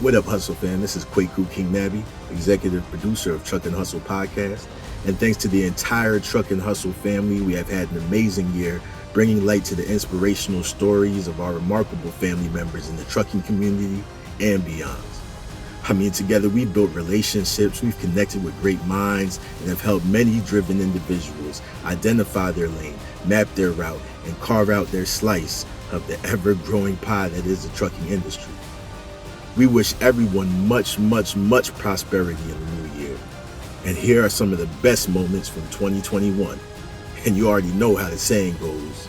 What up, Hustle fam? This is Kwaku King Nabby, executive producer of Truck and Hustle podcast. And thanks to the entire Truck and Hustle family, we have had an amazing year, bringing light to the inspirational stories of our remarkable family members in the trucking community and beyond. I mean, together we've built relationships, we've connected with great minds, and have helped many driven individuals identify their lane, map their route, and carve out their slice of the ever-growing pie that is the trucking industry. We wish everyone much prosperity in the new year. And here are some of the best moments from 2021. And you already know how the saying goes.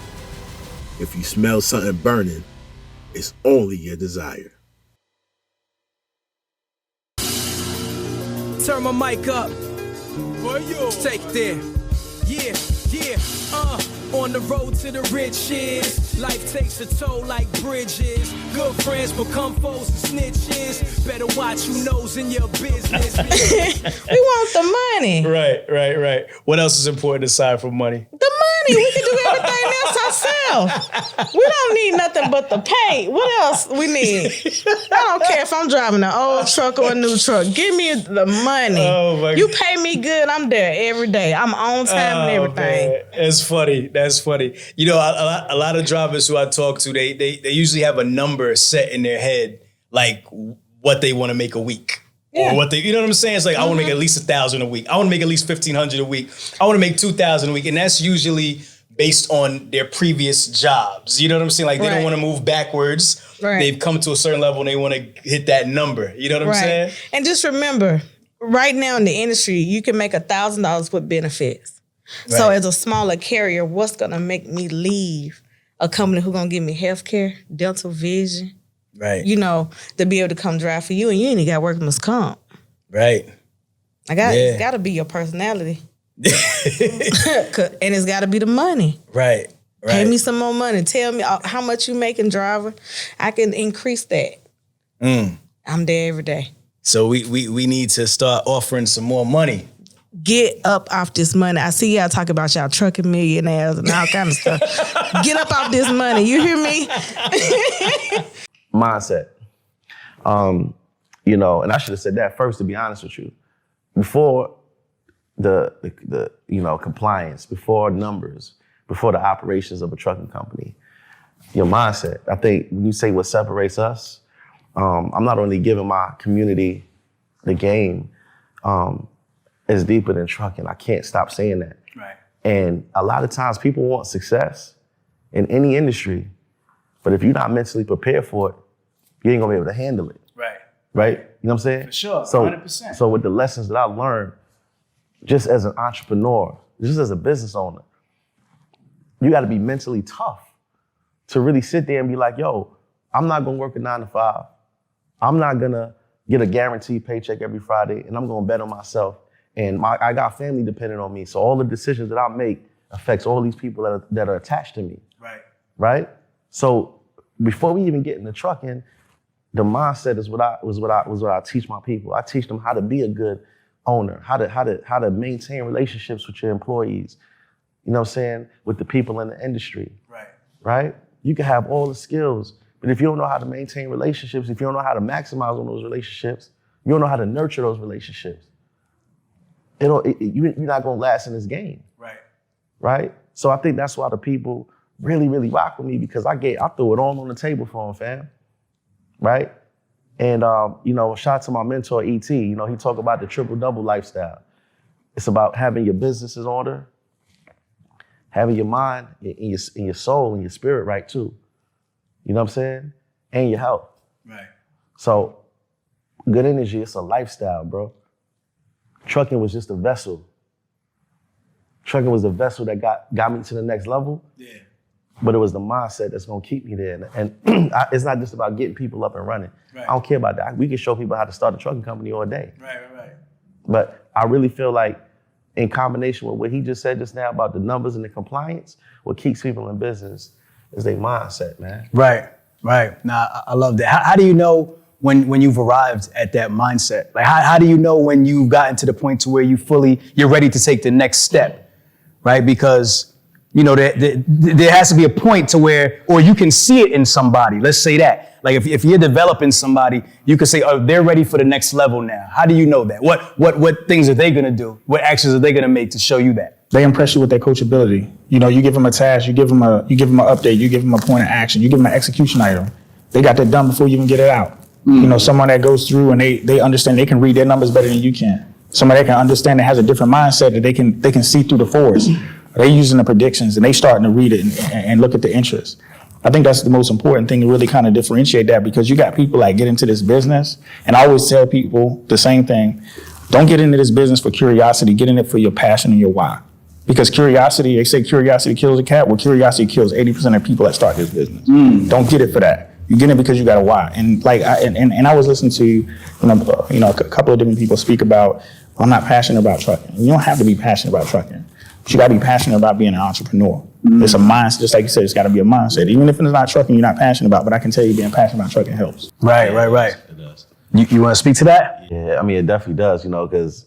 If you smell something burning, it's only your desire. Turn my mic up. Take there. Yeah. On the road to the riches. Life takes a toll like bridges. Good friends become foes and snitches. Better watch who knows in your business. We want the money. Right. What else is important aside from money? The money. We can do everything else ourselves. We don't need nothing but the pay. What else we need? I don't care if I'm driving an old truck or a new truck. Give me the money. Oh my you pay me good, I'm there every day. I'm on time and everything. Man. That's funny. You know, a lot of drivers who I talk to, they usually have a number set in their head, like what they want to make a week. Yeah. Or what they, you know what I'm saying? It's like, I want to make at least 1,000 a week. I want to make at least 1,500 a week. I want to make 2,000 a week. And that's usually based on their previous jobs. You know what I'm saying? Like, they don't want to move backwards. Right. They've come to a certain level and they want to hit that number. You know what I'm saying? And just remember, right now in the industry, you can make $1,000 with benefits. Right. So as a smaller carrier, what's going to make me leave a company who's going to give me healthcare, dental, vision? Right. You know, to be able to come drive for you, and you ain't got workman's comp. Right. It's got to be your personality. And it's got to be the money. Right. Pay me some more money. Tell me how much you making, driver. I can increase that. I'm there every day. So we need to start offering some more money. Get up off this money. I see y'all talk about y'all trucking millionaires and all kind of stuff. Get up off this money. You hear me? Mindset. You know, and I should have said that first, to be honest with you. Before the compliance, before numbers, before the operations of a trucking company, your mindset. I think when you say what separates us, I'm not only giving my community the game, it's deeper than trucking. I can't stop saying that. Right. And a lot of times people want success in any industry, but if you're not mentally prepared for it, you ain't gonna be able to handle it. Right? You know what I'm saying? For sure, so, 100%. So with the lessons that I learned, just as an entrepreneur, just as a business owner, you gotta be mentally tough to really sit there and be like, yo, I'm not gonna work a 9 to 5. I'm not gonna get a guaranteed paycheck every Friday, and I'm gonna bet on myself. And I got family dependent on me, so all the decisions that I make affects all these people that are attached to me. Right? So before we even get into trucking, the mindset is what I teach my people. I teach them how to be a good owner, how to maintain relationships with your employees. You know what I'm saying? With the people in the industry. Right? You can have all the skills, but if you don't know how to maintain relationships, if you don't know how to maximize on those relationships, you don't know how to nurture those relationships, you're not gonna last in this game. Right? So I think that's why the people really rock with me, because I threw it all on the table for them, fam. Right? And, shout out to my mentor, E.T. You know, he talked about the triple-double lifestyle. It's about having your business in order, having your mind and your soul and your spirit right, too. You know what I'm saying? And your health. So, good energy, it's a lifestyle, bro. Trucking was just a vessel. Trucking was the vessel that got me to the next level. But it was the mindset that's gonna keep me there. And it's not just about getting people up and running. I don't care about that. We can show people how to start a trucking company all day. But I really feel like, in combination with what he just said just now about the numbers and the compliance, what keeps people in business is their mindset, man. Right. Nah, I love that. How do you know when you've arrived at that mindset? Like, how do you know when you've gotten to the point to where you're ready to take the next step, right? Because You know, there has to be a point to where, or you can see it in somebody. Let's say that. Like if you're developing somebody, you can say, oh, they're ready for the next level now. How do you know that? What things are they gonna do? What actions are they gonna make to show you that? They impress you with their coachability. You know, you give them a task, you give them an update, you give them a point of action, you give them an execution item. They got that done before you even get it out. You know, someone that goes through and they understand, they can read their numbers better than you can. Somebody that can understand that has a different mindset, that they can see through the forest. They using the predictions and they starting to read it and look at the interest. I think that's the most important thing to really kind of differentiate that, because you got people like get into this business, and I always tell people the same thing. Don't get into this business for curiosity, get in it for your passion and your why. Because curiosity, they say curiosity kills a cat. Well, curiosity kills 80% of people that start this business. Don't get it for that. You get it because you got a why. And like, I was listening to, a couple of different people speak about, I'm not passionate about trucking. You don't have to be passionate about trucking, but you got to be passionate about being an entrepreneur. It's a mindset, just like you said, it's got to be a mindset. Even if it's not trucking you're not passionate about, but I can tell you being passionate about trucking helps. Right. It does. You want to speak to that? Yeah, I mean, it definitely does, because,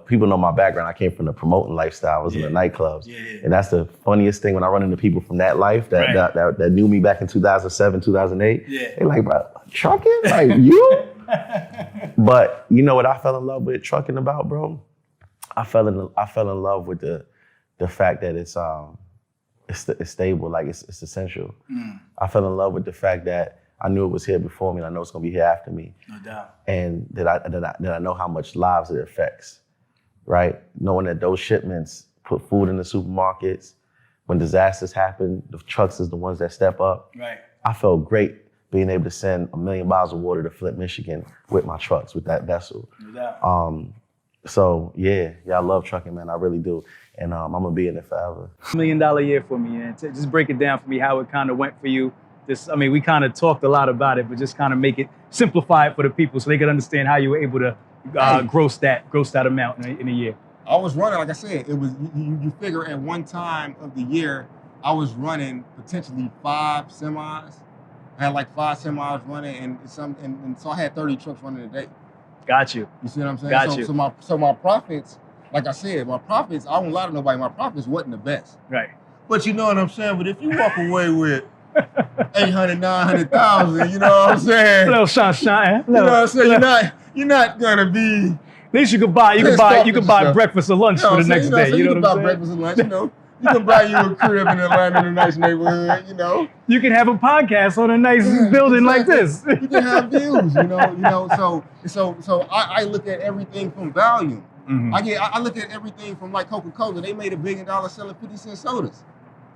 people know my background. I came from the promoting lifestyle. I was in the nightclubs. And that's the funniest thing when I run into people from that life that knew me back in 2007, 2008. They're like, bro, trucking? Like, you? But you know what I fell in love with trucking about, bro? I fell in love with the fact that it's stable, like it's essential. I fell in love with the fact that I knew it was here before me, and I know it's gonna be here after me. No doubt. And that I know how much lives it affects, right? Knowing that those shipments put food in the supermarkets. When disasters happen, the trucks is the ones that step up. Right. I felt great being able to send 1 million bottles of water to Flint, Michigan with my trucks, with that vessel. No doubt. So yeah, I love trucking, man. I really do. And I'm gonna be in it forever. $1 million year for me, and just break it down for me how it kind of went for you. We kind of talked a lot about it, but just kind of simplify it for the people so they could understand how you were able to gross that amount in a year. I was running, like I said, it was you figure at one time of the year, I was running potentially 5 semis. I had like 5 semis running, and so I had 30 trucks running a day. Got you. You see what I'm saying? Got you. So my profits, like I said, I won't lie to nobody, my profits wasn't the best. Right. But you know what I'm saying? But if you walk away with 800, 900,000, you know what I'm saying? A little sunshine. You know what I'm saying? You're not gonna be. At least you could buy breakfast or lunch for the next day. You can buy breakfast or lunch, You can buy you a crib in Atlanta in a nice neighborhood, You can have a podcast on a nice building like this. You can have views, So I look at everything from value. Mm-hmm. I look at everything from like Coca-Cola. They made $1 billion selling 50-cent sodas.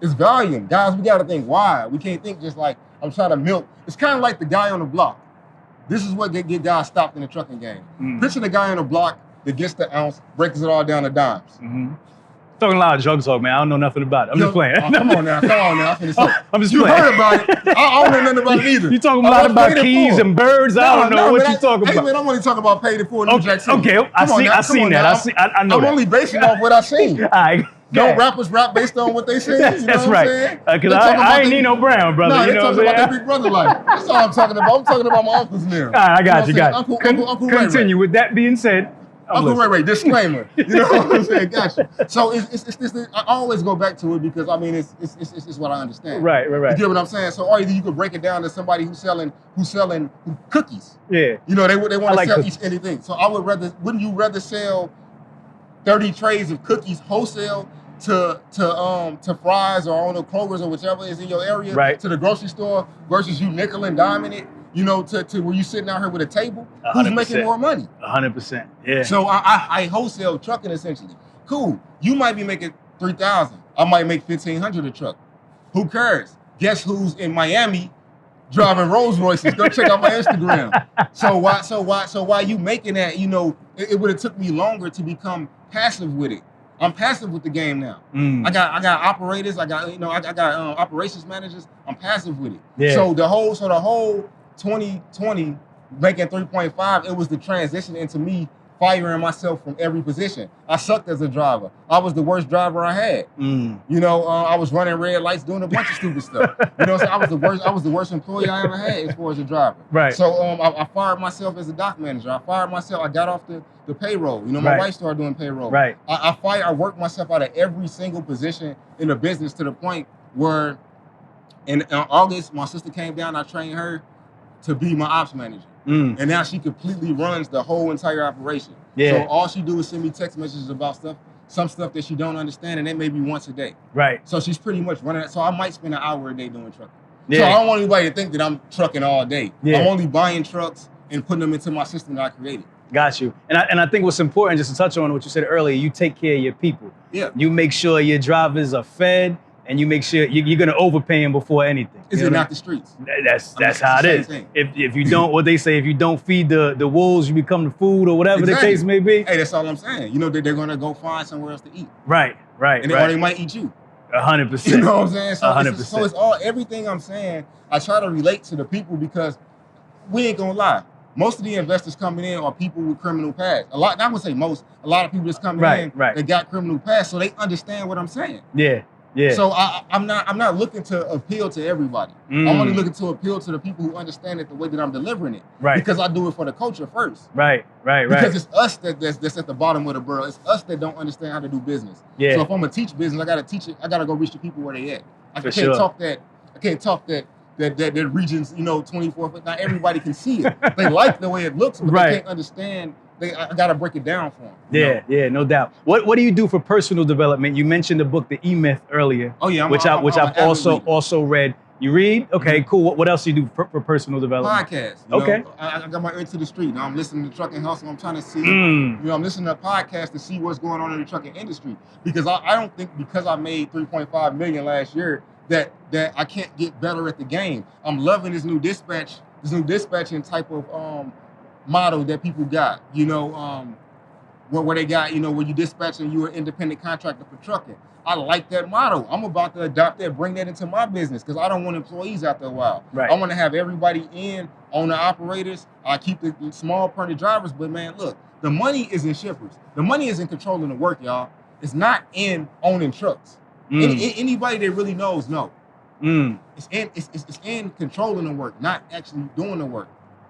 It's volume. Guys, we got to think why. We can't think just like, I'm trying to milk. It's kind of like the guy on the block. This is what get guys stopped in the trucking game. Picture the guy on the block that gets the ounce, breaks it all down to dimes. Talking a lot of drug talk, man. I don't know nothing about it. I'm just playing. Come on now. I'm just you playing. Heard about it. I don't know nothing about it either. You talking a lot about keys and birds? I don't know what you talking about. Hey, man, I'm only talking about paid in full. Okay, I seen that. I know I'm only basing off what I seen. All right. Don't rappers rap based on what they say? That's right. Because I ain't Nino Brown, brother. No, you know what I'm saying? About their big brother life. That's all I'm talking about. I'm talking about my uncles now. All right, I got you. Uncle Continue. With that being said, Uncle Ray, disclaimer. You know what I'm saying? Gotcha. So it's I always go back to it because I mean it's what I understand. Right. You get what I'm saying? So or either you could break it down to somebody who's selling cookies. Yeah. You know they want to sell cookies. anything. So wouldn't you rather sell 30 trays of cookies wholesale to Fry's or on the Kroger's or whichever is in your area, right, to the grocery store versus you nickel and diming it, to where you sitting out here with a table? 100%. Who's making more money? 100%. Yeah. So I wholesale trucking essentially. Cool. You might be making $3,000. I might make $1,500 a truck. Who cares? Guess who's in Miami driving Rolls Royces? Go check out my Instagram. So why you making that? It would have took me longer to become passive with it. I'm passive with the game now. I got operators. I got operations managers. I'm passive with it. Yeah. So the whole 2020 making 3.5, it was the transition into me firing myself from every position. I sucked as a driver. I was the worst driver I had. You know, I was running red lights, doing a bunch of stupid stuff. You know what I'm saying? I was the worst employee I ever had as far as a driver. Right. So I fired myself as a dock manager. I fired myself. I got off the payroll. You know, my wife started doing payroll. Right. I worked myself out of every single position in the business to the point where in August, my sister came down. I trained her to be my ops manager. And now she completely runs the whole entire operation. Yeah. So all she do is send me text messages about some stuff that she don't understand, and that may be once a day. Right. So she's pretty much running it. So I might spend an hour a day doing trucking. Yeah. So I don't want anybody to think that I'm trucking all day. Yeah. I'm only buying trucks and putting them into my system that I created. Got you. And I think what's important, just to touch on what you said earlier, you take care of your people. Yeah. You make sure your drivers are fed, and you make sure you're going to overpay them before anything. Is it not the streets? That's how it is. If you don't, what they say, if you don't feed the wolves, you become the food, or whatever the case may be. Hey, that's all I'm saying. You know that they're gonna go find somewhere else to eat. Right. And or they might eat you. 100%. You know what I'm saying? So 100%. So it's all everything I'm saying. I try to relate to the people because we ain't gonna lie. Most of the investors coming in are people with criminal past. A lot. I would say most. A lot of people that's coming in that got criminal past, so they understand what I'm saying. Yeah. Yeah. So I'm not looking to appeal to everybody. I'm only looking to appeal to the people who understand it the way that I'm delivering it. Right. Because I do it for the culture first. Right. Because it's us that's at the bottom of the barrel. It's us that don't understand how to do business. Yeah. So if I'm gonna teach business, I gotta teach it. I gotta go reach the people where they at. I can't talk that regions, 24 foot. Not everybody can see it. They like the way it looks, but they can't understand. I gotta break it down for them. Yeah, no doubt. What do you do for personal development? You mentioned the book, The E-Myth, earlier. Oh yeah, which I've also read. You read? Okay, cool. What else do you do for personal development? Podcast. Okay. I got my ear to the street. Now I'm listening to Trucking Hustle. I'm trying to see. I'm listening to podcasts to see what's going on in the trucking industry because I don't think because I made $3.5 million last year that I can't get better at the game. I'm loving this new dispatching type of model that people got, where they got, where you dispatching, you're an independent contractor for trucking. I like that model. I'm about to adopt that, bring that into my business because I don't want employees after a while. Right. I want to have everybody in, owner operators. I keep the small permanent drivers, but man, look, the money is in shippers. The money is in controlling the work, y'all. It's not in owning trucks. Anybody that really knows, no. It's in controlling the work, not actually doing the work.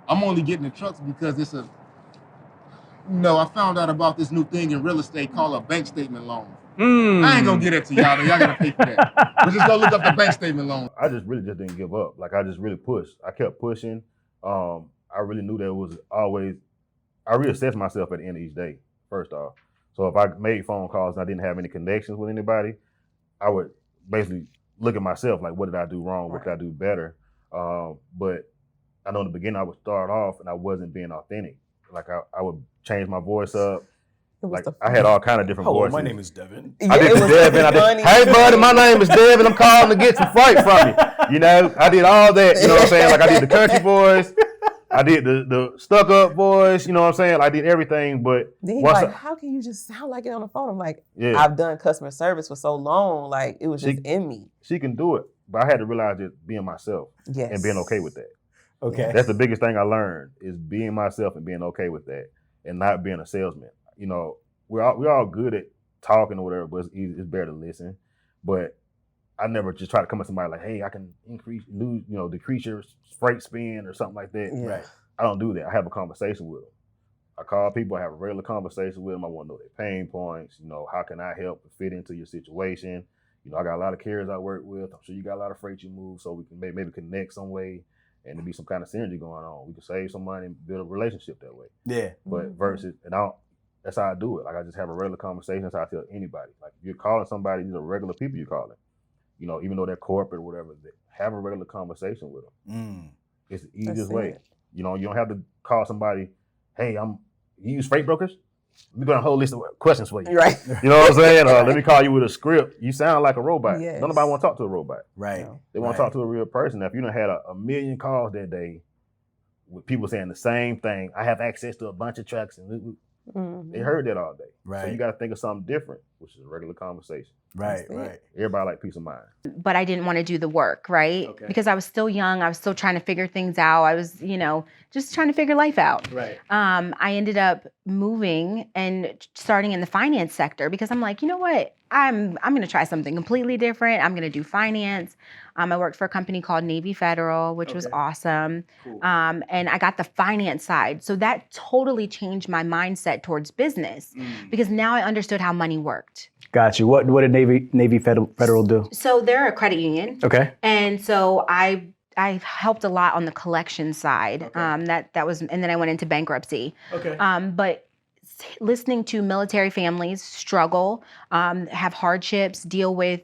I'm only getting the trucks because it's I found out about this new thing in real estate called a bank statement loan. I ain't gonna get it to y'all, though. Y'all gotta pay for that. But just go look up the bank statement loan. I just didn't give up. Like I just really pushed. I kept pushing. I really knew that it was always, I reassessed myself at the end of each day, first off. So if I made phone calls and I didn't have any connections with anybody, I would basically look at myself like, what did I do wrong? What could I do better? But I know in the beginning I would start off and I wasn't being authentic. Like I would change my voice up. Like I had all kind of different voices. My name is Devin. I did the Devin. Hey buddy, my name is Devin. I'm calling to get some freight from you. I did all that. You know what I'm saying? Like I did the country voice. I did the stuck up voice. You know what I'm saying? I did everything. But then he's like, how can you just sound like it on the phone? I'm like, I've done customer service for so long. Like it was just in me. She can do it, but I had to realize that being myself and being okay with that. Okay. That's the biggest thing I learned is being myself and being okay with that and not being a salesman. We're all good at talking or whatever, but it's better to listen. But I never just try to come up to somebody like, hey, I can decrease your freight spend or something like that. Yeah. Right. I don't do that. I have a conversation with them. I call people, I have a regular conversation with them. I want to know their pain points. How can I help fit into your situation? I got a lot of carriers I work with. I'm sure you got a lot of freight you move, so we can maybe connect some way. And there be some kind of synergy going on. We can save some money and build a relationship that way. Yeah. But versus, that's how I do it. Like I just have a regular conversation. That's how I tell anybody. Like if you're calling somebody, these are regular people you're calling. Even though they're corporate or whatever, have a regular conversation with them. It's the easiest way. You don't have to call somebody, hey, you use freight brokers? Let me go down a whole list of questions for you. Right. You know what I'm saying? Let me call you with a script. You sound like a robot. Yes. Nobody want to talk to a robot. Right. They want to talk to a real person. Now, if you done had a million calls that day with people saying the same thing, I have access to a bunch of trucks, and they heard that all day. Right. So you got to think of something different. which is a regular conversation. Right. Everybody like peace of mind. But I didn't want to do the work, right? Okay. Because I was still young. I was still trying to figure things out. I was, just trying to figure life out. Right. I ended up moving and starting in the finance sector because I'm like, you know what? I'm going to try something completely different. I'm going to do finance. I worked for a company called Navy Federal, which was awesome. Cool. And I got the finance side. So that totally changed my mindset towards business because now I understood how money worked. Got you. What did Navy Federal do? So they're a credit union. Okay. And so I helped a lot on the collection side. That was, and then I went into bankruptcy. Okay. But listening to military families struggle, have hardships, deal with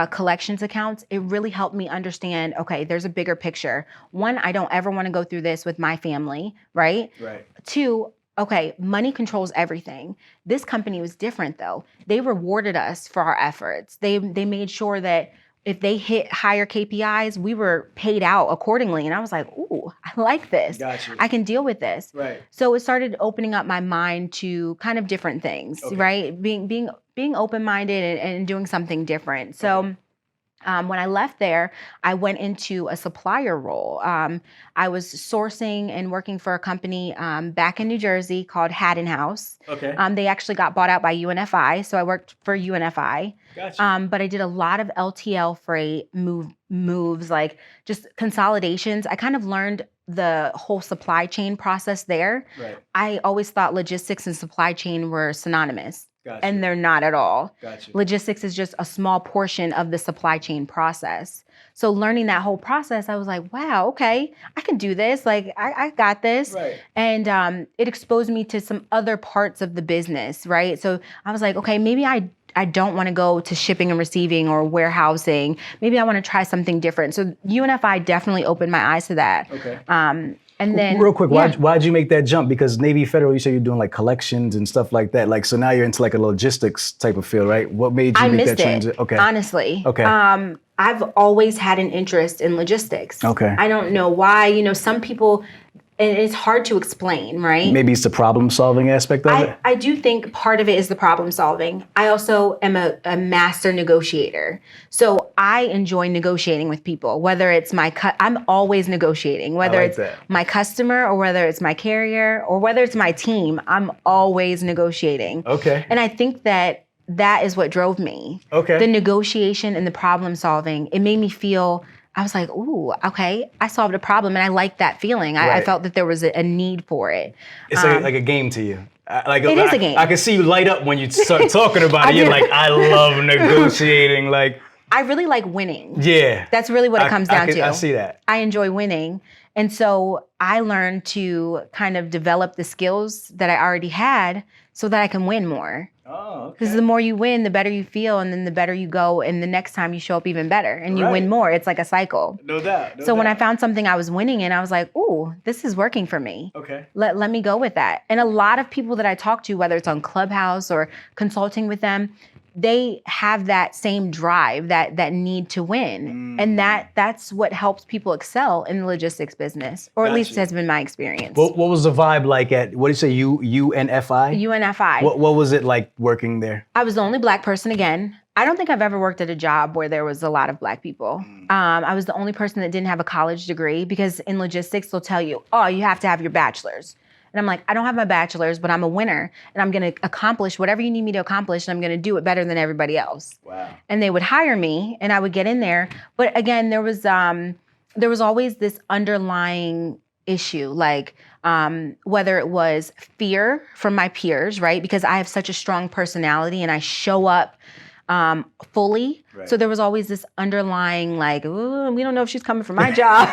collections accounts, it really helped me understand, okay, there's a bigger picture. One, I don't ever want to go through this with my family, right? Right. Two, okay, money controls everything. This company was different though. They rewarded us for our efforts. They made sure that if they hit higher KPIs, we were paid out accordingly. And I was like, ooh, I like this. Gotcha. I can deal with this. Right. So it started opening up my mind to kind of different things, right? Being open-minded and doing something different. So when I left there, I went into a supplier role. I was sourcing and working for a company back in New Jersey called Haddon House. Okay. They actually got bought out by UNFI, so I worked for UNFI. Gotcha. But I did a lot of LTL freight moves, like just consolidations. I kind of learned the whole supply chain process there. Right. I always thought logistics and supply chain were synonymous. Gotcha. And they're not at all. Gotcha. Logistics is just a small portion of the supply chain process. So learning that whole process, I was like, wow, okay, I can do this. Like, I got this. Right. And it exposed me to some other parts of the business, right? So I was like, okay, maybe I don't want to go to shipping and receiving or warehousing. Maybe I want to try something different. So UNFI definitely opened my eyes to that. Okay. And then real quick, why'd you make that jump? Because Navy Federal, you said you're doing like collections and stuff like that. Like, so now you're into like a logistics type of field, right? What made you make that transition? Okay. Honestly. Okay. I've always had an interest in logistics. Okay. I don't know why. Some people, and it's hard to explain, right? Maybe it's the problem solving aspect of it. I do think part of it is the problem solving. I also am a master negotiator. So I enjoy negotiating with people, whether it's I'm always negotiating, whether it's my customer or whether it's my carrier or whether it's my team, I'm always negotiating. Okay. And I think that is what drove me. Okay. The negotiation and the problem solving, it made me feel, I was like, ooh, okay, I solved a problem, and I liked that feeling. I felt that there was a need for it. It's like a game to you. It is a game. I can see you light up when you start talking about it. You're like, I love negotiating. Like, I really like winning. Yeah. That's really what it comes down to. I see that. I enjoy winning. And so I learned to kind of develop the skills that I already had so that I can win more. Oh, okay. Because the more you win, the better you feel, and then the better you go, and the next time you show up even better, and you win more. It's like a cycle. No doubt. So when I found something I was winning in, I was like, ooh, this is working for me. Okay. Let me go with that. And a lot of people that I talk to, whether it's on Clubhouse or consulting with them, they have that same drive, that need to win. And that's what helps people excel in the logistics business, or at least has been my experience. What was the vibe like at, what did you say, UNFI? UNFI. What was it like working there? I was the only Black person again. I don't think I've ever worked at a job where there was a lot of Black people. I was the only person that didn't have a college degree, because in logistics, they'll tell you, oh, you have to have your bachelor's. And I'm like, I don't have my bachelor's, but I'm a winner, and I'm going to accomplish whatever you need me to accomplish, and I'm going to do it better than everybody else. Wow. And they would hire me, and I would get in there. But again, there was always this underlying issue, like whether it was fear from my peers, right? Because I have such a strong personality and I show up fully. Right. So there was always this underlying, like, ooh, we don't know if she's coming for my job.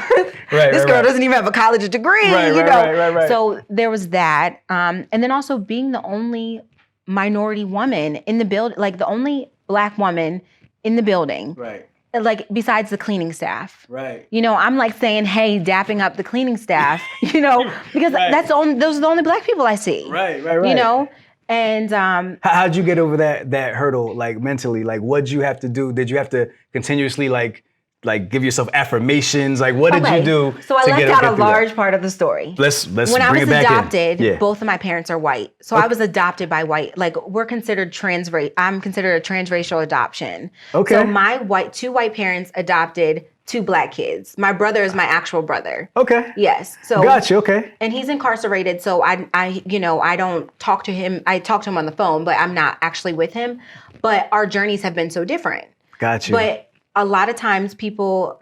This girl doesn't even have a college degree, you know? Right. So there was that. And then also being the only minority woman in the building, like the only Black woman in the building. Right. Like besides the cleaning staff. Right. You know, I'm like saying, hey, dapping up the cleaning staff, you know, because those are the only Black people I see. Right. You know? And how'd you get over that hurdle, like mentally? Like, what'd you have to do? Did you have to continuously like like give yourself affirmations? Like what did you do? So I to left get out a through that? large part of the story. Let's when I bring was it back adopted, in. Yeah. both of my parents are white. So I was adopted by white. Like we're considered I'm considered a transracial adoption. Okay. So my two white parents adopted 2 black kids. My brother is my actual brother. Okay. Yes. So Gotcha. Okay. and he's incarcerated. So I don't talk to him. I talk to him on the phone, but I'm not actually with him. But our journeys have been so different. Gotcha. But a lot of times people,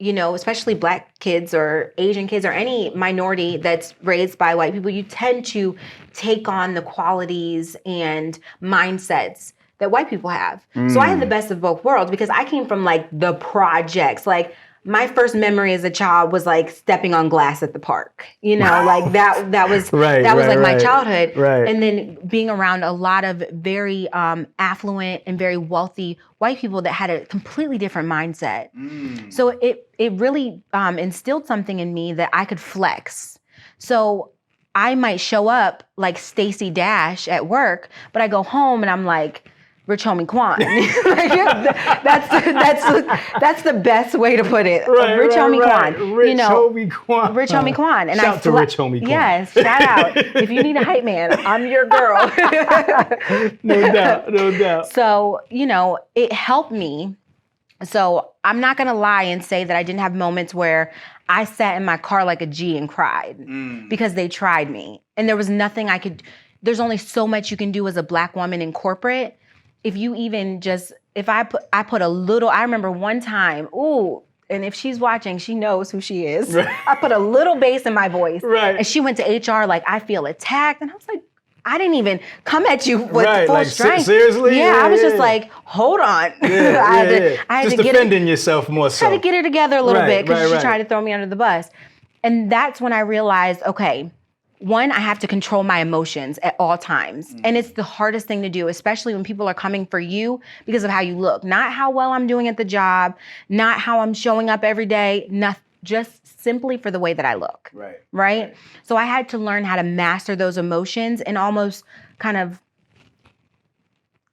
especially black kids or Asian kids or any minority that's raised by white people, you tend to take on the qualities and mindsets that white people have. So I had the best of both worlds because I came from like the projects. Like my first memory as a child was like stepping on glass at the park. Like that was my childhood. Right. And then being around a lot of very affluent and very wealthy white people that had a completely different mindset. So it really instilled something in me that I could flex. So I might show up like Stacey Dash at work, but I go home and I'm like Rich Homie Quan. That's the best way to put it. Rich Homie Quan. Rich Homie Quan. Rich Homie Quan. And shout to Rich Homie Quan. Yes, shout out. If you need a hype man, I'm your girl. No doubt. So, it helped me. So I'm not going to lie and say that I didn't have moments where I sat in my car like a G and cried because they tried me. And there was nothing there's only so much you can do as a black woman in corporate. If you even I put a little, I remember one time, and if she's watching, she knows who she is. Right. I put a little bass in my voice. Right. And she went to HR like, I feel attacked. And I was like, I didn't even come at you with full strength. Seriously? Yeah, I was just like, hold on. I had just to get defending yourself more so. I had to get her together a little bit because she tried to throw me under the bus. And that's when I realized, okay, one, I have to control my emotions at all times. And it's the hardest thing to do, especially when people are coming for you because of how you look. Not how well I'm doing at the job, not how I'm showing up every day, just simply for the way that I look. Right? So I had to learn how to master those emotions and almost kind of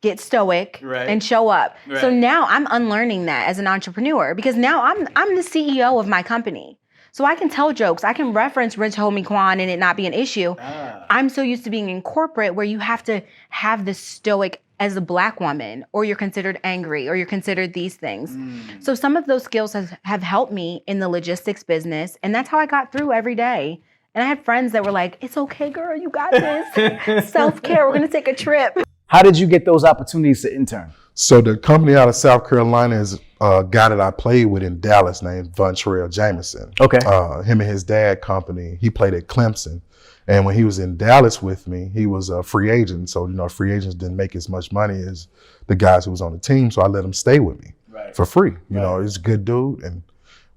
get stoic and show up. So now I'm unlearning that as an entrepreneur because now I'm the CEO of my company. So I can tell jokes. I can reference Rich Homie Quan and it not be an issue. I'm so used to being in corporate where you have to have this stoic as a black woman, or you're considered angry, or you're considered these things. So some of those skills have helped me in the logistics business. And that's how I got through every day. And I had friends that were like, it's okay, girl, you got this. Self-care, we're gonna take a trip. How did you get those opportunities to intern? So the company out of South Carolina is a guy that I played with in Dallas named Vontrell Jameson. Okay. Him and his dad company, he played at Clemson. And when he was in Dallas with me, he was a free agent. So, free agents didn't make as much money as the guys who was on the team. So I let him stay with me for free. He's a good dude. And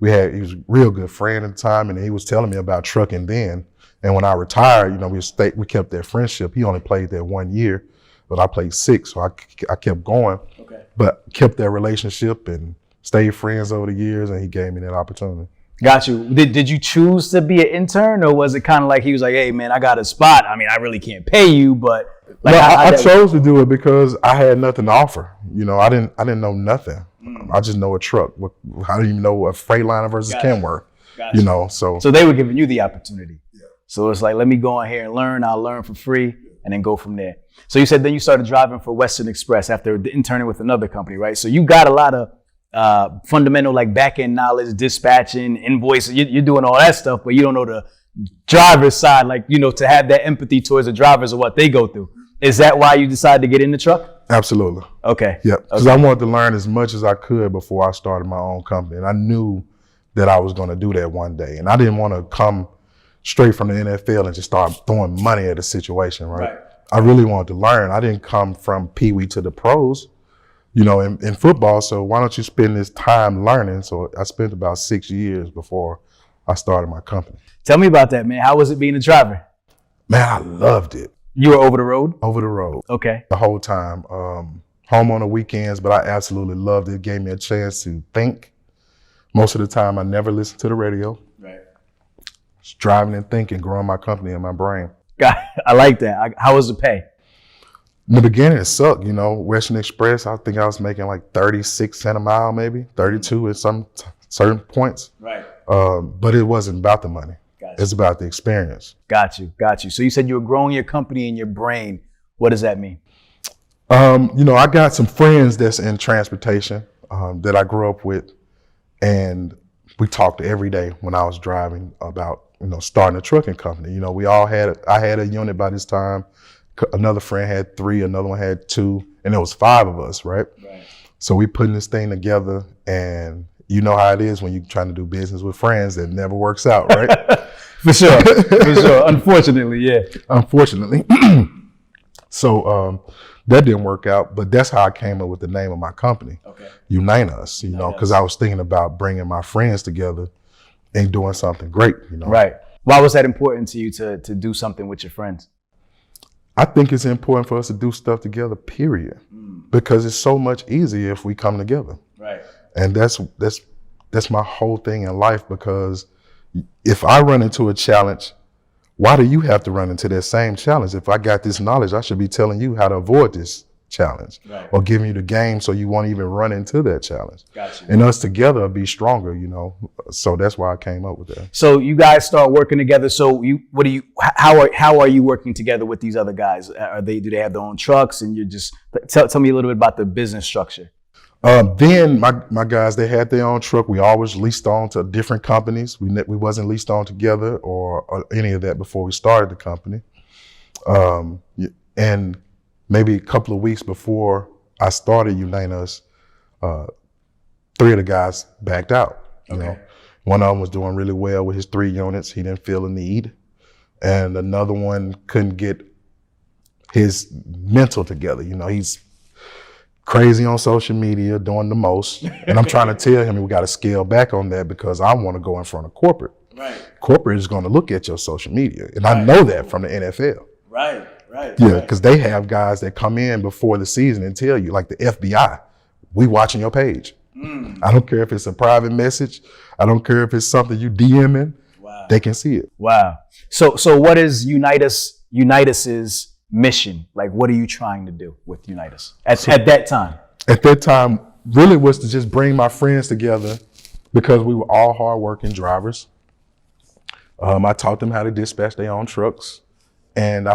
he was a real good friend at the time. And he was telling me about trucking then. And when I retired, we kept that friendship. He only played there 1 year, but I played 6. So I kept going, but kept that relationship and stayed friends over the years. And he gave me that opportunity. Got you. Did you choose to be an intern, or was it kind of like he was like, hey man, I got a spot. I mean, I really can't pay you, but like I chose to do it because I had nothing to offer. I didn't know nothing. I just know a truck. How do you know a Freightliner versus Kenworth? So they were giving you the opportunity. Yeah. So it's like, let me go in here and learn. I'll learn for free and then go from there. So you said then you started driving for Western Express after interning with another company, right? So you got a lot of fundamental like back-end knowledge, dispatching, invoices. You're doing all that stuff, but you don't know the driver's side, like, to have that empathy towards the drivers and what they go through. Is that why you decided to get in the truck? Absolutely. Okay. Yep. Because I wanted to learn as much as I could before I started my own company. And I knew that I was going to do that one day. And I didn't want to come straight from the NFL and just start throwing money at a situation, right? I really wanted to learn. I didn't come from Pee Wee to the pros, in football. So why don't you spend this time learning? So I spent about 6 years before I started my company. Tell me about that, man. How was it being a driver? Man, I loved it. You were over the road? Over the road. Okay. The whole time. Home on the weekends, but I absolutely loved it. It gave me a chance to think. Most of the time, I never listened to the radio. Right. Just driving and thinking, growing my company in my brain. I like that. How was the pay? In the beginning, it sucked. Western Express, I think I was making like 36 cents a mile, maybe 32 at some certain points. Right. But it wasn't about the money. Gotcha. It's about the experience. Got you. So you said you were growing your company in your brain. What does that mean? I got some friends that's in transportation that I grew up with, and we talked every day when I was driving about, starting a trucking company. I had a unit by this time. Another friend had 3, another one had 2, and there was 5 of us, right? So we putting this thing together, and you know how it is when you're trying to do business with friends, that never works out, right? For sure. Unfortunately, yeah. Unfortunately. So that didn't work out, but that's how I came up with the name of my company. Okay. Unite Us, because I was thinking about bringing my friends together and doing something great, Right. Why was that important to you to do something with your friends? I think it's important for us to do stuff together, period. Because it's so much easier if we come together. Right. And that's my whole thing in life, because if I run into a challenge, why do you have to run into that same challenge? If I got this knowledge, I should be telling you how to avoid this challenge, or giving you the game so you won't even run into that challenge. Gotcha. And us together be stronger, So that's why I came up with that. So you guys start working together. So how are you working together with these other guys? Do they have their own trucks, and you're just tell me a little bit about the business structure? Then my guys, they had their own truck. We always leased on to different companies. We wasn't leased on together or any of that before we started the company. And maybe a couple of weeks before I started Unite Us, 3 of the guys backed out. One of them was doing really well with his 3 units. He didn't feel a need. And another one couldn't get his mental together. He's crazy on social media, doing the most. And I'm trying to tell him we got to scale back on that, because I want to go in front of corporate. Right. Corporate is going to look at your social media. And I know that from the NFL. Right. Yeah, because they have guys that come in before the season and tell you, like the FBI, we watching your page. I don't care if it's a private message. I don't care if it's something you DMing. Wow. They can see it. Wow. So what is Unite Us's mission? Like, what are you trying to do with Unite Us at that time? At that time, really was to just bring my friends together, because we were all hardworking drivers. I taught them how to dispatch their own trucks, and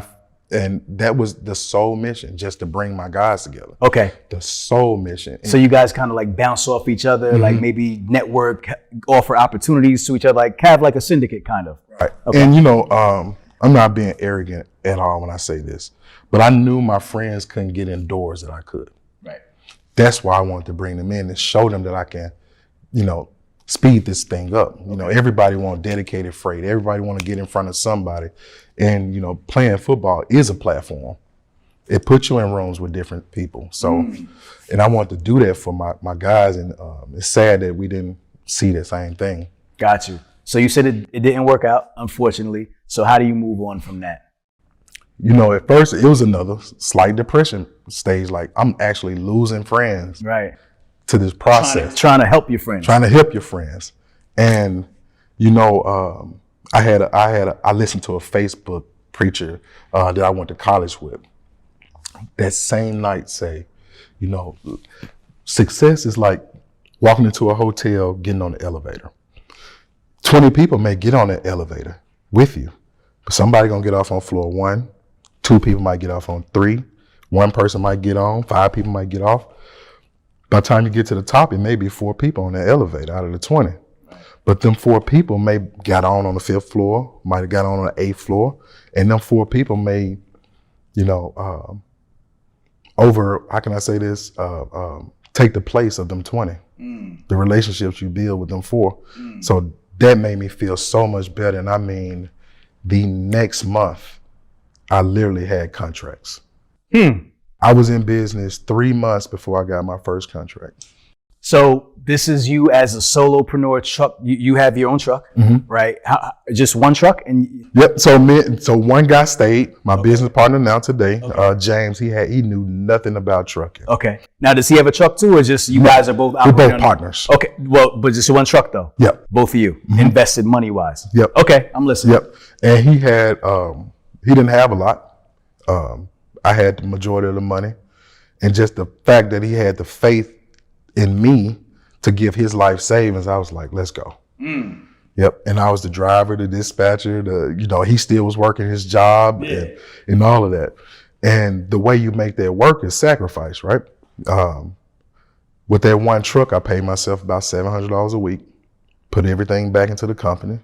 that was the sole mission, just to bring my guys together. Okay. The sole mission. So you guys kind of like bounce off each other, like maybe network, offer opportunities to each other, like have like a syndicate kind of. Right. Okay. And I'm not being arrogant at all when I say this, but I knew my friends couldn't get indoors that I could. Right. That's why I wanted to bring them in and show them that I can, speed this thing up. Everybody want dedicated freight. Everybody want to get in front of somebody. And, playing football is a platform. It puts you in rooms with different people. So, and I want to do that for my guys. And it's sad that we didn't see the same thing. Got you. So you said it didn't work out, unfortunately. So how do you move on from that? At first it was another slight depression stage. Like, I'm actually losing friends. Right. To this process. Trying to help your friends. Trying to help your friends. And, I listened to a Facebook preacher that I went to college with. That same night say, success is like walking into a hotel, getting on the elevator. 20 people may get on that elevator with you, but somebody gonna get off on floor 1, 2 people might get off on 3, 1 person might get on, 5 people might get off. By the time you get to the top, it may be 4 people on the elevator out of the 20. But them 4 people may got on the 5th floor, might have got on the 8th floor, and them 4 people may, take the place of them 20. The relationships you build with them 4. So that made me feel so much better. And I mean, the next month, I literally had contracts. I was in business 3 months before I got my first contract. So this is you as a solopreneur truck. You have your own truck, right? Just one truck? Yep. So one guy stayed. My business partner now today, James. He knew nothing about trucking. Okay. Now does he have a truck too, or just you guys are both? We're both partners. Okay. Well, but just one truck though. Yep. Both of you invested money wise. Yep. Okay, I'm listening. Yep. And he had he didn't have a lot. I had the majority of the money. And just the fact that he had the faith in me to give his life savings, I was like, let's go. Yep. And I was the driver, the dispatcher, he still was working his job and all of that. And the way you make that work is sacrifice, right? With that one truck, I paid myself about $700 a week, put everything back into the company,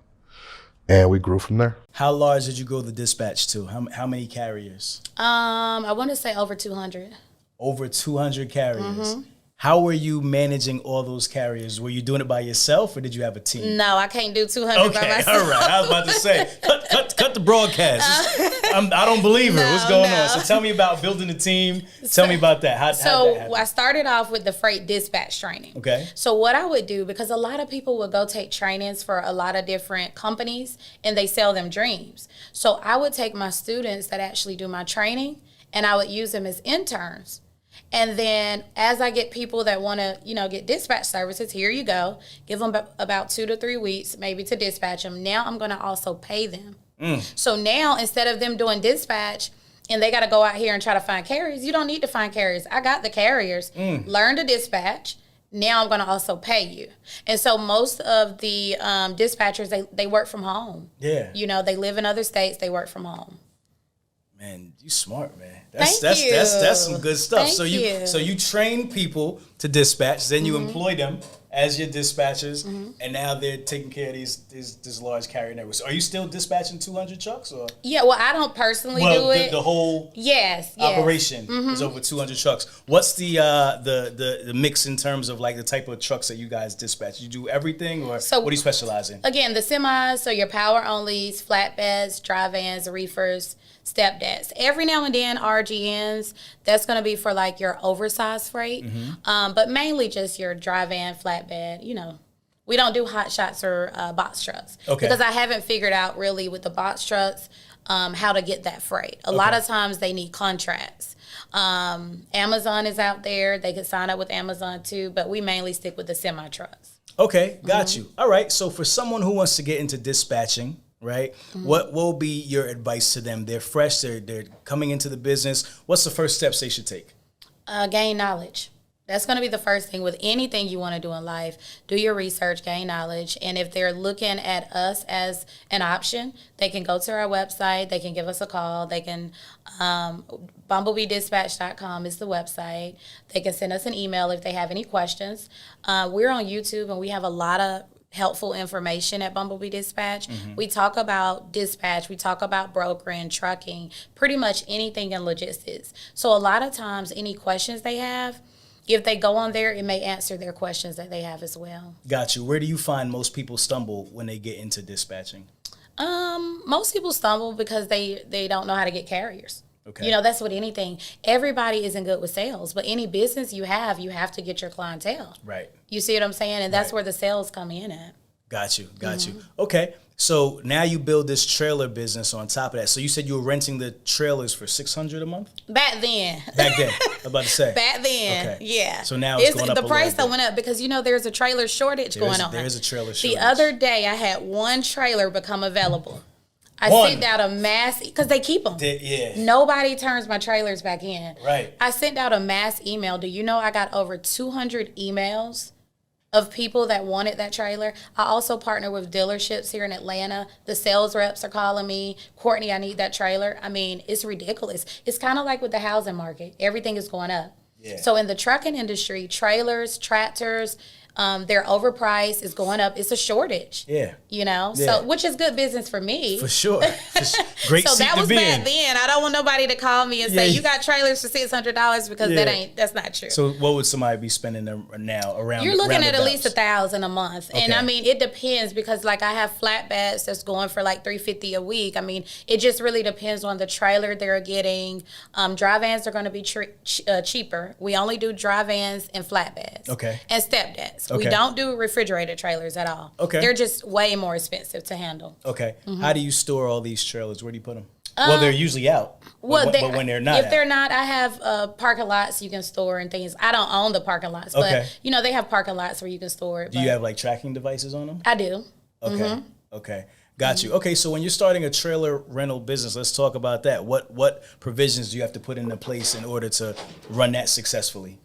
and we grew from there. How large did you grow the dispatch to? How many carriers? I want to say over 200. Over 200 carriers. How were you managing all those carriers? Were you doing it by yourself, or did you have a team? No, I can't do 200 by myself. All right. I was about to say, cut the broadcast. I don't believe her. What's going on? So tell me about building a team. Tell me about that. How So that I started off with the freight dispatch training. Okay. So what I would do, because a lot of people would go take trainings for a lot of different companies, and they sell them dreams. So I would take my students that actually do my training, and I would use them as interns. And then as I get people that want to, get dispatch services, here you go. Give them about 2 to 3 weeks, maybe to dispatch them. Now I'm going to also pay them. So now instead of them doing dispatch and they got to go out here and try to find carriers, you don't need to find carriers. I got the carriers. Learn to dispatch. Now I'm going to also pay you. And so most of the dispatchers, they work from home. Yeah. They live in other states. They work from home. Man, you smart, man. Thank you. That's some good stuff. Thank So you train people to dispatch, then you employ them as your dispatchers, and now they're taking care of these large carrier networks. Are you still dispatching 200 trucks, or? Yeah, well, I don't personally do it. The whole operation is over 200 trucks. What's the mix in terms of like the type of trucks that you guys dispatch? You do everything, or what do you specialize in? Again, the semis, so your power onlys, flatbeds, dry vans, reefers, step DATs. Every now and then RGNs, that's going to be for like your oversized freight, but mainly just your dry van, flatbed, We don't do Hotshots or box trucks because I haven't figured out really with the box trucks how to get that freight. A lot of times they need contracts. Amazon is out there. They could sign up with Amazon too, but we mainly stick with the semi-trucks. Okay, got you. All right, so for someone who wants to get into dispatching, right? What will be your advice to them? They're fresh, they're coming into the business. What's the first steps they should take? Gain knowledge. That's going to be the first thing with anything you want to do in life. Do your research, gain knowledge. And if they're looking at us as an option, they can go to our website. They can give us a call. They can, bumblebeedispatch.com is the website. They can send us an email if they have any questions. We're on YouTube, and we have a lot of helpful information at Bumblebee Dispatch. We talk about dispatch, we talk about brokering, trucking, pretty much anything in logistics. So a lot of times any questions they have, if they go on there, it may answer their questions that they have as well. Got you. Where do you find most people stumble when they get into dispatching? Most people stumble because they don't know how to get carriers. Okay. That's what anything. Everybody isn't good with sales, but any business you have to get your clientele. Right. You see what I'm saying? And that's where the sales come in at. Got you. Okay. So now you build this trailer business on top of that. So you said you were renting the trailers for $600 a month? Back then. I'm about to say. Back then, okay. Yeah. So now it's going up the price that went up because there's a trailer shortage going on. There is a trailer shortage. The other day I had one trailer become available. I sent out a mass, because they keep them. Nobody turns my trailers back in. Right. I sent out a mass email. Do you know I got over 200 emails of people that wanted that trailer? I also partner with dealerships here in Atlanta. The sales reps are calling me, Courtney, I need that trailer. I mean, it's ridiculous. It's kind of like with the housing market. Everything is going up. Yeah. So in the trucking industry, trailers, tractors, they're overpriced. It's going up. It's a shortage. Yeah. So which is good business for me. For sure. Great so seat that to was be back in. then. I don't want nobody to call me and say you got trailers for $600 because that's not true. So what would somebody be spending now around? You're looking at least $1,000 a month. Okay. And I mean, it depends because like I have flatbeds that's going for like $350 a week. I mean, it just really depends on the trailer they're getting. Dry vans are going to be cheaper. We only do dry vans and flatbeds. Okay. And step DATs. Okay. We don't do refrigerated trailers at all. Okay. They're just way more expensive to handle. Okay. How do you store all these trailers? Where do you put them? Well, they're usually out. But when they're not they're not, I have parking lots you can store and things. I don't own the parking lots, but they have parking lots where you can store it. Do you have like tracking devices on them? I do. Okay. Okay. Got you. Okay, so when you're starting a trailer rental business, let's talk about that. What provisions do you have to put into place in order to run that successfully?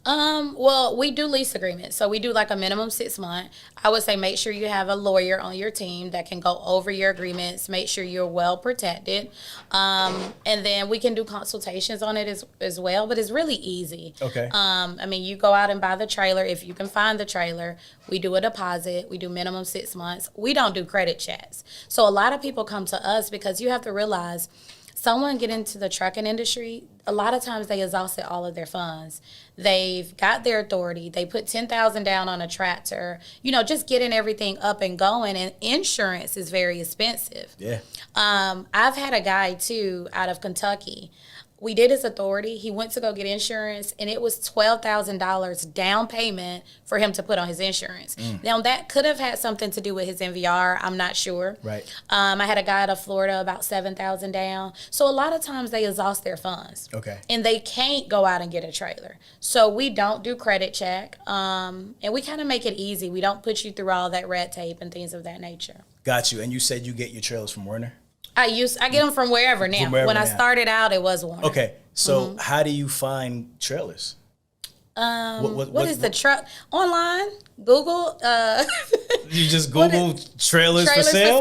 Well, we do lease agreements. So we do like a minimum 6 month. I would say make sure you have a lawyer on your team that can go over your agreements, make sure you're well protected. And then we can do consultations on it as well, but it's really easy. Okay. I mean, you go out and buy the trailer. If you can find the trailer, we do a deposit. We do minimum 6 months. We don't do credit checks. So a lot of people come to us because you have to realize someone get into the trucking industry, a lot of times they exhausted all of their funds. They've got their authority. They put $10,000 down on a tractor, just getting everything up and going. And insurance is very expensive. Yeah. I've had a guy too out of Kentucky. We did his authority. He went to go get insurance, and it was $12,000 down payment for him to put on his insurance. Now, that could have had something to do with his MVR. I'm not sure. Right. I had a guy out of Florida, about $7,000 down. So a lot of times they exhaust their funds. Okay. And they can't go out and get a trailer. So we don't do credit check, and we kind of make it easy. We don't put you through all that red tape and things of that nature. Got you. And you said you get your trailers from Werner? I get them from wherever now. When I started out, it was Warner. Okay, so how do you find trailers? What is the truck? Online, Google. You just Google trailers for sale?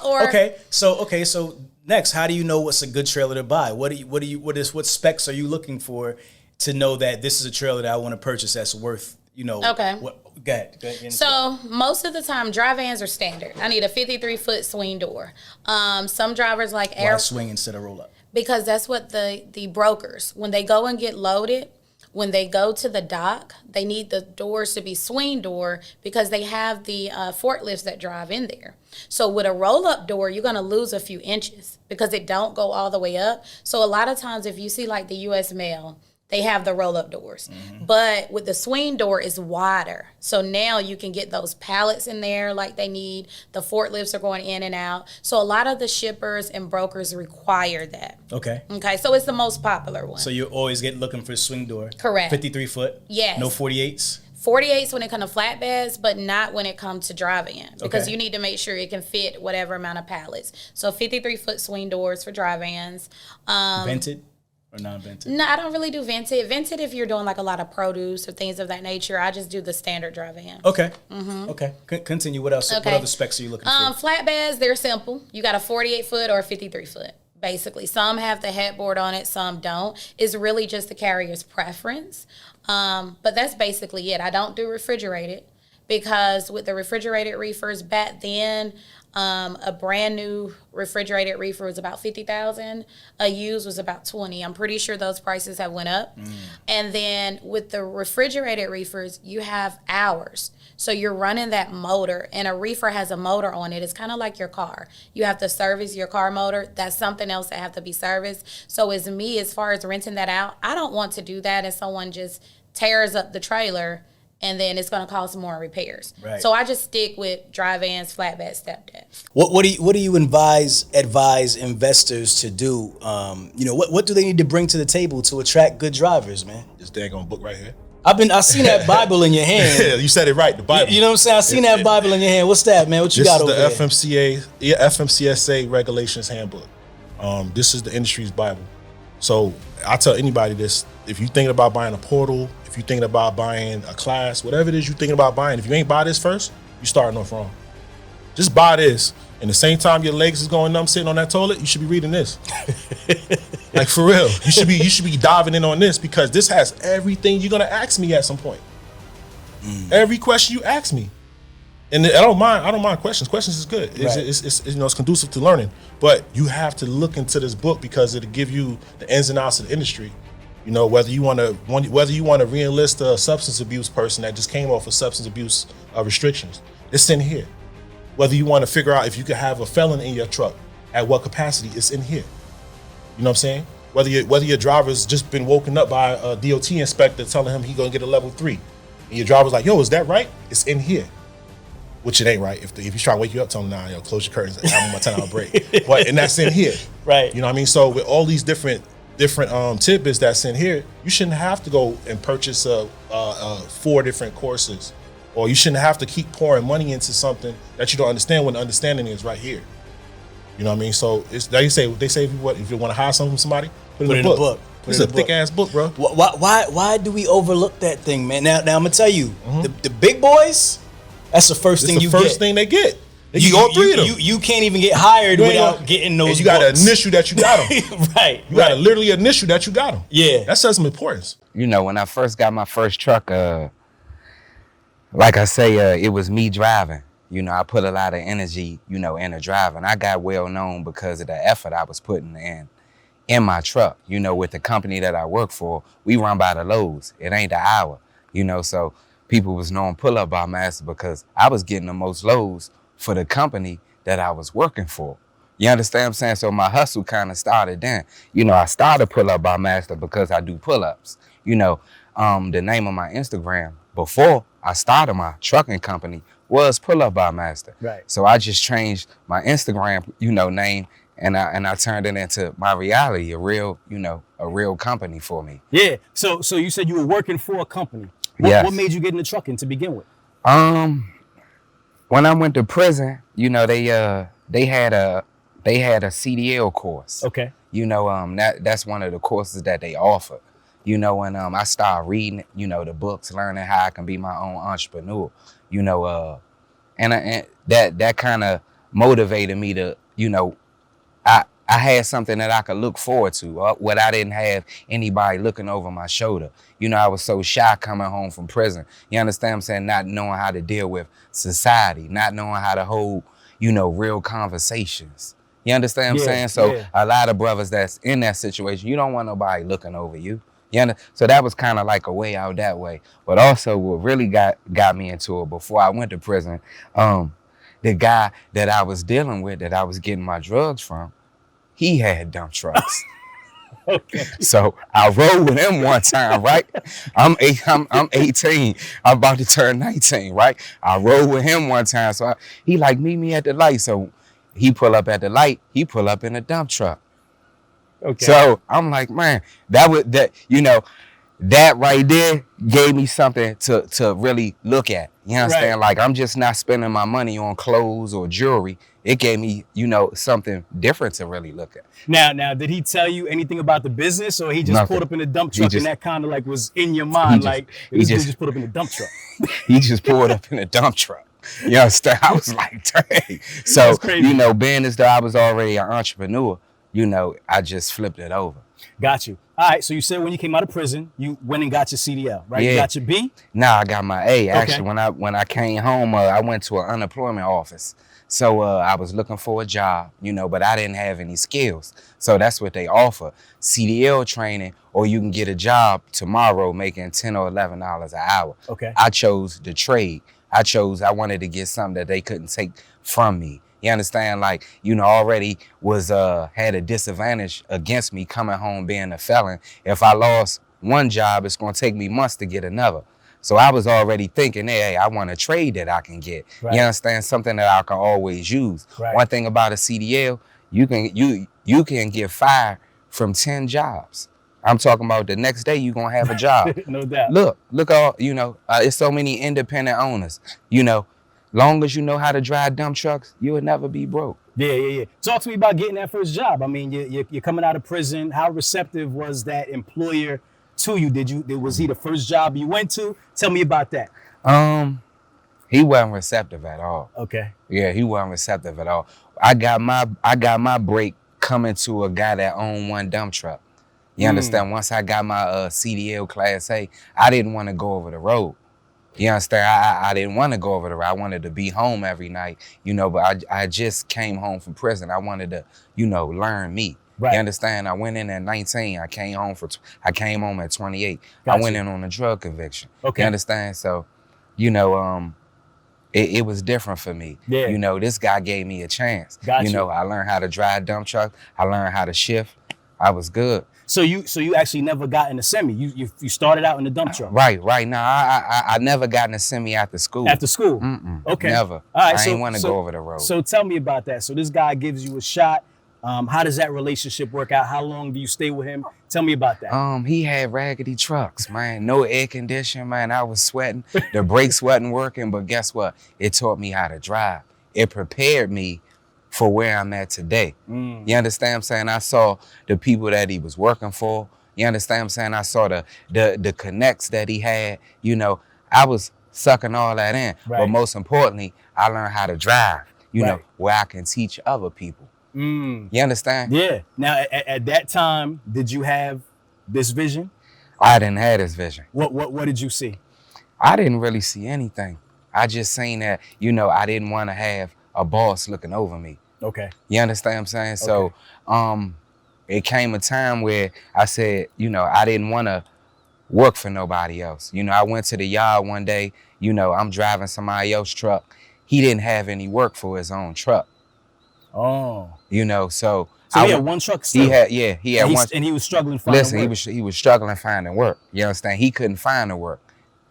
Or So next, how do you know what's a good trailer to buy? What specs are you looking for to know that this is a trailer that I want to purchase that's worth, Okay. Go ahead. So most of the time, dry vans are standard. I need a 53-foot swing door. Some drivers like Why swing instead of roll up? Because that's what the brokers, when they go and get loaded, when they go to the dock, they need the doors to be swing door because they have the forklifts that drive in there. So with a roll-up door, you're going to lose a few inches because it don't go all the way up. So a lot of times if you see like the U.S. Mail, they have the roll-up doors. But with the swing door, it's wider. So now you can get those pallets in there like they need. The forklifts are going in and out. So a lot of the shippers and brokers require that. Okay. So it's the most popular one. So you always get looking for a swing door. Correct. 53 foot? Yes. No 48s? 48s when it comes to flatbeds, but not when it comes to dry van because you need to make sure it can fit whatever amount of pallets. So 53-foot swing doors for dry vans. Vented? Or non-vented? No, I don't really do vented. Vented if you're doing like a lot of produce or things of that nature. I just do the standard dry van. Okay. Okay. Continue. What else? Okay. What other specs are you looking for? Flatbeds, they're simple. You got a 48-foot or a 53-foot, basically. Some have the headboard on it, some don't. It's really just the carrier's preference. But that's basically it. I don't do refrigerated because with the refrigerated reefers back then, a brand new refrigerated reefer was about $50,000. A used was about $20,000. I'm pretty sure those prices have went up. And then with the refrigerated reefers, you have hours. So you're running that motor, and a reefer has a motor on it. It's kind of like your car. You have to service your car motor. That's something else that have to be serviced. So as far as renting that out, I don't want to do that and someone just tears up the trailer and then it's going to cost more in repairs. Right. So I just stick with dry vans, flatbed, step dads. What do you advise investors to do? What do they need to bring to the table to attract good drivers, man? This daggone book right here. I seen that Bible in your hand. Yeah, you said it right. The Bible. You know what I'm saying? I seen that Bible in your hand. What's that, man? What you got over there? This is the FMCSA Regulations Handbook. This is the industry's Bible. So I tell anybody this: if you're thinking about buying a portal, if you're thinking about buying a class, whatever it is you're thinking about buying, if you ain't buy this first, you're starting off wrong. Just buy this, and the same time your legs is going numb sitting on that toilet, you should be reading this. Like for real, you should be diving in on this because this has everything you're gonna ask me at some point. Every question you ask me, and I don't mind questions. Questions is good. It's conducive to learning, but you have to look into this book because it'll give you the ins and outs of the industry. Whether you want to re-enlist a substance abuse person that just came off of substance abuse restrictions, it's in here. Whether you want to figure out if you could have a felon in your truck, at what capacity, it's in here. You know what I'm saying? Whether your driver's just been woken up by a DOT inspector telling him he's gonna get a level 3, and your driver's like, "Yo, is that right?" It's in here. Which it ain't right. If he's trying to wake you up, tell him, "Nah, close your curtains. I'm on my 10-hour break." And that's in here. Right. You know what I mean? So with all these different tidbits that's in here, you shouldn't have to go and purchase 4 different courses or you shouldn't have to keep pouring money into something that you don't understand when the understanding is right here. You know what I mean? So it's they say if you want to hire something from somebody, put it in a book. It's a thick ass book, bro. Why do we overlook that thing, man? Now I'm gonna tell you, the big boys, that's the first thing you get. First thing they get. They get all three of them. You can't even get hired without getting those. And you got to initial that you got them. Right. You got to literally initial that you got them. Yeah. That says some importance. You know, when I first got my first truck, like I say, it was me driving. You know, I put a lot of energy, you know, into driving. I got well known because of the effort I was putting in my truck. You know, with the company that I work for, we run by the loads. It ain't the hour. You know, so people was knowing pull-up bar master because I was getting the most loads for the company that I was working for. You understand what I'm saying? So my hustle kind of started then. You know, I started pull-up bar master because I do pull-ups. You know, the name of my Instagram before I started my trucking company was pull-up bar master. Right. So I just changed my Instagram, you know, name and I turned it into my reality, a real company for me. Yeah. So you said you were working for a company. Yes. What made you get into trucking to begin with? When I went to prison, you know, they had a CDL course. Okay. You know, that's one of the courses that they offer. You know, and I started reading, you know, the books, learning how I can be my own entrepreneur. You know, and that kind of motivated me to, you know, I had something that I could look forward to, what I didn't have anybody looking over my shoulder. You know, I was so shy coming home from prison. You understand what I'm saying? Not knowing how to deal with society, not knowing how to hold, you know, real conversations. You understand what I'm saying? So a lot of brothers that's in that situation, you don't want nobody looking over you. So that was kind of like a way out that way. But also what really got me into it before I went to prison, the guy that I was dealing with, that I was getting my drugs from, he had dump trucks. Okay. So I rode with him one time, right? I'm 18. I'm about to turn 19, right? I rode with him one time. So he like, meet me at the light. So he pull up at the light. He pull up in a dump truck. Okay. So I'm like, man, that right there gave me something to really look at. You understand? Right. Like, I'm just not spending my money on clothes or jewelry. It gave me, you know, something different to really look at. Now, did he tell you anything about the business, or he just pulled up in a dump truck and that kind of like was in your mind, he just put up in a dump truck? He just pulled up in a dump truck. You understand? I was like, dang. So, you know, being as though I was already an entrepreneur, you know, I just flipped it over. Got you. All right, so you said when you came out of prison, you went and got your CDL, right? Yeah. You got your B? Nah, I got my A. Actually, when I came home, I went to an unemployment office. So I was looking for a job, you know, but I didn't have any skills. So that's what they offer, CDL training, or you can get a job tomorrow making $10 or $11 an hour. Okay. I chose the trade. I wanted to get something that they couldn't take from me. You understand? Like, you know, already was had a disadvantage against me coming home being a felon. If I lost one job, it's gonna take me months to get another. So I was already thinking, hey, I want a trade that I can get. Right. You understand? Something that I can always use. Right. One thing about a CDL, you can get fired from 10 jobs. I'm talking about the next day you're gonna have a job. No doubt. Look all, you know, it's so many independent owners. You know, long as you know how to drive dump trucks, you will never be broke. Yeah. Talk to me about getting that first job. I mean, you're coming out of prison. How receptive was that employer to you? Was he the first job you went to? Tell me about that. He wasn't receptive at all. Okay. Yeah, he wasn't receptive at all. I got my break coming to a guy that owned one dump truck. You understand? Once I got my CDL Class A, I didn't want to go over the road. You understand? I didn't want to go over the road. I wanted to be home every night, you know, but I just came home from prison. I wanted to, you know, learn me. Right. You understand? I went in at 19. I came home at 28. Gotcha. I went in on a drug conviction. Okay. You understand? So, you know, it was different for me. Yeah. You know, this guy gave me a chance. Gotcha. You know, I learned how to drive dump truck. I learned how to shift. I was good. So you actually never got in a semi. You started out in the dump truck. Right. Now I never got in a semi after school. After school. Mm-mm. Okay. Never. All right. I didn't want to go over the road. So tell me about that. So this guy gives you a shot. How does that relationship work out? How long do you stay with him? Tell me about that. He had raggedy trucks, man. No air conditioning, man. I was sweating. The brakes wasn't working, but guess what? It taught me how to drive. It prepared me for where I'm at today. You understand what I'm saying? I saw the people that he was working for. You understand what I'm saying? I saw the connects that he had. You know, I was sucking all that in. Right. But most importantly, I learned how to drive, you know, where I can teach other people. You understand? Yeah. Now, at that time, did you have this vision? I didn't have this vision. What did you see? I didn't really see anything. I just seen that, you know, I didn't want to have a boss looking over me. Okay. You understand what I'm saying? So it came a time where I said, you know, I didn't want to work for nobody else. You know, I went to the yard one day, you know, I'm driving somebody else's truck. He didn't have any work for his own truck. Oh. You know, so he had one truck still? He had one. And he was struggling finding work. He was struggling finding work. You understand? He couldn't find the work.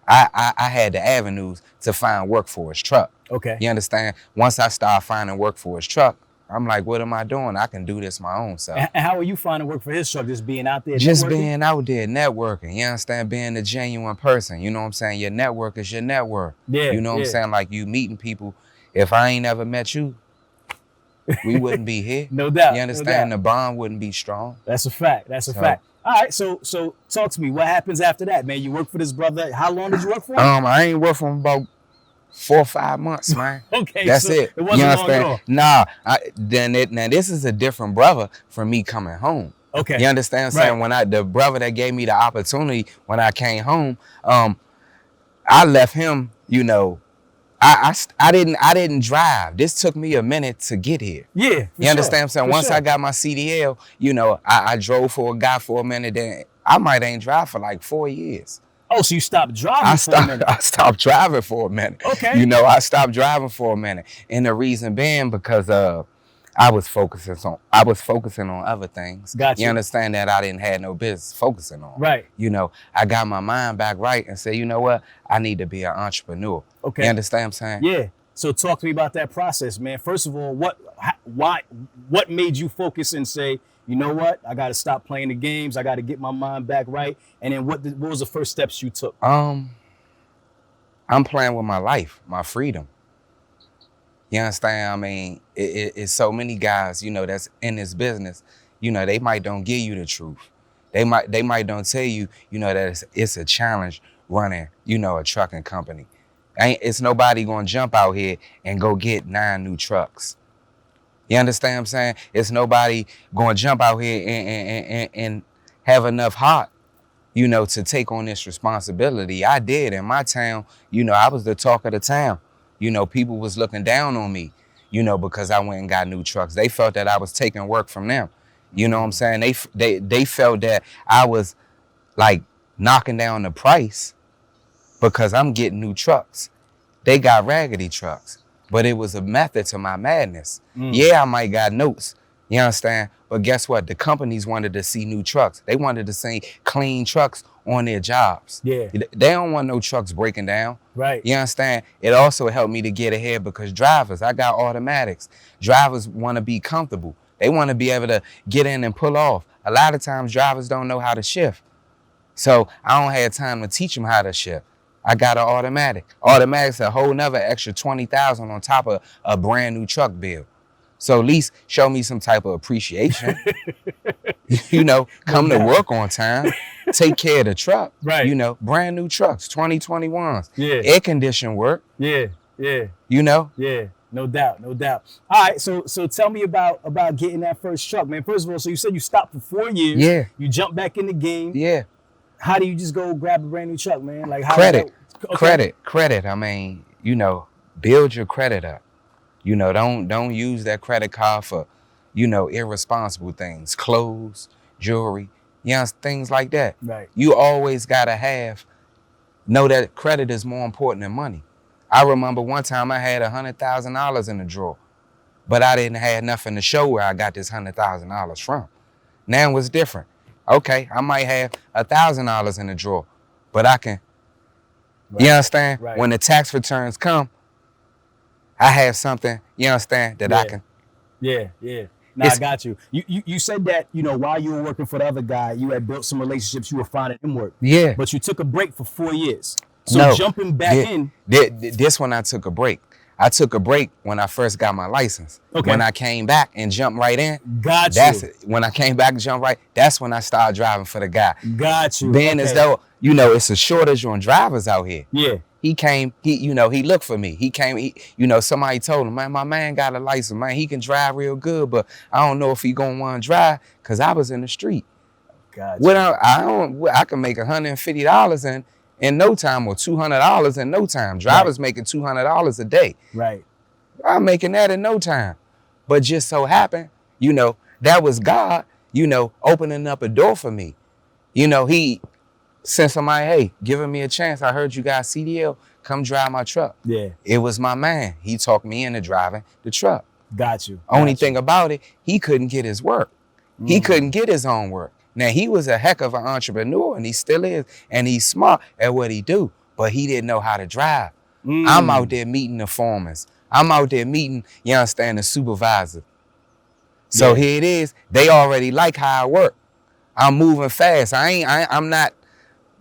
I had the avenues to find work for his truck. Okay. You understand? Once I started finding work for his truck, I'm like, what am I doing? I can do this my own self. And how are you finding work for his truck? Just being out there Just networking? being out there networking. You understand? Being a genuine person. You know what I'm saying? Your network is your network. Yeah. You know what I'm saying? Like you meeting people. If I ain't never met you, we wouldn't be here. No doubt. You understand? The bond wouldn't be strong. That's a fact. That's a fact. All right, so talk to me. What happens after that, man? You work for this brother. How long did you work for him? I ain't worked for him about 4 or 5 months, man. Okay, that's so it. It wasn't you long understand? at all. Nah. Now this is a different brother from me coming home. Okay. You understand what I'm saying? The brother that gave me the opportunity when I came home, I left him, you know. I didn't drive. This took me a minute to get here. Yeah. You understand what I'm saying? Once I got my CDL, you know, I drove for a guy for a minute, then I might ain't drive for like 4 years. Oh, so you stopped driving for a minute? I stopped driving for a minute. Okay. You know, I stopped driving for a minute. And the reason being because I was focusing on other things. Gotcha. You understand that I didn't have no business focusing on. Right. You know, I got my mind back right and said, you know what? I need to be an entrepreneur. Okay. You understand what I'm saying? Yeah. So talk to me about that process, man. First of all, what made you focus and say, you know what? I got to stop playing the games. I got to get my mind back right. And then what was the first steps you took? I'm playing with my life, my freedom. You understand? I mean, it's so many guys, you know, that's in this business. You know, they might don't give you the truth. They might don't tell you, you know, that it's a challenge running, you know, a trucking company. It's nobody gonna jump out here and go get 9 new trucks. You understand what I'm saying? It's nobody gonna jump out here and have enough heart, you know, to take on this responsibility. I did in my town. You know, I was the talk of the town. You know, people was looking down on me, you know, because I went and got new trucks. They felt that I was taking work from them. You know what I'm saying? They felt that I was like knocking down the price because I'm getting new trucks. They got raggedy trucks, but it was a method to my madness. Yeah, I might got notes, you understand? But guess what? The companies wanted to see new trucks. They wanted to see clean trucks on their jobs. Yeah. They don't want no trucks breaking down. Right. You understand? It also helped me to get ahead because drivers, I got automatics. Drivers want to be comfortable. They want to be able to get in and pull off. A lot of times drivers don't know how to shift. So I don't have time to teach them how to shift. I got an automatic. Automatic's a whole nother extra $20,000 on top of a brand new truck bill. So at least show me some type of appreciation. You know, come to work on time, take care of the truck. Right. You know, brand new trucks, 2021s. Yeah. Air conditioned work. Yeah. You know? Yeah. No doubt. All right, so tell me about getting that first truck, man. First of all, so you said you stopped for 4 years. Yeah. You jumped back in the game. Yeah. How do you just go grab a brand new truck, man? Like how credit. I mean, you know, build your credit up. You know, don't use that credit card for, you know, irresponsible things, clothes, jewelry, you know, things like that. Right. You always gotta know that credit is more important than money. I remember one time I had $100,000 in the drawer, but I didn't have nothing to show where I got this $100,000 from. Now it's different. Okay, I might have $1,000 in the drawer, but I can, you understand? Right. When the tax returns come, I have something, you understand, that I can. Yeah. Nah, I got you. You said that, while you were working for the other guy, you had built some relationships, you were finding him work. Yeah. But you took a break for 4 years. So jumping back in. This one I took a break. I took a break when I first got my license. Okay. When I came back and jumped right in. Got you. When I came back and jumped right, that's when I started driving for the guy. Got you. Being as though, it's a shortage on drivers out here. Yeah. He came, he looked for me. He came, somebody told him, man, my man got a license, man. He can drive real good, but I don't know if he gonna want to drive because I was in the street. Gotcha. I can make $150 in no time or $200 in no time. Drivers making $200 a day. Right. I'm making that in no time. But just so happened, that was God, opening up a door for me. He sent somebody, hey, giving me a chance. I heard you got CDL. Come drive my truck. Yeah. It was my man. He talked me into driving the truck. Got you. Only thing about it, he couldn't get his work. He couldn't get his own work. Now, he was a heck of an entrepreneur, and he still is, and he's smart at what he do, but he didn't know how to drive. I'm out there meeting the foremen. I'm out there meeting, the supervisor. So here it is. They already like how I work. I'm moving fast. I'm not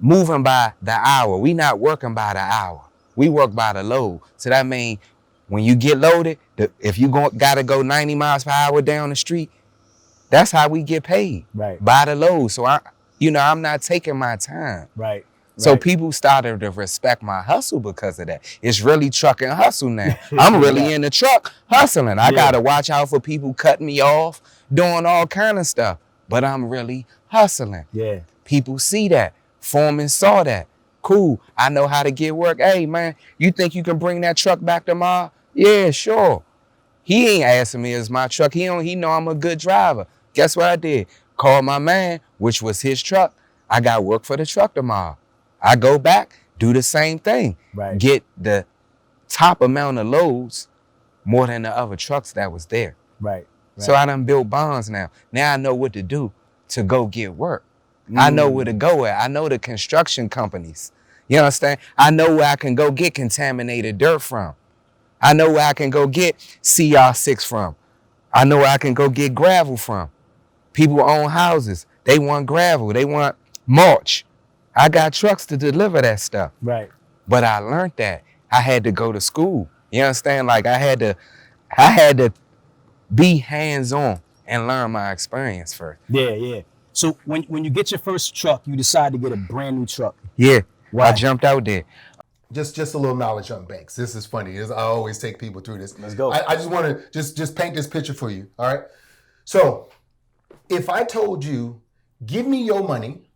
moving by the hour. We not working by the hour. We work by the load. So that means when you get loaded, if you gotta go 90 miles per hour down the street, that's how we get paid. Right. By the load. So I'm not taking my time. Right. So people started to respect my hustle because of that. It's really truck and hustle now. I'm really in the truck hustling. I gotta watch out for people cutting me off, doing all kind of stuff. But I'm really hustling. Yeah. People see that. Foreman saw that. Cool. I know how to get work. Hey man, you think you can bring that truck back tomorrow? Yeah, sure. He ain't asking me is my truck. He know I'm a good driver. Guess what I did? Called my man, which was his truck. I got work for the truck tomorrow. I go back, do the same thing. Right. Get the top amount of loads more than the other trucks that was there. Right. So I done built bonds now. Now I know what to do to go get work. I know where to go at. I know the construction companies. You understand? I know where I can go get contaminated dirt from. I know where I can go get CR6 from. I know where I can go get gravel from. People own houses. They want gravel. They want mulch. I got trucks to deliver that stuff. Right. But I learned that. I had to go to school. You understand? Like I had to be hands-on and learn my experience first. Yeah. So when you get your first truck, you decide to get a brand new truck. Yeah. Why? I jumped out there. Just a little knowledge on banks. This is funny. I always take people through this. Let's go. I just want to just paint this picture for you. All right. So if I told you, give me your money,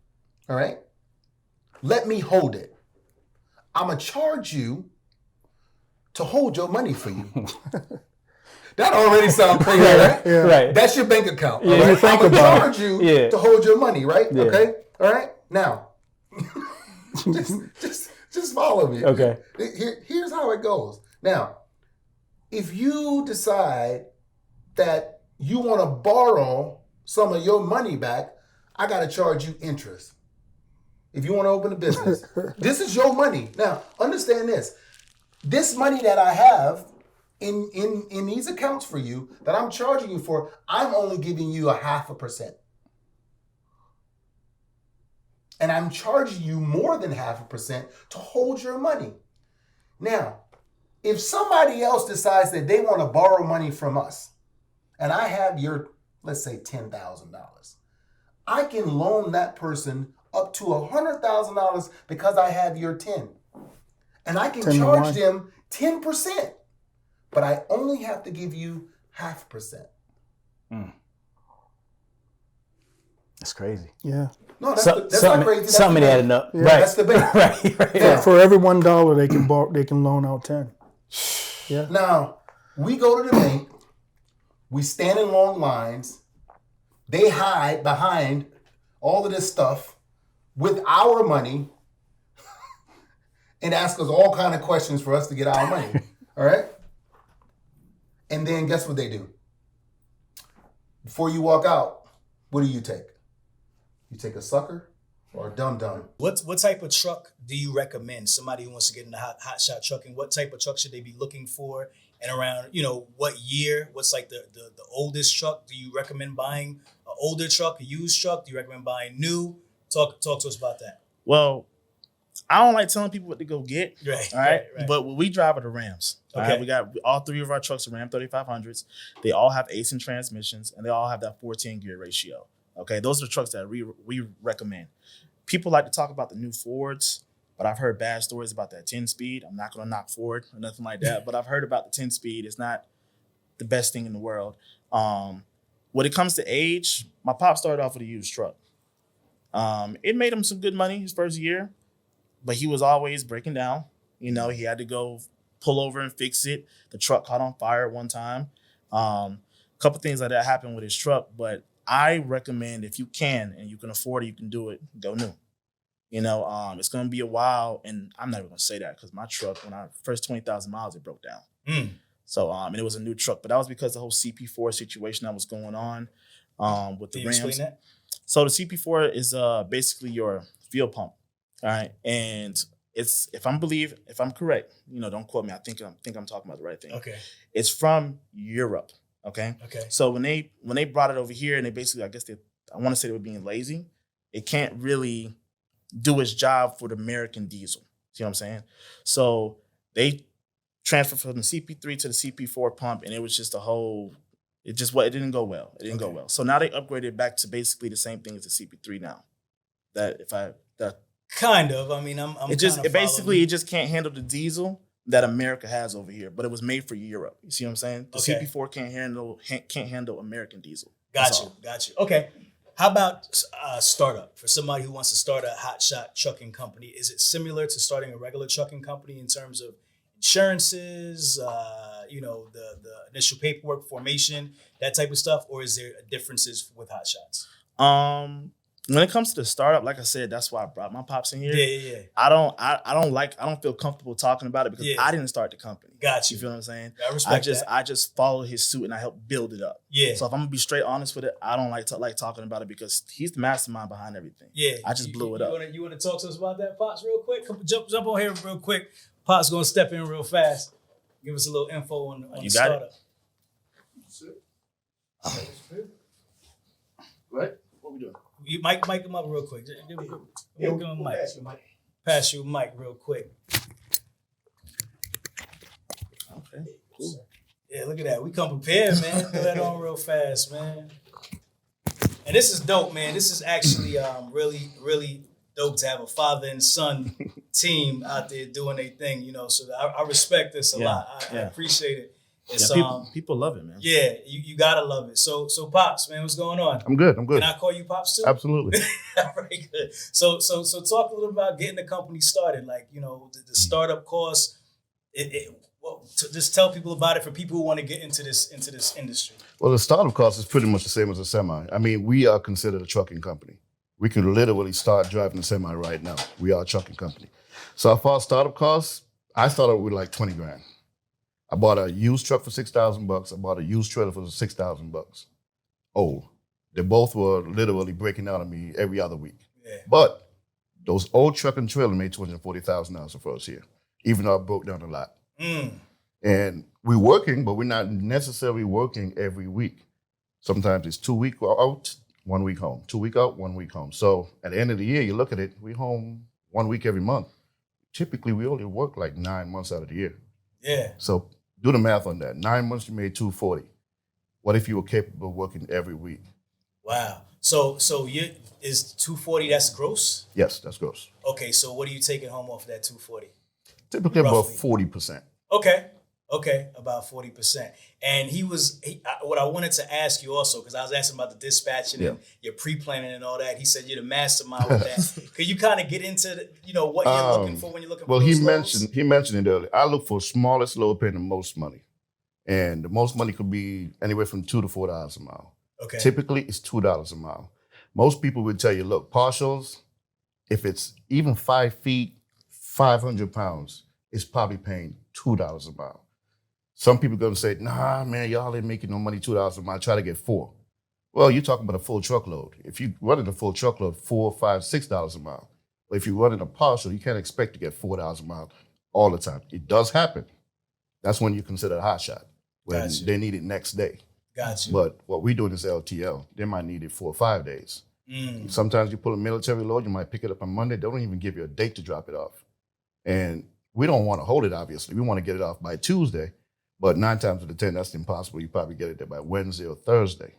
all right, let me hold it. I'm going to charge you to hold your money for you. That already sounds crazy, right? Yeah. Right. That's your bank account. Yeah, all right? you think I'm going to about charge you Yeah. to hold your money, right? Yeah. Okay. All right. Now, just follow me. Okay. Here's how it goes. Now, if you decide that you want to borrow some of your money back, I got to charge you interest. If you want to open a business, this is your money. Now, understand this. This money that I have in these accounts for you that I'm charging you for, I'm only giving you 0.5%. And I'm charging you more than 0.5% to hold your money. Now, if somebody else decides that they want to borrow money from us, and I have your, let's say $10,000, I can loan that person up to $100,000 because I have your 10. And I can charge them 10%, but I only have to give you 0.5%. That's crazy. Yeah. No, that's not crazy. That's something the bank. adding up. Yeah. Right. That's the bank. right. Yeah. For every $1 they can loan out 10. Yeah. Now, we go to the bank, we stand in long lines, they hide behind all of this stuff with our money and ask us all kind of questions for us to get our money. All right? And then guess what they do? Before you walk out, what do you take? You take a sucker or a dum-dum? What type of truck do you recommend? Somebody who wants to get into hotshot trucking, what type of truck should they be looking for? and around, what year, what's like the oldest truck? Do you recommend buying an older truck, a used truck? Do you recommend buying new? Talk to us about that. Well, I don't like telling people what to go get. Right. All right. Right. But what we drive are the Rams. Okay. All right. We got all 3 of our trucks are Ram 3500s. They all have ACE and transmissions, and they all have that 14 gear ratio. Okay. Those are the trucks that we recommend. People like to talk about the new Fords, but I've heard bad stories about that 10-speed. I'm not going to knock Ford or nothing like that, but I've heard about the 10-speed. It's not the best thing in the world. When it comes to age, my pop started off with a used truck. It made him some good money his first year, but he was always breaking down. He had to go pull over and fix it. The truck caught on fire at one time. A couple things like that happened with his truck, but I recommend if you can and you can afford it, you can do it, go new. It's going to be a while, and I'm not even going to say that because my truck, when I first 20,000 miles, it broke down. So, and it was a new truck, but that was because the whole CP4 situation that was going on with the Rams. Can you explain that? So the CP4 is basically your fuel pump, all right? And it's if I'm correct, don't quote me. I think I'm talking about the right thing. Okay. It's from Europe, okay? Okay. So when they brought it over here, and they basically, I want to say they were being lazy. It can't really do its job for the American diesel. See what I'm saying? So they transferred from the CP3 to the CP4 pump, and it was just it didn't go well. It didn't go well. So now they upgraded back to basically the same thing as the CP3 now. Kind of. I mean, it just can't handle the diesel that America has over here, but it was made for Europe. You see what I'm saying? The CP4 can't handle American diesel. Got you. Okay. How about startup for somebody who wants to start a Hotshot trucking company? Is it similar to starting a regular trucking company in terms of insurances, the initial paperwork formation, that type of stuff, or is there differences with Hotshots? When it comes to the startup, like I said, that's why I brought my pops in here. Yeah. I don't feel comfortable talking about it because I didn't start the company. Got you. You feel what I'm saying? I respect that. I just followed his suit and I helped build it up. Yeah. So if I'm gonna be straight honest with it, I don't like talking about it because he's the mastermind behind everything. Yeah. I just blew it up. You want to talk to us about that, Pops, real quick? Jump on here real quick. Pops gonna step in real fast. Give us a little info on the startup. Right? What we doing? You mic him up real quick. Give him a mic. Pass you a mic real quick. Okay, cool. Yeah, look at that. We come prepared, man. Put that on real fast, man. And this is dope, man. This is actually really, really dope to have a father and son team out there doing their thing, So I respect this a lot. I appreciate it. It's, people love it, man. Yeah, you gotta love it. So Pops, man, what's going on? I'm good. Can I call you Pops too? Absolutely. Very good. So talk a little about getting the company started. Like, the startup costs. Just tell people about it for people who want to get into this industry. Well, the startup cost is pretty much the same as a semi. I mean, we are considered a trucking company. We can literally start driving a semi right now. We are a trucking company. So for our startup costs, I started with like 20 grand. I bought a used truck for $6,000. I bought a used trailer for $6,000. Old. They both were literally breaking out on me every other week. Yeah. But those old truck and trailer made $240,000 the first year, even though I broke down a lot. And we're working, but we're not necessarily working every week. Sometimes it's 2 weeks out, 1 week home. 2 weeks out, 1 week home. So at the end of the year, you look at it, we're home 1 week every month. Typically, we only work like 9 months out of the year. Yeah. So do the math on that. 9 months, you made $240. What if you were capable of working every week? Wow. So is $240, that's gross? Yes, that's gross. Okay, so what are you taking home off of that $240? Typically about 40%. Okay, about 40%. And what I wanted to ask you also, because I was asking about the dispatching and your pre-planning and all that. He said you're the mastermind with that. Could you kind of get into what you're looking for when you're looking for those loads? He mentioned it earlier. I look for smallest load paying the most money. And the most money could be anywhere from $2 to $4 a mile. Okay. Typically, it's $2 a mile. Most people would tell you, look, partials, if it's even 5 feet, 500 pounds, it's probably paying $2 a mile. Some people are going to say, nah, man, y'all ain't making no money $2 a mile. Try to get $4. Well, you're talking about a full truckload. If you running a full truckload, $4, $5, $6 a mile. But if you're running a partial, you can't expect to get $4 a mile all the time. It does happen. That's when you consider a hotshot, when Gotcha. they need it next day. Gotcha. But what we do is LTL. They might need it 4 or 5 days. Sometimes you pull a military load, you might pick it up on Monday. They don't even give you a date to drop it off. And we don't want to hold it, obviously. We want to get it off by Tuesday. But 9 times out of 10, that's impossible. You probably get it there by Wednesday or Thursday.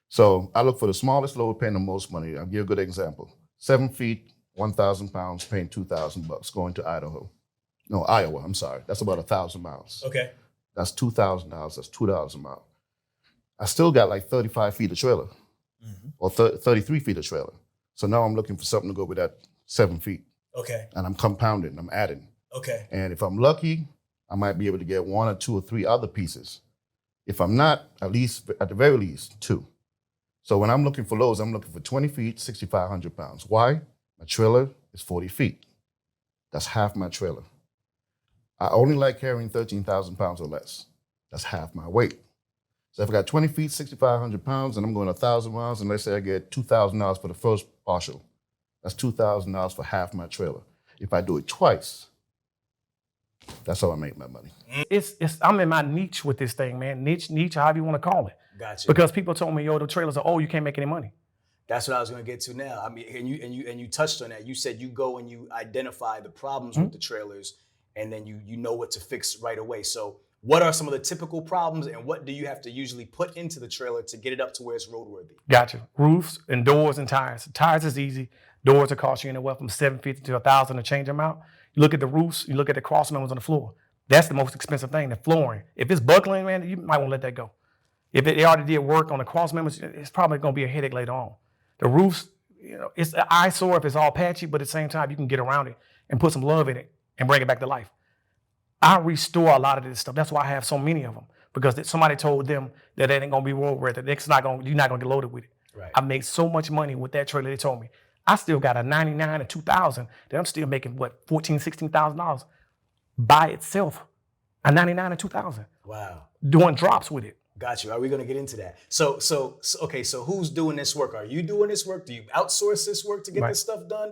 So I look for the smallest load paying the most money. I'll give you a good example. 7 feet, 1,000 pounds, paying $2,000 going to Iowa, I'm sorry. That's about 1,000 miles. Okay. That's $2,000. That's $2 a mile. I still got like 35 feet of trailer or 33 feet of trailer. So now I'm looking for something to go with that 7 feet. Okay. And I'm compounding, I'm adding. Okay. And if I'm lucky, I might be able to get 1 or 2 or 3 other pieces. If I'm not, at the very least, 2. So when I'm looking for loads, I'm looking for 20 feet, 6,500 pounds. Why? My trailer is 40 feet. That's half my trailer. I only like carrying 13,000 pounds or less. That's half my weight. So if I got 20 feet, 6,500 pounds, and I'm going 1,000 miles, and let's say I get $2,000 for the first partial, that's $2,000 for half my trailer. If I do it twice, that's how I make my money. I'm in my niche with this thing, man. Niche, however you want to call it. Gotcha. Because people told me, yo, the trailers are, you can't make any money. That's what I was going to get to now. I mean, and you touched on that. You said you go and you identify the problems with the trailers, and then you know what to fix right away. So what are some of the typical problems, and what do you have to usually put into the trailer to get it up to where it's roadworthy? Gotcha. Roofs and doors and tires. Tires is easy. Doors will cost you anywhere from $750 to $1,000 to change them out. You look at the roofs, you look at the cross members on the floor. That's the most expensive thing, the flooring. If it's buckling, man, you might want to let that go. If they already did work on the cross members, it's probably going to be a headache later on. The roofs, it's an eyesore if it's all patchy, but at the same time, you can get around it and put some love in it and bring it back to life. I restore a lot of this stuff. That's why I have so many of them, because somebody told them that it ain't going to be roadworthy. You're not going to get loaded with it. Right. I made so much money with that trailer, they told me. I still got a 99 and 2000 that I'm still making, $14,000, $16,000 by itself. A 99 and 2000. Wow. Doing drops with it. Got you. Are we going to get into that? So who's doing this work? Are you doing this work? Do you outsource this work to get this stuff done?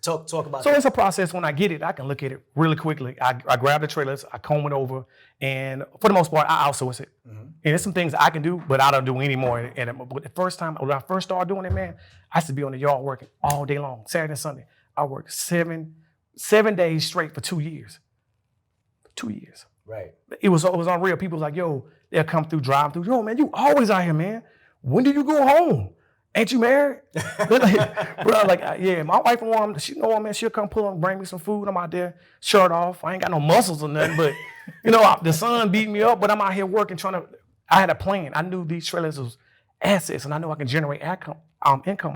Talk about So that. it's a process. When I get it, I can look at it really quickly. I grab the trailers, I comb it over, and for the most part, I outsource it. And there's some things I can do, but I don't do anymore. And the first time, when I first started doing it, man, I used to be on the yard working all day long, Saturday and Sunday. I worked seven days straight for 2 years. 2 years. Right. It was unreal. People was like, yo, they'll come through, drive through. Yo, man, you always out here, man. When do you go home? Ain't you married? Bro, yeah, my wife and mom, she know, man, she'll come pull up and bring me some food. I'm out there, shirt off. I ain't got no muscles or nothing, but the sun beat me up, but I'm out here working, I had a plan. I knew these trailers was assets, and I knew I can generate income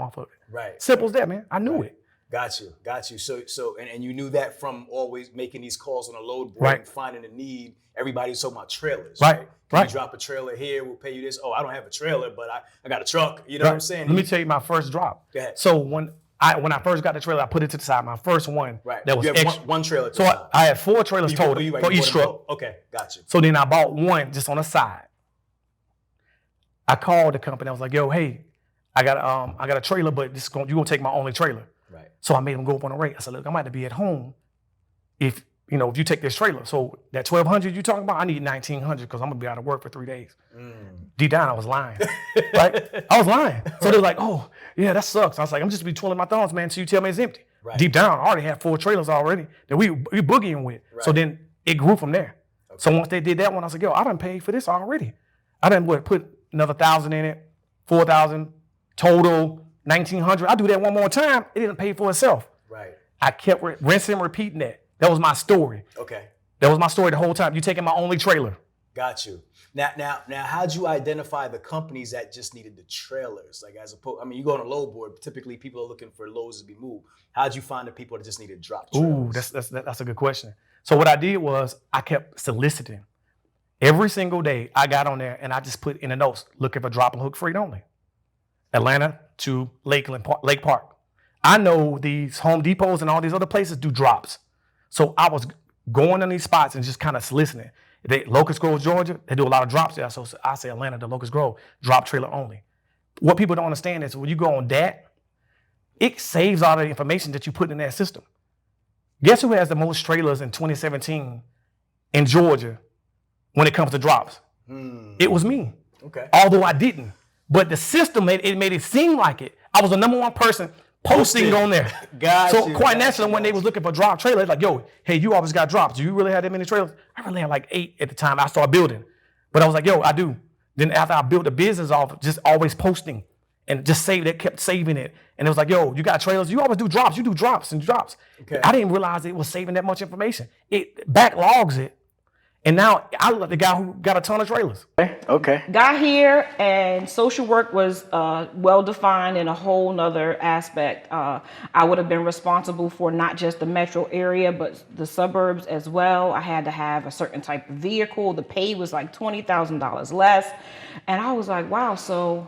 off of it. Right. Simple as that, man. I knew it. Got you. So, and you knew that from always making these calls on a load board and finding a need. Everybody's talking about trailers. Right. Can you drop a trailer here? We'll pay you this. Oh, I don't have a trailer, but I got a truck. You know what I'm saying? Let me tell you my first drop. Go ahead. So when I first got the trailer, I put it to the side. My first one, that was you have extra. one trailer. To So the side. I had 4 trailers total for each truck. Okay, got you. So then I bought one just on the side. I called the company. I was like, yo, hey, I got a trailer, but you're gonna take my only trailer. Right. So I made them go up on the rate. I said, look, I'm about to be at home if you take this trailer. So that 1,200 you talking about, I need 1,900 because I'm gonna be out of work for 3 days. Deep down, I was lying. Right? I was lying. So they're like, oh, yeah, that sucks. I was like, I'm just be twirling my thumbs, man, until you tell me it's empty. Right. Deep down, I already had 4 trailers already that we boogieing with. Right. So then it grew from there. Okay. So once they did that one, I was like, yo, I done paid for this already. I done put another 1,000 in it, 4,000 total, 1,900. I do that one more time, it didn't pay for itself. Right. I kept rinsing and repeating that. That was my story. Okay. That was my story the whole time. You taking my only trailer. Got you. Now, how'd you identify the companies that just needed the trailers? Like you go on a load board, typically people are looking for loads to be moved. How'd you find the people that just needed drop trailers? Ooh, that's a good question. So what I did was I kept soliciting. Every single day I got on there and I just put in the notes, looking for drop and hook freight only. Atlanta to Lake Park. I know these Home Depots and all these other places do drops. So I was going in these spots and just kind of soliciting. Locust Grove, Georgia, they do a lot of drops there. So I say Atlanta to Locust Grove, drop trailer only. What people don't understand is when you go on DAT, it saves all the information that you put in that system. Guess who has the most trailers in 2017 in Georgia when it comes to drops. It was me. Okay. Although I didn't. But the system made it seem like it. I was the number one person posting on there. So quite naturally, when they was looking for drop trailers, like, yo, hey, you always got drops. Do you really have that many trailers? I really had like 8 at the time I started building. But I was like, yo, I do. Then after I built the business off, just always posting and just kept saving it. And it was like, yo, you got trailers? You always do drops. You do drops and drops. Okay. I didn't realize it was saving that much information. It backlogs it. And now I look like the guy who got a ton of trailers. Okay. Got here and social work was well defined in a whole nother aspect. I would have been responsible for not just the metro area, but the suburbs as well. I had to have a certain type of vehicle. The pay was like $20,000 less. And I was like, wow, so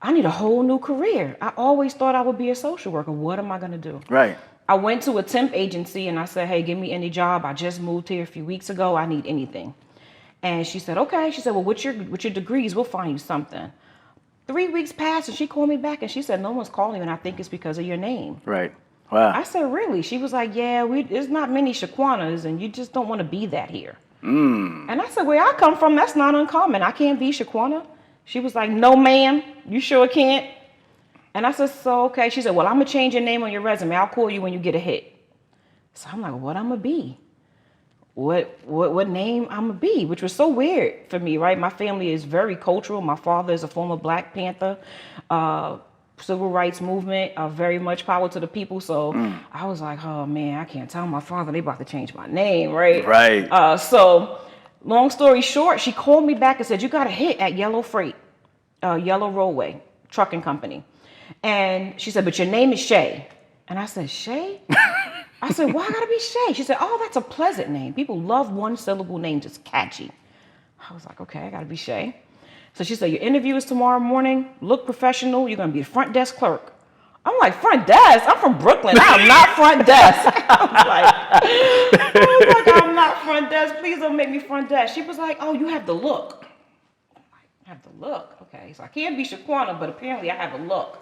I need a whole new career. I always thought I would be a social worker. What am I gonna do? Right. I went to a temp agency and I said, hey, give me any job. I just moved here a few weeks ago. I need anything. And she said, okay. She said, well, what's your degrees? We'll find you something. 3 weeks passed and she called me back and she said, no one's calling you and I think it's because of your name. Right. Wow. I said, really? She was like, yeah, there's not many Shaquanas and you just don't want to be that here. Mm. And I said, where I come from, that's not uncommon. I can't be Shaquana. She was like, no, ma'am, you sure can't? And I said, so, okay. She said, well, I'm going to change your name on your resume. I'll call you when you get a hit. So I'm like, what I'm going to be? What name I'm going to be? Which was so weird for me, right? My family is very cultural. My father is a former Black Panther, civil rights movement, very much power to the people. So I was like, oh, man, I can't tell my father. They about to change my name, right? Right. So long story short, she called me back and said, you got a hit at Yellow Freight, Yellow Roadway Trucking Company. And she said, but your name is Shay. And I said, Shay? I said, why gotta be Shay? She said, oh, that's a pleasant name. People love one syllable names. It's catchy. I was like, okay, I gotta be Shay. So she said, your interview is tomorrow morning. Look professional. You're gonna be a front desk clerk. I'm like, front desk? I'm from Brooklyn. I'm not front desk. I was like, I'm not front desk. Please don't make me front desk. She was like, oh, you have the look. I'm like, I have the look. Okay, so I can't be Shaquana, but apparently I have a look.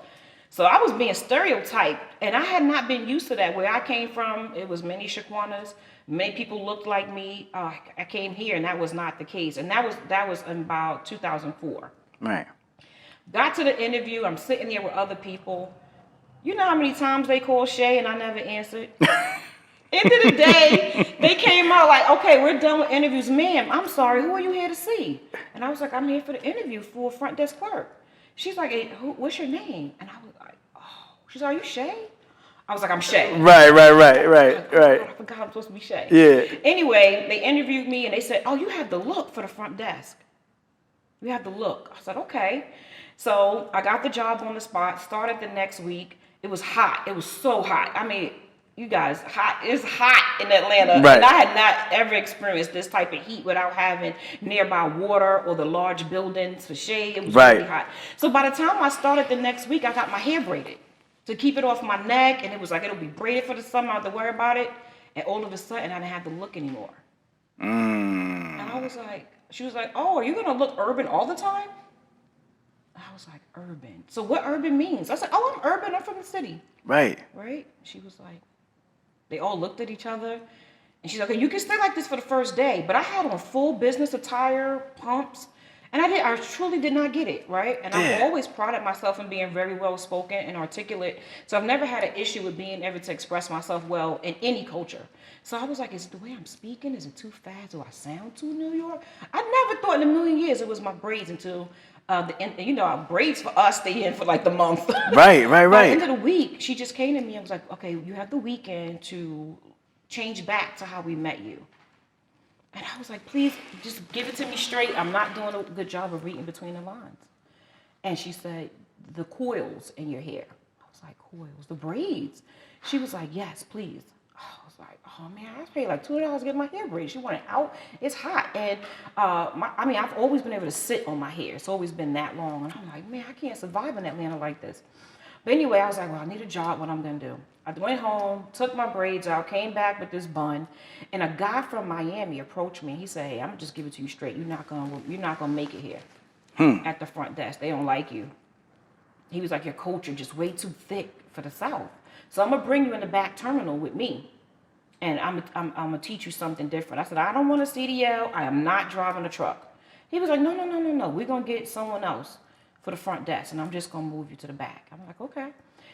So I was being stereotyped, and I had not been used to that. Where I came from, it was many Shaquanas. Many people looked like me. I came here, and that was not the case. And that was in about 2004. Right. Got to the interview. I'm sitting there with other people. You know how many times they called Shay, and I never answered? End of the day, they came out like, okay, we're done with interviews. Ma'am, I'm sorry, who are you here to see? And I was like, I'm here for the interview for a front desk clerk. She's like, hey, what's your name? And I was like, oh. She's like, are you Shay? I was like, I'm Shay. Right. I forgot I'm supposed to be Shay. Yeah. Anyway, they interviewed me and they said, oh, you have the look for the front desk. You have the look. I said, okay. So I got the job on the spot, started the next week. It was hot. It was so hot. I mean, you guys, it's hot in Atlanta. Right. And I had not ever experienced this type of heat without having nearby water or the large buildings for shade. It was really hot. So by the time I started the next week, I got my hair braided to keep it off my neck. And it was like, it'll be braided for the summer. I don't have to worry about it. And all of a sudden, I didn't have to look anymore. And I was like, she was like, oh, are you going to look urban all the time? I was like, urban. So what urban means? I said, oh, I'm urban. I'm from the city. Right. Right? She was like, they all looked at each other. And she's like, okay, you can stay like this for the first day. But I had on full business attire, pumps. And I truly did not get it, right? And I've always prided myself in being very well spoken and articulate. So I've never had an issue with being able to express myself well in any culture. So I was like, is it the way I'm speaking? Is it too fast? Do I sound too New York? I never thought in a million years it was my braids until our braids for us stay in for like the month. Right. By the end of the week, she just came to me and was like, okay, you have the weekend to change back to how we met you. And I was like, please just give it to me straight. I'm not doing a good job of reading between the lines. And she said, the coils in your hair. I was like, coils, the braids. She was like, yes, please. I was like, oh man, I paid like $2 to get my hair braided. She wanted out. It's hot. And I've always been able to sit on my hair. It's always been that long. And I'm like, man, I can't survive in Atlanta like this. But anyway, I was like, well, I need a job. What I'm going to do? I went home, took my braids out, came back with this bun. And a guy from Miami approached me. He said, hey, I'm going to just give it to you straight. You're not gonna make it here at the front desk. They don't like you. He was like, your culture just way too thick for the South. So I'm going to bring you in the back terminal with me. and I'm gonna teach you something different. I said, I don't want a CDL. I am not driving a truck. He was like, no. We're gonna get someone else for the front desk, and I'm just gonna move you to the back. I'm like, okay.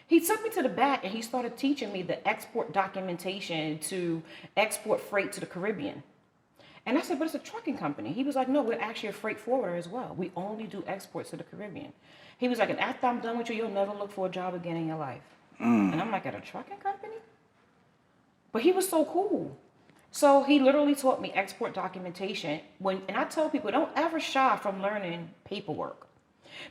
He took me to the back and he started teaching me the export documentation to export freight to the Caribbean. And I said, but it's a trucking company. He was like, no, we're actually a freight forwarder as well. We only do exports to the Caribbean. He was like, and after I'm done with you, you'll never look for a job again in your life. And I'm like, at a trucking company? But he was so cool. So he literally taught me export documentation. And I tell people, don't ever shy from learning paperwork.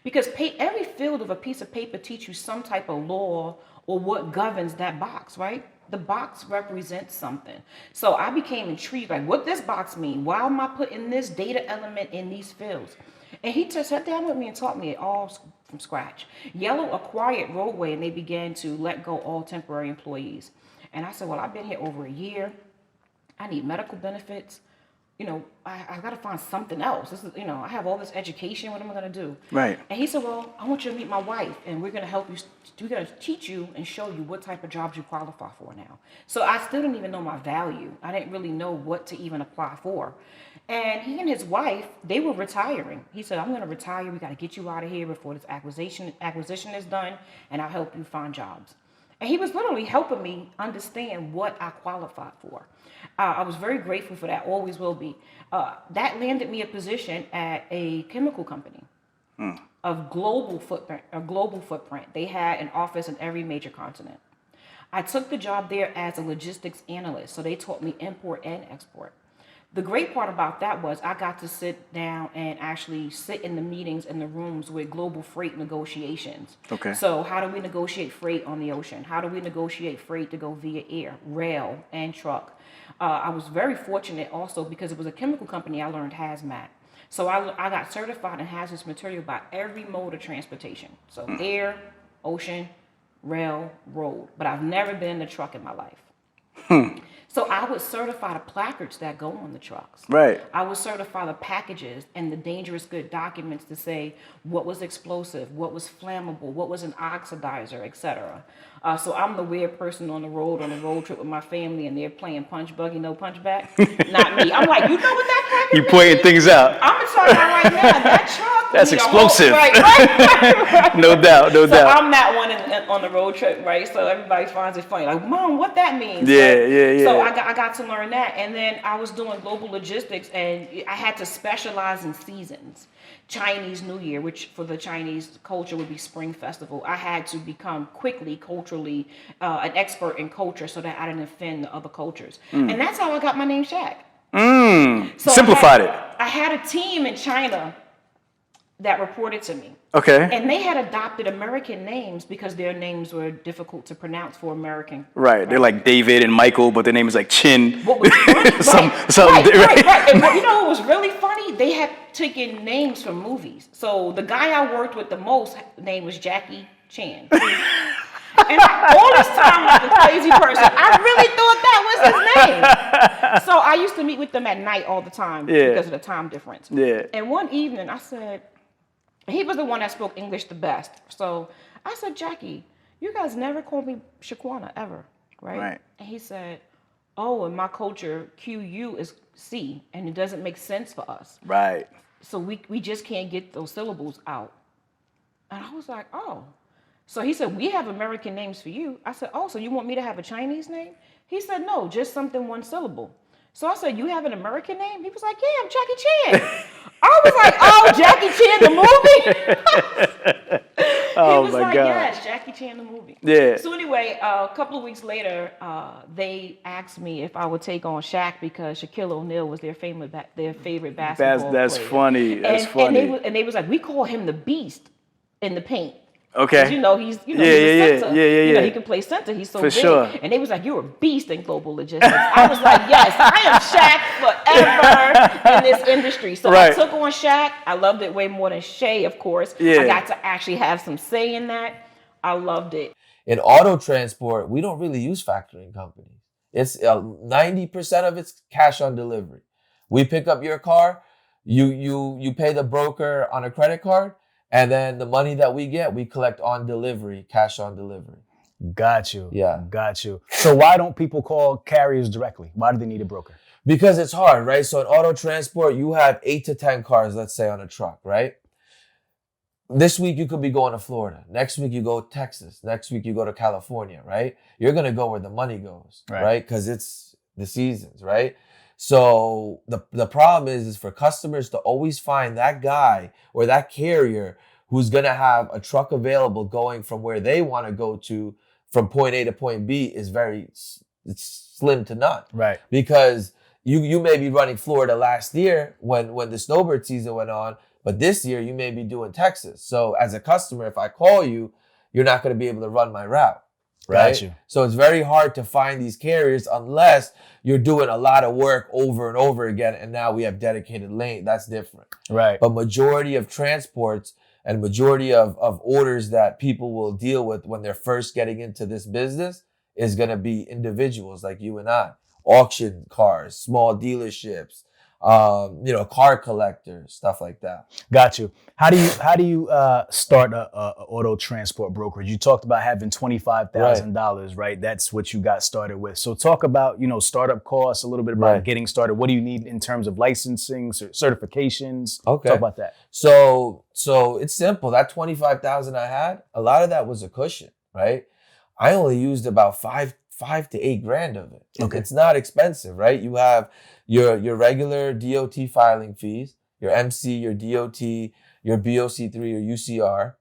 Because every field of a piece of paper teaches you some type of law or what governs that box, right? The box represents something. So I became intrigued, like, what this box mean? Why am I putting this data element in these fields? And he just sat down with me and taught me it all from scratch. Yellow acquired roadway, and they began to let go all temporary employees. And I said, well, I've been here over a year. I need medical benefits. You know, I got to find something else. This is, you know, I have all this education. What am I going to do? Right. And he said, well, I want you to meet my wife, and we're going to help you. We're going to teach you and show you what type of jobs you qualify for now. So I still didn't even know my value. I didn't really know what to even apply for. And he and his wife, they were retiring. He said, I'm going to retire. We got to get you out of here before this acquisition is done, and I'll help you find jobs. And he was literally helping me understand what I qualified for. I was very grateful for that, always will be. That landed me a position at a chemical company of global footprint. They had an office in every major continent. I took the job there as a logistics analyst, so they taught me import and export. The great part about that was I got to sit down and actually sit in the meetings in the rooms with global freight negotiations. Okay. So how do we negotiate freight on the ocean? How do we negotiate freight to go via air, rail, and truck? I was very fortunate also because it was a chemical company. I learned hazmat. So I got certified in hazardous material by every mode of transportation. So air, ocean, rail, road. But I've never been in a truck in my life. So I would certify the placards that go on the trucks. Right. I would certify the packages and the dangerous good documents to say what was explosive, what was flammable, what was an oxidizer, etc. So I'm the weird person on the road trip with my family, and they're playing punch buggy, no punch back. Not me. I'm like, you know what that package You pointing things out. I'm gonna tell you right now, that truck. That's explosive. Right. No doubt. So I'm that one on the road trip, right? So everybody finds it funny, like, Mom, what that means? Yeah. So I got to learn that, and then I was doing global logistics, and I had to specialize in seasons. Chinese New Year, which for the Chinese culture would be Spring Festival. I had to become quickly culturally an expert in culture so that I didn't offend the other cultures, and that's how I got my name Shaq. So Simplified it. I had a team in China that reported to me. Okay. And they had adopted American names because their names were difficult to pronounce for American. Right. They're like David and Michael, but their name is like Chin. What was funny, right. And you know what was really funny? They had taken names from movies. So the guy I worked with the most, name was Jackie Chan. And all this time, like a crazy person, I really thought that was his name. So I used to meet with them at night all the time because of the time difference. Yeah. And one evening, I said, he was the one that spoke English the best. So I said, Jackie, you guys never called me Shaquana ever, right? Right. And he said, oh, in my culture, QU is C, and it doesn't make sense for us. Right. So we just can't get those syllables out. And I was like, oh. So he said, we have American names for you. I said, oh, so you want me to have a Chinese name? He said, no, just something one syllable. So I said, you have an American name? He was like, yeah, I'm Jackie Chan. I was like, oh, Jackie Chan, the movie? Oh, he was my like, God. yes, Jackie Chan, the movie. Yeah. So anyway, a couple of weeks later, they asked me if I would take on Shaq because Shaquille O'Neal was their favorite basketball That's player. funny. That's funny. And they was like, we call him the Beast in the paint. Okay. You know, he's Yeah. a center. Yeah. You know, he can play center. He's so For big. sure. And they was like, you're a beast in global logistics. I was like, yes, I am Shaq forever in this industry. So I took on Shaq. I loved it way more than Shay, of course. Yeah. I got to actually have some say in that. I loved it. In auto transport, we don't really use factoring companies. It's 90% of it's cash on delivery. We pick up your car, you pay the broker on a credit card, and then the money that we get, we collect on delivery, cash on delivery. Got you. Yeah. Got you. So why don't people call carriers directly? Why do they need a broker? Because it's hard, right? So in auto transport, you have 8 to 10 cars, let's say, on a truck, right? This week you could be going to Florida. Next week you go to Texas. Next week you go to California, right? You're going to go where the money goes, right? Because it's the seasons, right? So the problem is for customers to always find that guy or that carrier who's going to have a truck available going from where they want to go to from point A to point B is it's slim to none. Right. Because you may be running Florida last year when the snowbird season went on, but this year you may be doing Texas. So as a customer, if I call you, you're not going to be able to run my route. Right. Got you. So it's very hard to find these carriers unless you're doing a lot of work over and over again. And now we have dedicated lane. That's different. Right. But majority of transports and majority of orders that people will deal with when they're first getting into this business is going to be individuals like you and I, auction cars, small dealerships, car collectors, stuff like that. Got you. How do you start a auto transport brokerage? You talked about having $25,000, right? That's what you got started with. So talk about, startup costs, a little bit about getting started. What do you need in terms of licensing, certifications? Okay. Talk about that. So it's simple. That $25,000 I had, a lot of that was a cushion, right? I only used about $5 to $8,000 of it. Okay. It's not expensive, right? You have your regular DOT filing fees, your MC, your DOT, your BOC3, your UCR.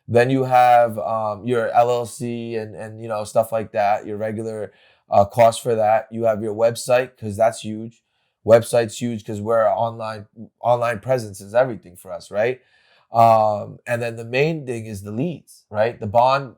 Then you have your LLC and stuff like that, your regular cost for that. You have your website, because that's huge. Website's huge because we're online presence is everything for us, right? And then the main thing is the leads, right? The bond,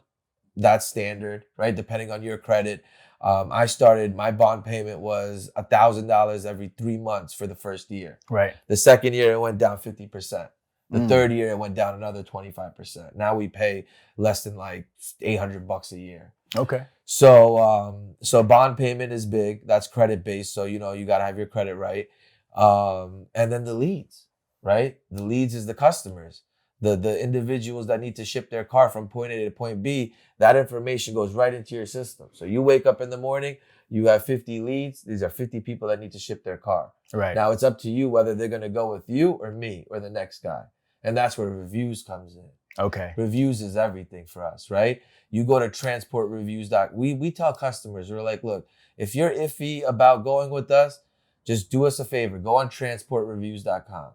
that's standard, right? Depending on your credit. My bond payment was $1,000 every 3 months for the first year. Right. The second year, it went down 50%. The third year, it went down another 25%. Now we pay less than like $800 a year. Okay. So bond payment is big. That's credit based. So, you got to have your credit right. And then the leads, right? The leads is the customers. The individuals that need to ship their car from point A to point B, that information goes right into your system. So you wake up in the morning, you have 50 leads. These are 50 people that need to ship their car. Right. Now it's up to you whether they're going to go with you or me or the next guy. And that's where reviews comes in. Okay. Reviews is everything for us, right? You go to transportreviews. We tell customers, we're like, look, if you're iffy about going with us, just do us a favor. Go on transportreviews.com.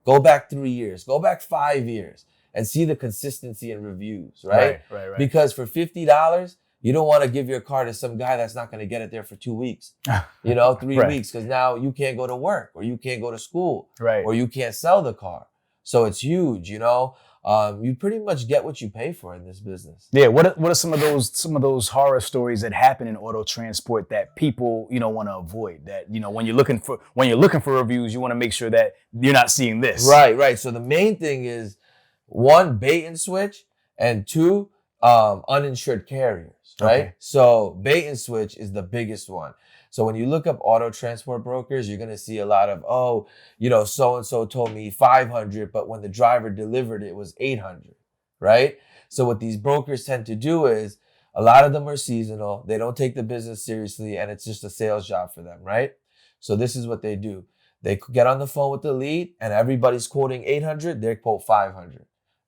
Go back 3 years, go back 5 years and see the consistency in reviews, right? Right. Because for $50, you don't want to give your car to some guy that's not going to get it there for 2 weeks, 3 Right. weeks, because now you can't go to work or you can't go to school, Right. or you can't sell the car. So it's huge, you pretty much get what you pay for in this business. Yeah. What are some of those horror stories that happen in auto transport that people want to avoid? That when you're looking for reviews, you want to make sure that you're not seeing this. Right. So the main thing is 1, bait and switch, and 2, uninsured carriers. Right. Okay. So bait and switch is the biggest one. So when you look up auto transport brokers, you're going to see a lot of, so-and-so told me 500, but when the driver delivered, it was 800, right? So what these brokers tend to do is a lot of them are seasonal. They don't take the business seriously, and it's just a sales job for them, right? So this is what they do. They get on the phone with the lead, and everybody's quoting 800, they quote 500.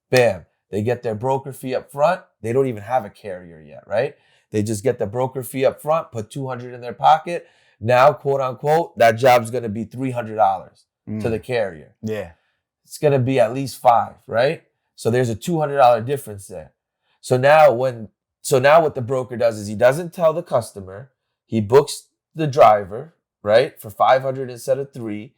Bam. They get their broker fee up front. They don't even have a carrier yet, right? They just get the broker fee up front, put $200 in their pocket. Now, quote unquote, that job's going to be $300 to the carrier. Yeah. It's going to be at least $500, right? So there's a $200 difference there. So now what the broker does is he doesn't tell the customer. He books the driver, right, for $500 instead of $300.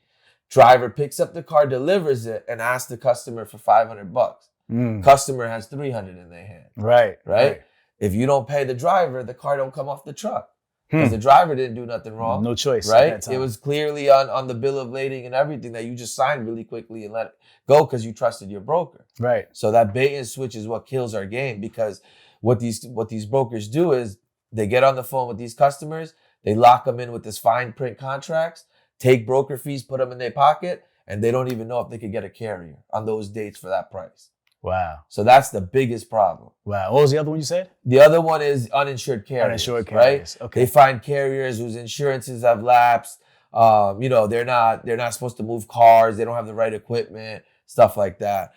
Driver picks up the car, delivers it, and asks the customer for $500. Customer has $300 in their hand. Right. If you don't pay the driver, the car don't come off the truck. Because the driver didn't do nothing wrong. No choice. Right? At that time. It was clearly on the bill of lading and everything that you just signed really quickly and let it go because you trusted your broker. Right. So that bait and switch is what kills our game, because what these brokers do is they get on the phone with these customers, they lock them in with this fine print contracts, take broker fees, put them in their pocket, and they don't even know if they could get a carrier on those dates for that price. Wow. So that's the biggest problem. Wow. What was the other one you said? The other one is uninsured carriers. Uninsured carriers. Right? Okay. They find carriers whose insurances have lapsed. They're not supposed to move cars. They don't have the right equipment, stuff like that.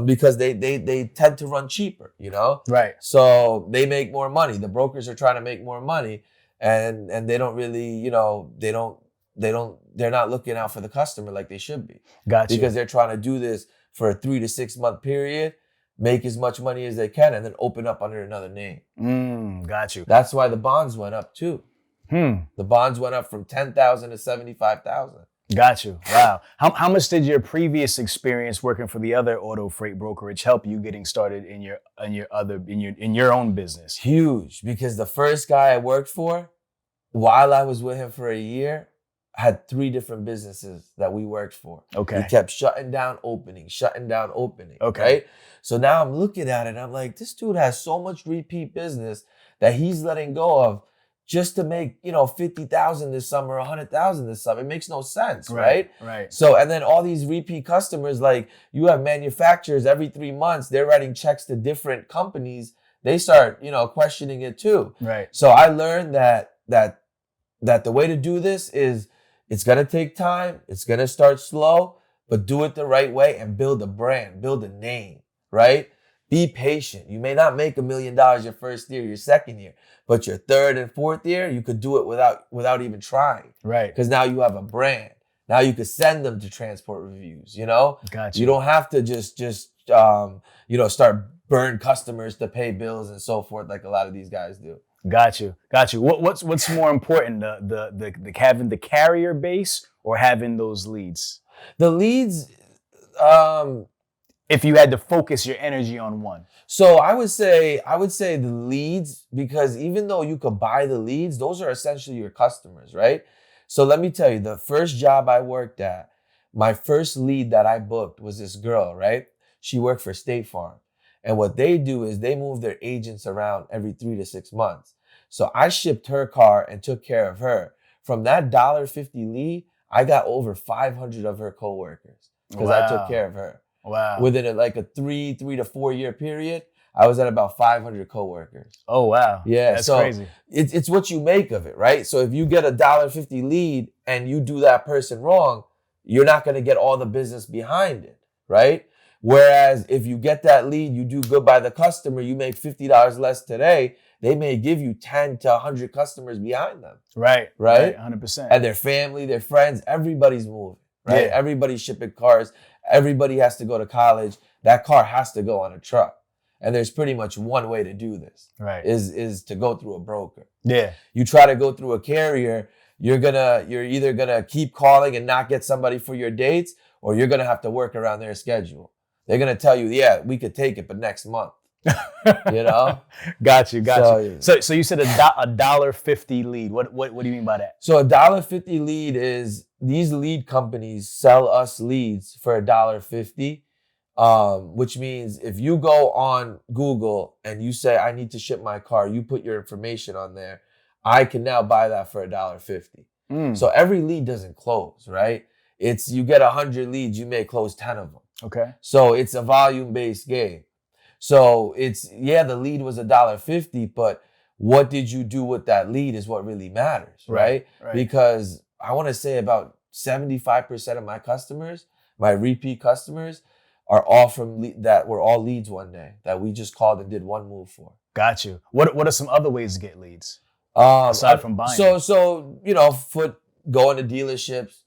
Because they tend to run cheaper, Right. So they make more money. The brokers are trying to make more money, and they don't really, they're not looking out for the customer like they should be. Gotcha. Because they're trying to do this for a 3 to 6 month period, make as much money as they can, and then open up under another name. Got you. That's why the bonds went up too. The bonds went up from 10,000 to 75,000. Got you. Wow. How much did your previous experience working for the other auto freight brokerage help you getting started in your own business? Huge, because the first guy I worked for, while I was with him for a year, had 3 different businesses that we worked for. Okay. He kept shutting down, opening. Okay. Right? So now I'm looking at it and I'm like, this dude has so much repeat business that he's letting go of just to make, 50,000 this summer, 100,000 this summer. It makes no sense, right? Right. So, and then all these repeat customers, like you have manufacturers every 3 months, they're writing checks to different companies. They start, questioning it too. Right. So I learned that the way to do this is it's going to take time. It's going to start slow, but do it the right way and build a brand, build a name, right? Be patient. You may not make $1 million your first year, your second year, but your third and fourth year, you could do it without even trying. Right. Because now you have a brand. Now you could send them to transport reviews, Gotcha. You don't have to just start burn customers to pay bills and so forth like a lot of these guys do. Got you. What's more important, the having the carrier base or having those leads? The leads, if you had to focus your energy on one. So I would say the leads, because even though you could buy the leads, those are essentially your customers, right? So let me tell you, the first job I worked at, my first lead that I booked was this girl, right? She worked for State Farm. And what they do is they move their agents around every 3 to 6 months. So I shipped her car and took care of her. From that $1.50 lead, I got over 500 of her coworkers because I took care of her. Wow. Within a 3 to 4 year period, I was at about 500 coworkers. Oh, wow. Yeah. That's so crazy. It's what you make of it, right? So if you get a $1.50 lead and you do that person wrong, you're not going to get all the business behind it, right? Whereas if you get that lead, you do good by the customer, you make $50 less today, they may give you 10 to 100 customers behind them. Right. 100%. And their family, their friends, everybody's moving, right? Yeah. Everybody's shipping cars. Everybody has to go to college. That car has to go on a truck. And there's pretty much one way to do this. Right. Is to go through a broker. Yeah. You try to go through a carrier, you're either gonna keep calling and not get somebody for your dates, or you're gonna have to work around their schedule. They're gonna tell you, yeah, we could take it, but next month. Got you. So you said $1.50 lead. What do you mean by that? So $1.50 lead is, these lead companies sell us leads for $1.50, which means if you go on Google and you say, I need to ship my car, you put your information on there, I can now buy that for $1.50. So every lead doesn't close, right? You get 100 leads, you may close 10 of them. Okay. So it's a volume-based game. So the lead was $1.50, but what did you do with that lead is what really matters, right? Because I want to say about 75% of my customers, my repeat customers, are all were all leads one day that we just called and did one move for. Got you. What are some other ways to get leads aside from buying? So going to dealerships,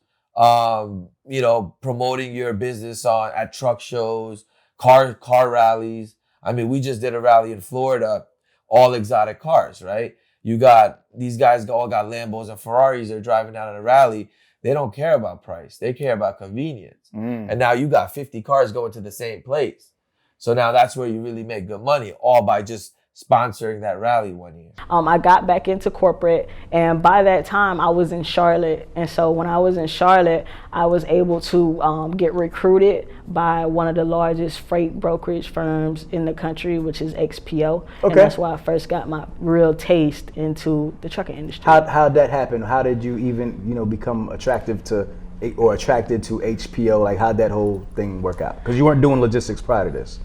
promoting your business at truck shows, car rallies. I mean, we just did a rally in Florida, all exotic cars, right? You got these guys all got Lambos and Ferraris. They're driving down at a rally. They don't care about price. They care about convenience. And now you got 50 cars going to the same place. So now that's where you really make good money, all by just sponsoring that rally one year. I got back into corporate, and by that time I was in Charlotte. And so when I was in Charlotte, I was able to get recruited by one of the largest freight brokerage firms in the country, which is XPO. Okay. And that's where I first got my real taste into the trucking industry. How'd that happen? How did you even, become attractive to or attracted to XPO? Like, how'd that whole thing work out? Because you weren't doing logistics prior to this.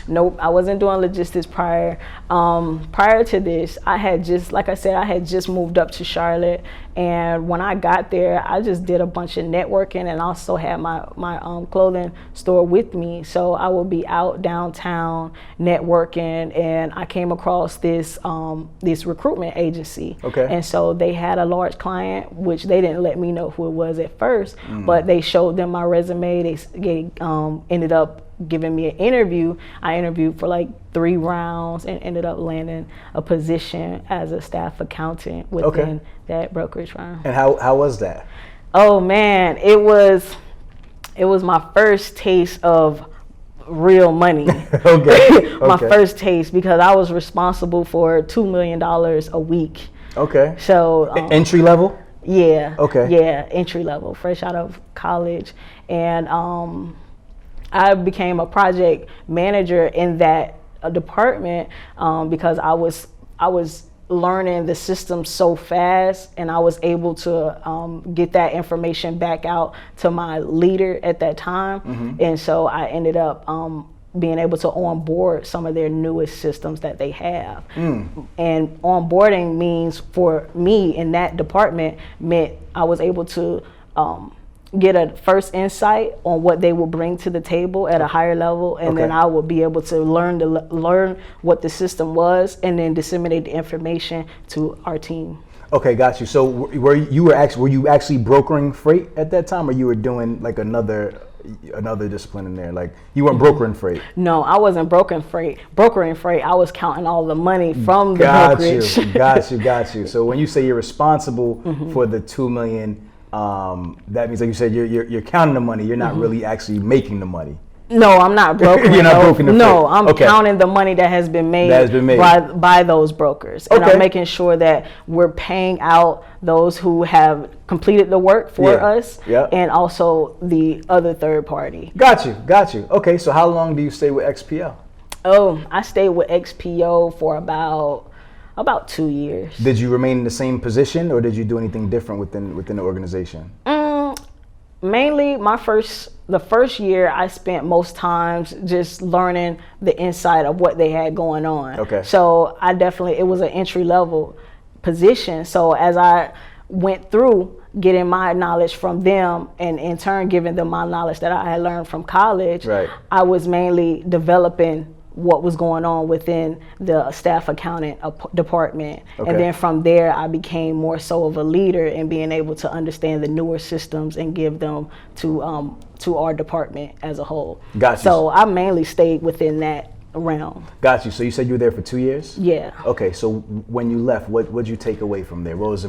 Nope, I wasn't doing logistics prior. Prior to this, I had just moved up to Charlotte, and when I got there, I just did a bunch of networking, and also had my clothing store with me. So I would be out downtown networking, and I came across this recruitment agency. Okay. And so they had a large client, which they didn't let me know who it was at first, but they showed them my resume. They ended up giving me an interview. I interviewed for like 3 rounds and ended up landing a position as a staff accountant within that brokerage firm. And how was that? Oh man, it was my first taste of real money. My first taste, because I was responsible for $2 million a week. Okay. So entry level? Yeah. Okay. Yeah, entry level, fresh out of college. And I became a project manager in that department because I was learning the system so fast, and I was able to get that information back out to my leader at that time. And so I ended up being able to onboard some of their newest systems that they have. And onboarding means, for me in that department, meant I was able to get a first insight on what they will bring to the table at a higher level, and then I will be able to learn what the system was, and then disseminate the information to our team. Okay, got you. So were you actually brokering freight at that time, or you were doing like another discipline in there? Like, you weren't brokering freight? No, I wasn't brokering freight. I was counting all the money from the brokerage. Got you. So when you say you're responsible for the $2 million, that means, like you said, you're counting the money. You're not really actually making the money. No, I'm not brokering. You're not brokering the freight. No, I'm counting the money that has been made, by those brokers. And I'm making sure that we're paying out those who have completed the work for us, and also the other third party. Got you. Okay, so how long do you stay with XPO? Oh, I stayed with XPO for about 2 years. Did you remain in the same position, or did you do anything different within the organization? Mainly the first year, I spent most times just learning the inside of what they had going on. Okay. So it was an entry level position. So as I went through getting my knowledge from them, and in turn giving them my knowledge that I had learned from college, I was mainly developing what was going on within the staff accountant department. And then from there, I became more so of a leader and being able to understand the newer systems and give them to our department as a whole. Got you. So I mainly stayed within that realm. Got you. So you said you were there for 2 years? Yeah. Okay, so when you left, what did you take away from there? What was the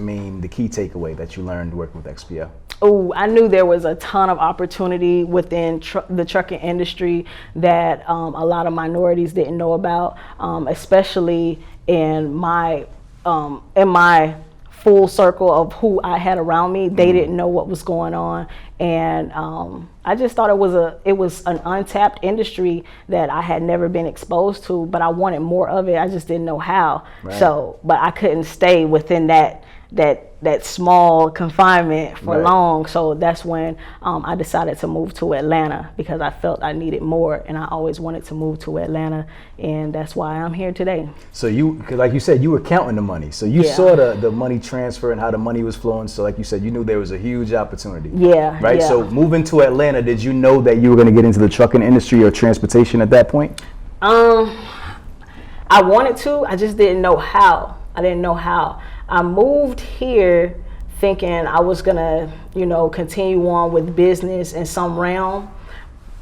key takeaway that you learned working with XPO? Oh, I knew there was a ton of opportunity within the trucking industry that a lot of minorities didn't know about, especially in my full circle of who I had around me. They didn't know what was going on, and I just thought it was an untapped industry that I had never been exposed to, but I wanted more of it. I just didn't know how. So, but I couldn't stay within that small confinement for long. So that's when I decided to move to Atlanta, because I felt I needed more, and I always wanted to move to Atlanta, and that's why I'm here today. So like you said, you were counting the money. So you saw the money transfer and how the money was flowing. So like you said, you knew there was a huge opportunity. Yeah. Right? Yeah. So moving to Atlanta, did you know that you were going to get into the trucking industry or transportation at that point? I wanted to, I just didn't know how. I moved here thinking I was gonna, continue on with business in some realm,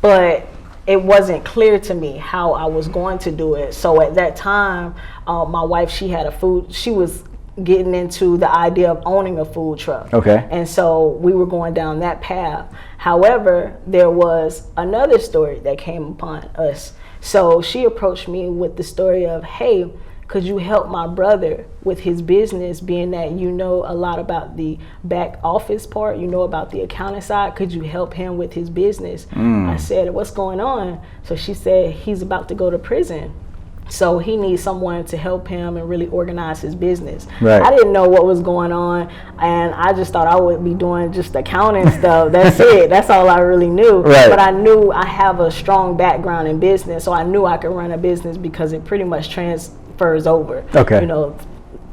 but it wasn't clear to me how I was going to do it. So at that time, my wife, she was getting into the idea of owning a food truck. Okay. And so we were going down that path. However, there was another story that came upon us. So she approached me with the story of, hey, could you help my brother with his business, being that you know a lot about the back office part, you know about the accounting side, could you help him with his business? I said, what's going on? So she said, he's about to go to prison So he needs someone to help him and really organize his business. Right. I didn't know what was going on, and I just thought I would be doing just accounting stuff. That's it. That's all I really knew. Right. But I knew I have a strong background in business, so I knew I could run a business because it pretty much transfers over. Okay. You know,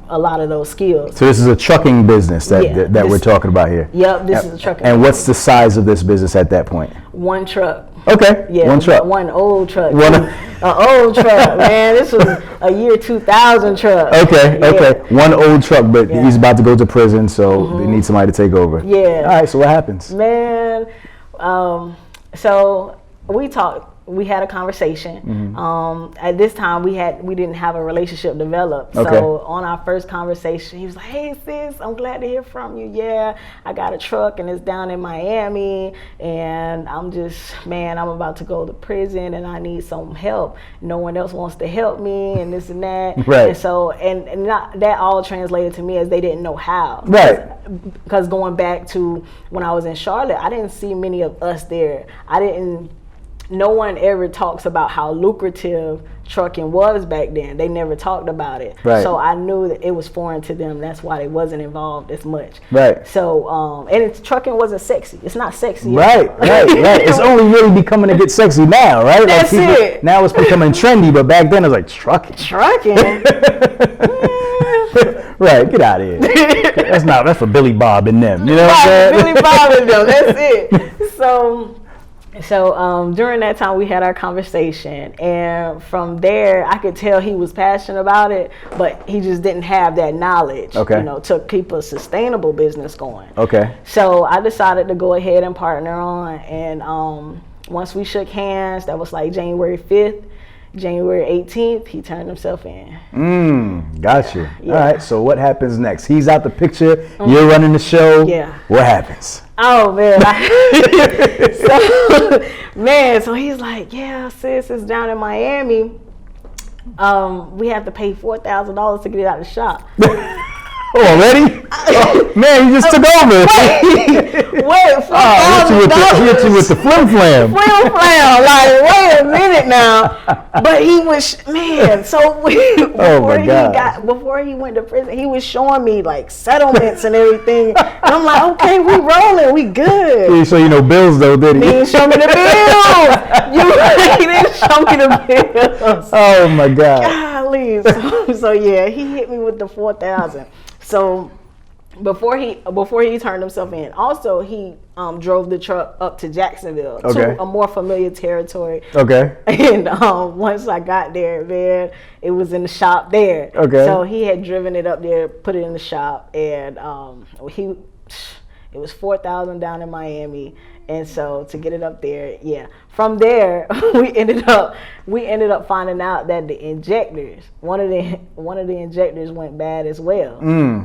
a lot of those skills. So this is a trucking business that Yeah, that we're talking about here. Yep, this is a trucking. And what's the size of this business at that point? One truck. Okay. Yeah, one truck. One old truck. One. An old truck, man. This was a year 2000 truck. Okay. Yeah. Okay. One old truck, but he's about to go to prison, so they need somebody to take over. Yeah. All right. So what happens? Man, so we talked. We had a conversation. At this time, we didn't have a relationship developed. Okay. So on our first conversation, he was like, "Hey sis, I'm glad to hear from you. Yeah, I got a truck and it's down in Miami, and I'm about to go to prison and I need some help. No one else wants to help me and this and that." Right. And so and not, that all translated to me as they didn't know how. Right. Because going back to when I was in Charlotte, I didn't see many of us there. No one ever talks about how lucrative trucking was back then. They never talked about it. Right. So I knew that it was foreign to them. That's why they wasn't involved as much. Right. So, trucking wasn't sexy. It's not sexy. Right. It's only really becoming to get sexy now, right? That's it. Now it's becoming trendy, but back then it was like trucking. Right, get out of here. That's for Billy Bob and them. You know what I'm saying? Billy Bob and them. That's it. So during that time we had our conversation, and from there I could tell he was passionate about it, but he just didn't have that knowledge, Okay. to keep a sustainable business going. Okay. So I decided to go ahead and partner on, and once we shook hands, that was like January 5th. January 18th, he turned himself in. Gotcha. Yeah. All right, so what happens next? He's out the picture, you're running the show. Yeah. What happens? Oh man. So he's like, "Yeah, sis, it's down in Miami. We have to pay $4,000 to get it out of the shop." Already? Man, you just took over. Wait, he hit you with the flim flam. Like, wait a minute now. But he was, man, so before he went to prison, he was showing me like settlements and everything. And I'm like, okay, we rolling, we good. He didn't show you no bills though, did he? He didn't show me the bills. He didn't show me the bills. Oh my God. Golly. So yeah, he hit me with the 4,000. So before he turned himself in, also he drove the truck up to Jacksonville, to a more familiar territory. Okay. And once I got there, man, it was in the shop there. Okay. So he had driven it up there, put it in the shop, and it was 4,000 down in Miami. And so to get it up there, yeah. From there, we ended up finding out that the injectors, one of the injectors went bad as well.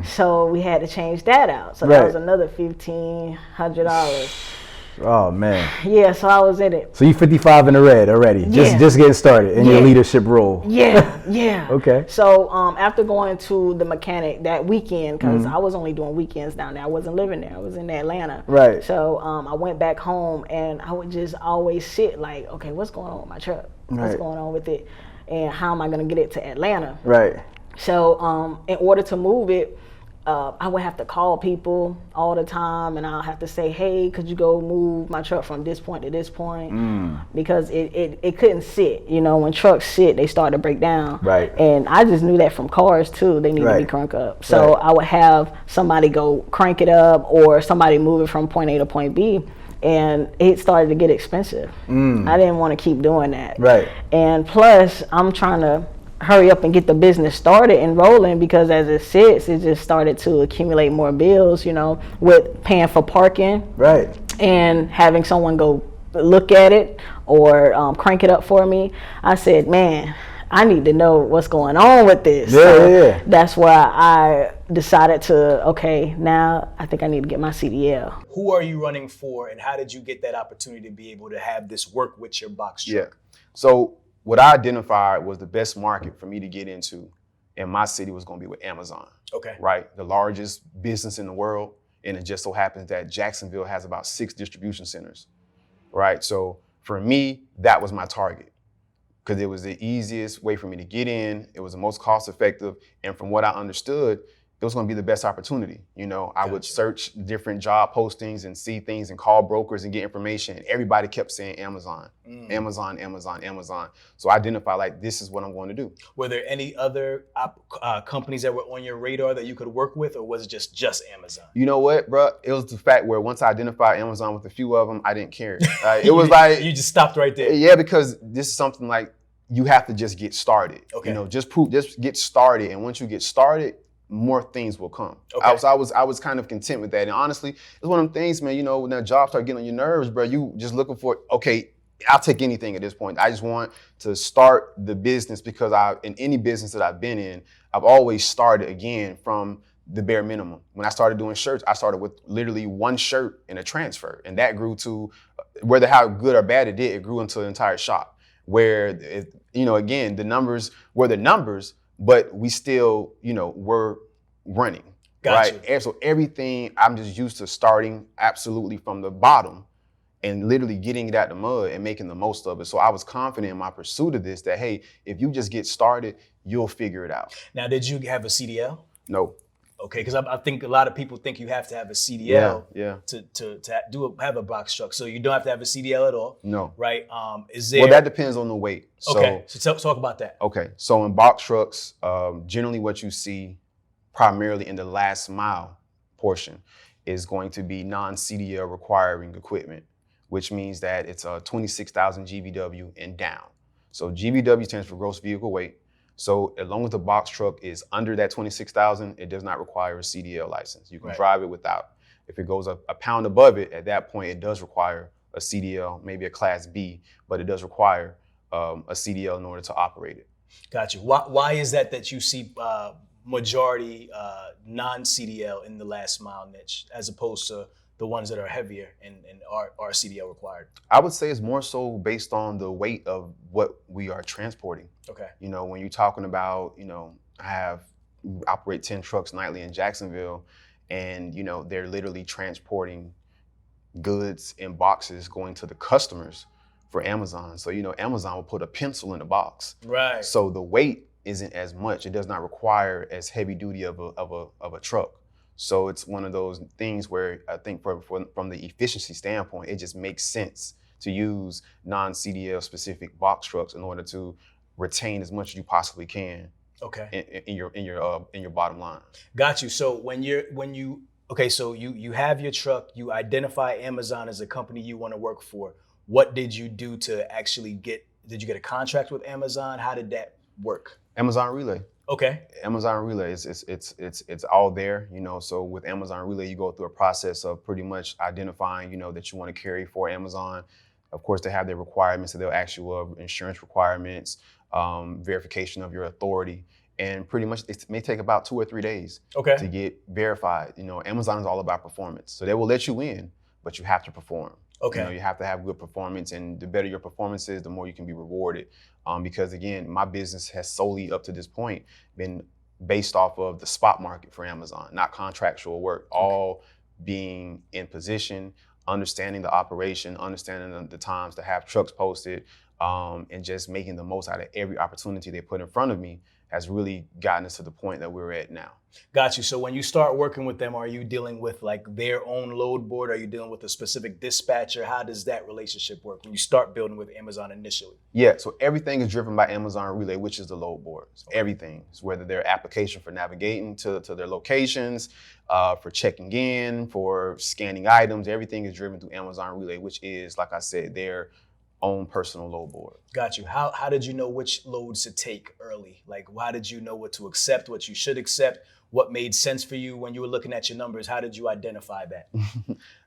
So we had to change that out. So that was another $1,500. Oh man. Yeah, so I was in it. So you 55 in the red already. Just getting started in your leadership role. Yeah. Okay. So after going to the mechanic that weekend, because I was only doing weekends down there, I wasn't living there. I was in Atlanta. Right. So I went back home, and I would just always sit like, okay, what's going on with my truck? What's going on with it? And how am I going to get it to Atlanta? Right. So in order to move it, I would have to call people all the time, and I'll have to say, "Hey, could you go move my truck from this point to this point?" Because it couldn't sit. When trucks sit, they start to break down. Right. And I just knew that from cars too. They need to be cranked up. So I would have somebody go crank it up, or somebody move it from point A to point B. And it started to get expensive. I didn't want to keep doing that. Right. And plus, I'm trying to hurry up and get the business started and rolling, because as it sits, it just started to accumulate more bills, with paying for parking. Right. And having someone go look at it or crank it up for me. I said, man, I need to know what's going on with this. Yeah. That's why I decided to, okay, now I think I need to get my CDL. Who are you running for, and how did you get that opportunity to be able to have this work with your box truck? So what I identified was the best market for me to get into in my city was going to be with Amazon. Okay. Right? The largest business in the world. And it just so happens that Jacksonville has about 6 distribution centers. Right? So for me, that was my target. because it was the easiest way for me to get in. It was the most cost effective. And from what I understood, it was going to be the best opportunity. You know, I would search different job postings and see things and call brokers and get information. And everybody kept saying Amazon, Amazon, Amazon, Amazon. So I identified like, this is what I'm going to do. Were there any other companies that were on your radar that you could work with, or was it just Amazon? You know what, bro? It was the fact where once I identified Amazon with a few of them, I didn't care. It was like you just stopped right there. Yeah, because this is something like you have to just get started. Okay. You know, just get started, and once you get started, more things will come. Okay. I was kind of content with that, and honestly, it's one of them things, man. You know, when that job start getting on your nerves, bro, you just looking for okay. I'll take anything at this point. I just want to start the business because in any business that I've been in, I've always started again from the bare minimum. When I started doing shirts, I started with literally one shirt and a transfer, and that grew to whether how good or bad it did, it grew into an entire shop. Where again, the numbers were the numbers, but we still, were running. Gotcha. Right? And so everything, I'm just used to starting absolutely from the bottom and literally getting it out the mud and making the most of it. So I was confident in my pursuit of this that, hey, if you just get started, you'll figure it out. Now, did you have a CDL? No. Okay, because I think a lot of people think you have to have a CDL yeah. to have a box truck. So you don't have to have a CDL at all. No. Right? Is there? Well, that depends on the weight. Okay, so talk about that. Okay, so in box trucks, generally what you see primarily in the last mile portion is going to be non-CDL requiring equipment, which means that it's a 26,000 GVW and down. So GVW stands for gross vehicle weight. So as long as the box truck is under that 26,000, it does not require a CDL license. You can drive it without. If it goes a pound above it, at that point, it does require a CDL, maybe a Class B, but it does require a CDL in order to operate it. Gotcha. Why is that you see majority non-CDL in the last mile niche as opposed to the ones that are heavier and are CDL required? I would say it's more so based on the weight of what we are transporting. Okay. When you're talking about, I operate 10 trucks nightly in Jacksonville, and, they're literally transporting goods in boxes going to the customers for Amazon. So, Amazon will put a pencil in the box. Right. So the weight isn't as much. It does not require as heavy duty of a truck. So it's one of those things where I think from the efficiency standpoint, it just makes sense to use non-CDL specific box trucks in order to retain as much as you possibly can. Okay. In your bottom line. Got you. So so you have your truck, you identify Amazon as a company you want to work for. What did you do to actually did you get a contract with Amazon? How did that work? Amazon Relay. Okay. Amazon Relay, it's all there, so with Amazon Relay, you go through a process of pretty much identifying, that you want to carry for Amazon. Of course, they have their requirements, so they'll ask you insurance requirements, verification of your authority, and pretty much it may take about 2 or 3 days to get verified. Amazon is all about performance, so they will let you in, but you have to perform. Okay. You have to have good performance, and the better your performance is, the more you can be rewarded. Because again, my business has solely up to this point been based off of the spot market for Amazon, not contractual work, all being in position, understanding the operation, understanding the times to have trucks posted, and just making the most out of every opportunity they put in front of me has really gotten us to the point that we're at now. Got you. So when you start working with them, are you dealing with like their own load board? Are you dealing with a specific dispatcher? How does that relationship work when you start building with Amazon initially? Yeah, so everything is driven by Amazon Relay, which is the load board. So everything, whether their application for navigating to their locations, for checking in, for scanning items, everything is driven through Amazon Relay, which is, like I said, their own personal load board. Got you. How did you know which loads to take early? Like, how did you know what to accept, what you should accept? What made sense for you when you were looking at your numbers? How did you identify that?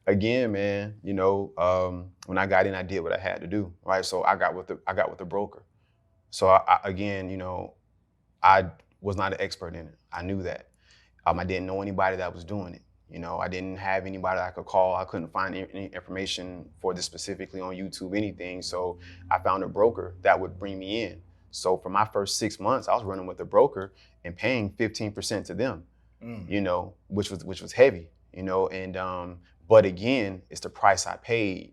Again, man, when I got in, I did what I had to do, right? So I got with the broker. So I was not an expert in it. I knew that. I didn't know anybody that was doing it. I didn't have anybody I could call. I couldn't find any information for this specifically on YouTube, anything. So I found a broker that would bring me in. So for my first 6 months, I was running with a broker and paying 15% to them, which was heavy, but again, it's the price I paid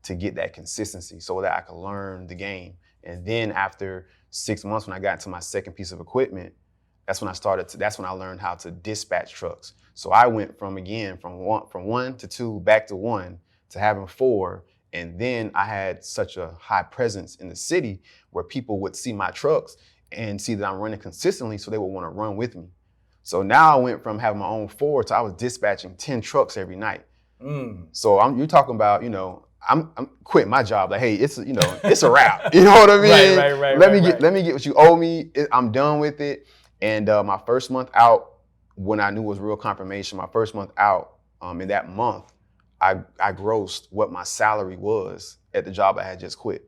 to get that consistency so that I could learn the game And then after 6 months, when I got into my second piece of equipment, that's when I learned how to dispatch trucks. So I went from one to two, back to one, to having four. And then I had such a high presence in the city where people would see my trucks and see that I'm running consistently, so they would want to run with me. So now I went from having my own four to I was dispatching 10 trucks every night. So you're talking about, I'm quitting my job. Like, hey, it's a wrap. You know what I mean? Right. Let me get what you owe me. I'm done with it. And my first month out, when I knew it was real confirmation, my first month out, in that month, I grossed what my salary was at the job I had just quit.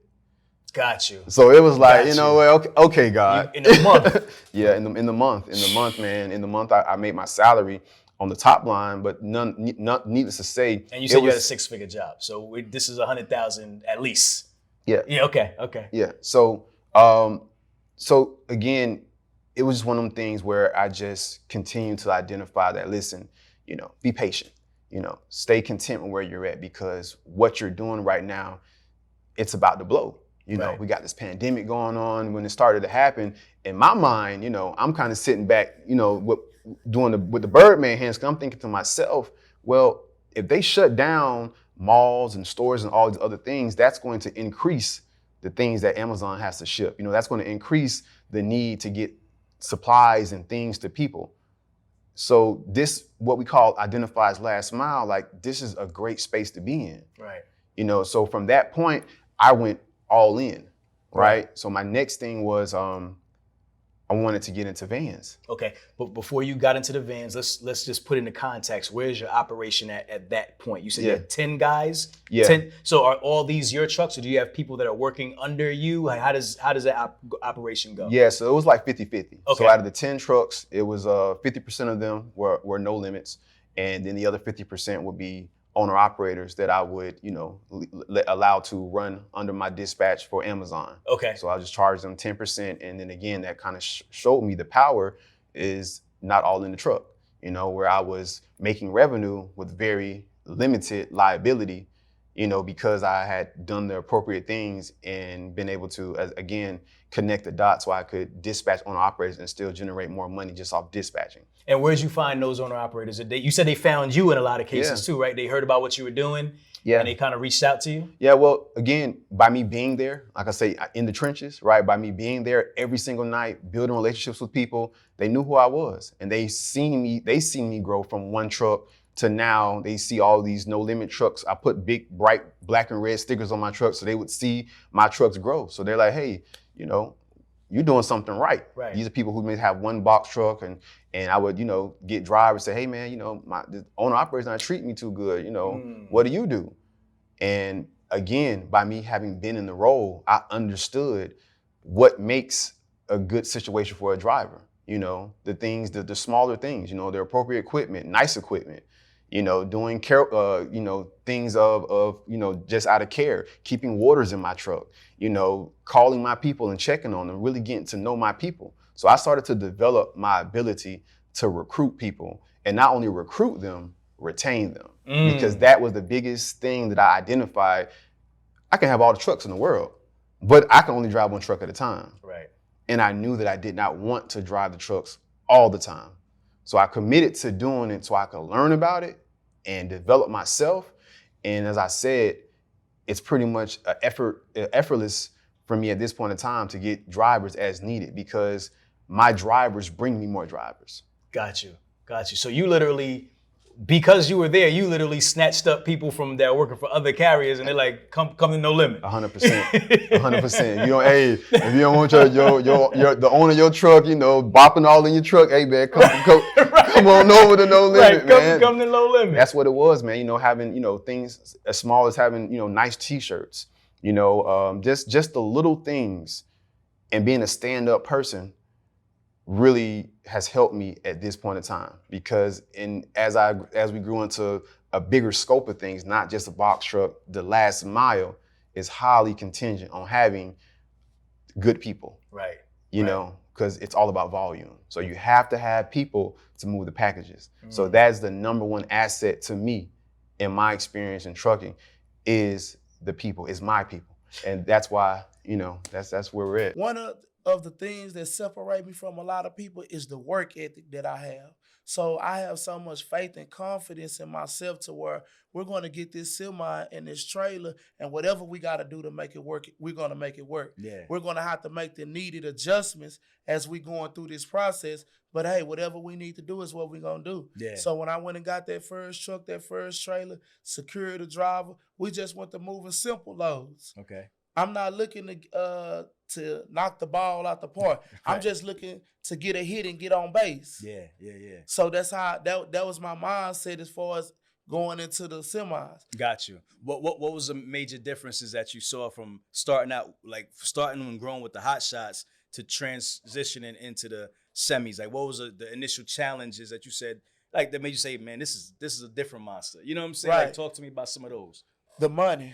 Got you. So it was like, okay, God. In the month. Yeah, in the month, man. In the month, I made my salary on the top line, but needless to say. And you said you had a 6-figure job. So this is 100,000 at least. Yeah. Yeah, okay. Yeah, so again, it was just one of them things where I just continued to identify that, listen, be patient, stay content with where you're at, because what you're doing right now, it's about to blow. We got this pandemic going on. When it started to happen, in my mind, I'm kind of sitting back, with the Birdman hands, 'cause I'm thinking to myself, well, if they shut down malls and stores and all these other things, that's going to increase the things that Amazon has to ship. That's going to increase the need to get supplies and things to people. So this, what we call identifies last mile, like this is a great space to be in. Right. So from that point, I went all in, right? So my next thing was I wanted to get into vans. Okay, but before you got into the vans, let's just put into context. Where's your operation at that point? You said you had 10 guys. Yeah. 10. So are all these your trucks, or do you have people that are working under you? Like how does that operation go? Yeah, so it was like 50-50. Okay. So out of the 10 trucks, it was 50% of them were no limits, and then the other 50% would be owner operators that I would, allow to run under my dispatch for Amazon. Okay. So I just charge them 10%. And then again, that kind of showed me the power is not all in the truck, where I was making revenue with very limited liability, because I had done the appropriate things and been able to, again, connect the dots so I could dispatch owner operators and still generate more money just off dispatching. And where'd you find those owner operators? You said they found you in a lot of cases too, right? They heard about what you were doing, and they kind of reached out to you? Yeah, well, again, by me being there, like I say, in the trenches, right? By me being there every single night, building relationships with people, they knew who I was. And they seen me grow from one truck to now they see all these no limit trucks. I put big, bright black and red stickers on my truck so they would see my trucks grow. So they're like, hey, you're doing something right. These are people who may have one box truck, and I would, get drivers say, hey man, the owner operator's not treating me too good. What do you do? And again, by me having been in the role, I understood what makes a good situation for a driver. The things, the smaller things, the appropriate equipment, nice equipment, doing care, things of just out of care, keeping waters in my truck, calling my people and checking on them, really getting to know my people. So I started to develop my ability to recruit people, and not only recruit them, retain them. Because that was the biggest thing that I identified. I can have all the trucks in the world, but I can only drive one truck at a time. Right. And I knew that I did not want to drive the trucks all the time. So I committed to doing it so I could learn about it and develop myself. And as I said, it's pretty much effortless for me at this point in time to get drivers as needed, because my drivers bring me more drivers. Got you. So you literally, because you were there, you literally snatched up people from that working for other carriers, and they're like, come to No Limit. 100%. 100%. Hey, if you don't want your the owner of your truck, bopping all in your truck, hey man, come on over to No Limit, man. Come to No Limit. That's what it was, man. Having things as small as having nice T-shirts, just the little things, and being a stand-up person really has helped me at this point in time, because as we grew into a bigger scope of things, not just a box truck, the last mile is highly contingent on having good people. Right. Because it's all about volume. So you have to have people to move the packages. So that's the number one asset to me in my experience in trucking, is the people, is my people. And that's why, that's where we're at. One of the things that separate me from a lot of people is the work ethic that I have. So I have so much faith and confidence in myself to where we're going to get this semi and this trailer, and whatever we got to do to make it work, we're going to make it work. Yeah. We're going to have to make the needed adjustments as we going through this process. But hey, whatever we need to do is what we're going to do. Yeah. So when I went and got that first truck, that first trailer, secured the driver, we just went to moving simple loads. Okay. I'm not looking to knock the ball out the park. Right. I'm just looking to get a hit and get on base. Yeah. So that's how that was my mindset as far as going into the semis. Got you. What was the major differences that you saw from starting and growing with the Hotshots to transitioning into the semis? Like, what was the initial challenges that you said, like, that made you say, man, this is a different monster? You know what I'm saying? Right. Like, talk to me about some of those. The money.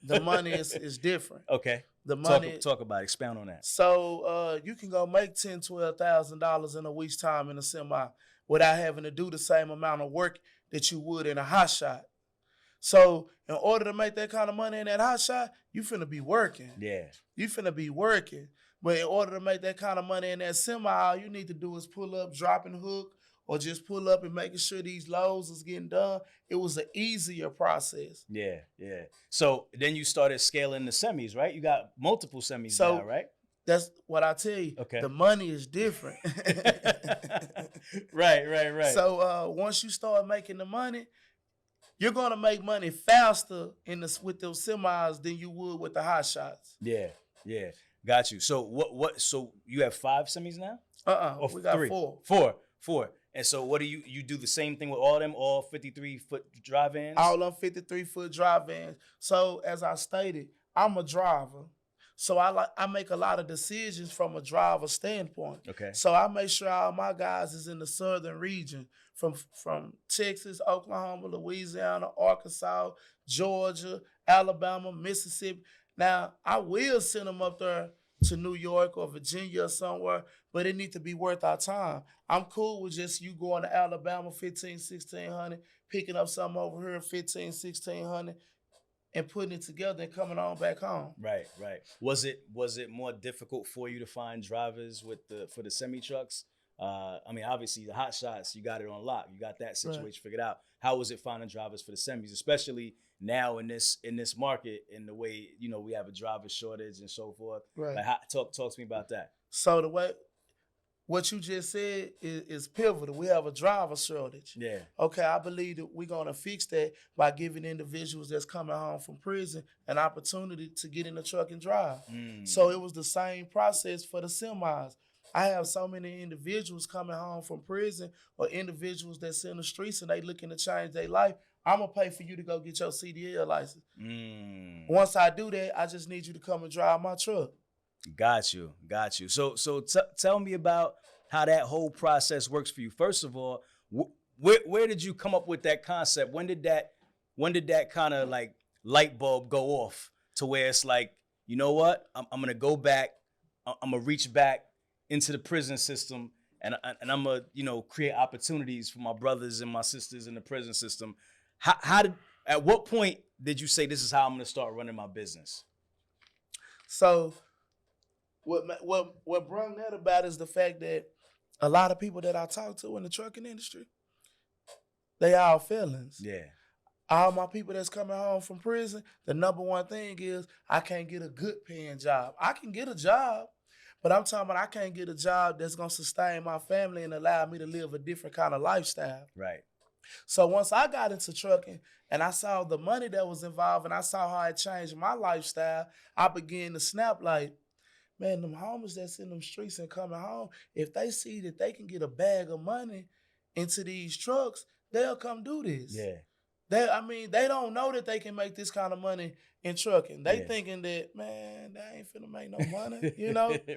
The money is different. Okay. The money. Talk about it. Expound on that. So you can go make $10,000, $12,000 in a week's time in a semi without having to do the same amount of work that you would in a hot shot. So in order to make that kind of money in that hot shot, you finna be working. Yeah. You finna be working. But in order to make that kind of money in that semi, all you need to do is pull up, drop and hook, or just pull up and making sure these loads is getting done. It was an easier process. Yeah. So then you started scaling the semis, right? You got multiple semis now, right? That's what I tell you. Okay. The money is different. Right. So once you start making the money, you're gonna make money faster with those semis than you would with the hot shots. Yeah. Got you. So what? So you have 5 semis now? Or we got 3? 4. 4. And so what do you do the same thing with all them, all 53-foot dry vans? All them 53-foot dry vans. So as I stated, I'm a driver. So I make a lot of decisions from a driver standpoint. Okay. So I make sure all my guys is in the southern region, from Texas, Oklahoma, Louisiana, Arkansas, Georgia, Alabama, Mississippi. Now, I will send them up there to New York or Virginia or somewhere, but it needs to be worth our time. I'm cool with just you going to Alabama, 15, 1600, picking up something over here, 15, 1600, and putting it together and coming on back home. Right. Was it more difficult for you to find drivers for the semi trucks? I mean, obviously the hot shots, you got it on lock. You got that situation figured out. How was it finding drivers for the semis, especially now in this market, in the way, we have a driver shortage and so forth? Right. Like, talk to me about that. So the way what you just said is pivotal. We have a driver shortage. Yeah. Okay, I believe that we're gonna fix that by giving individuals that's coming home from prison an opportunity to get in the truck and drive. So it was the same process for the semis. I have so many individuals coming home from prison or individuals that's in the streets and they looking to change their life. I'm going to pay for you to go get your CDL license. Once I do that, I just need you to come and drive my truck. Got you. So tell me about how that whole process works for you. First of all, where did you come up with that concept? When did that kind of like light bulb go off to where it's like, you know what? I'm going to go back. I'm going to reach back into the prison system, and I'm gonna, create opportunities for my brothers and my sisters in the prison system. At what point did you say this is how I'm gonna start running my business? So what brought that about is the fact that a lot of people that I talk to in the trucking industry, they all felons. Yeah. All my people that's coming home from prison, the number one thing is I can't get a good paying job. I can get a job, but I'm talking about I can't get a job that's going to sustain my family and allow me to live a different kind of lifestyle. Right. So once I got into trucking and I saw the money that was involved and I saw how it changed my lifestyle, I began to snap like, man, them homeless that's in them streets and coming home, if they see that they can get a bag of money into these trucks, they'll come do this. Yeah. They don't know that they can make this kind of money in trucking. They thinking that, man, they ain't finna make no money,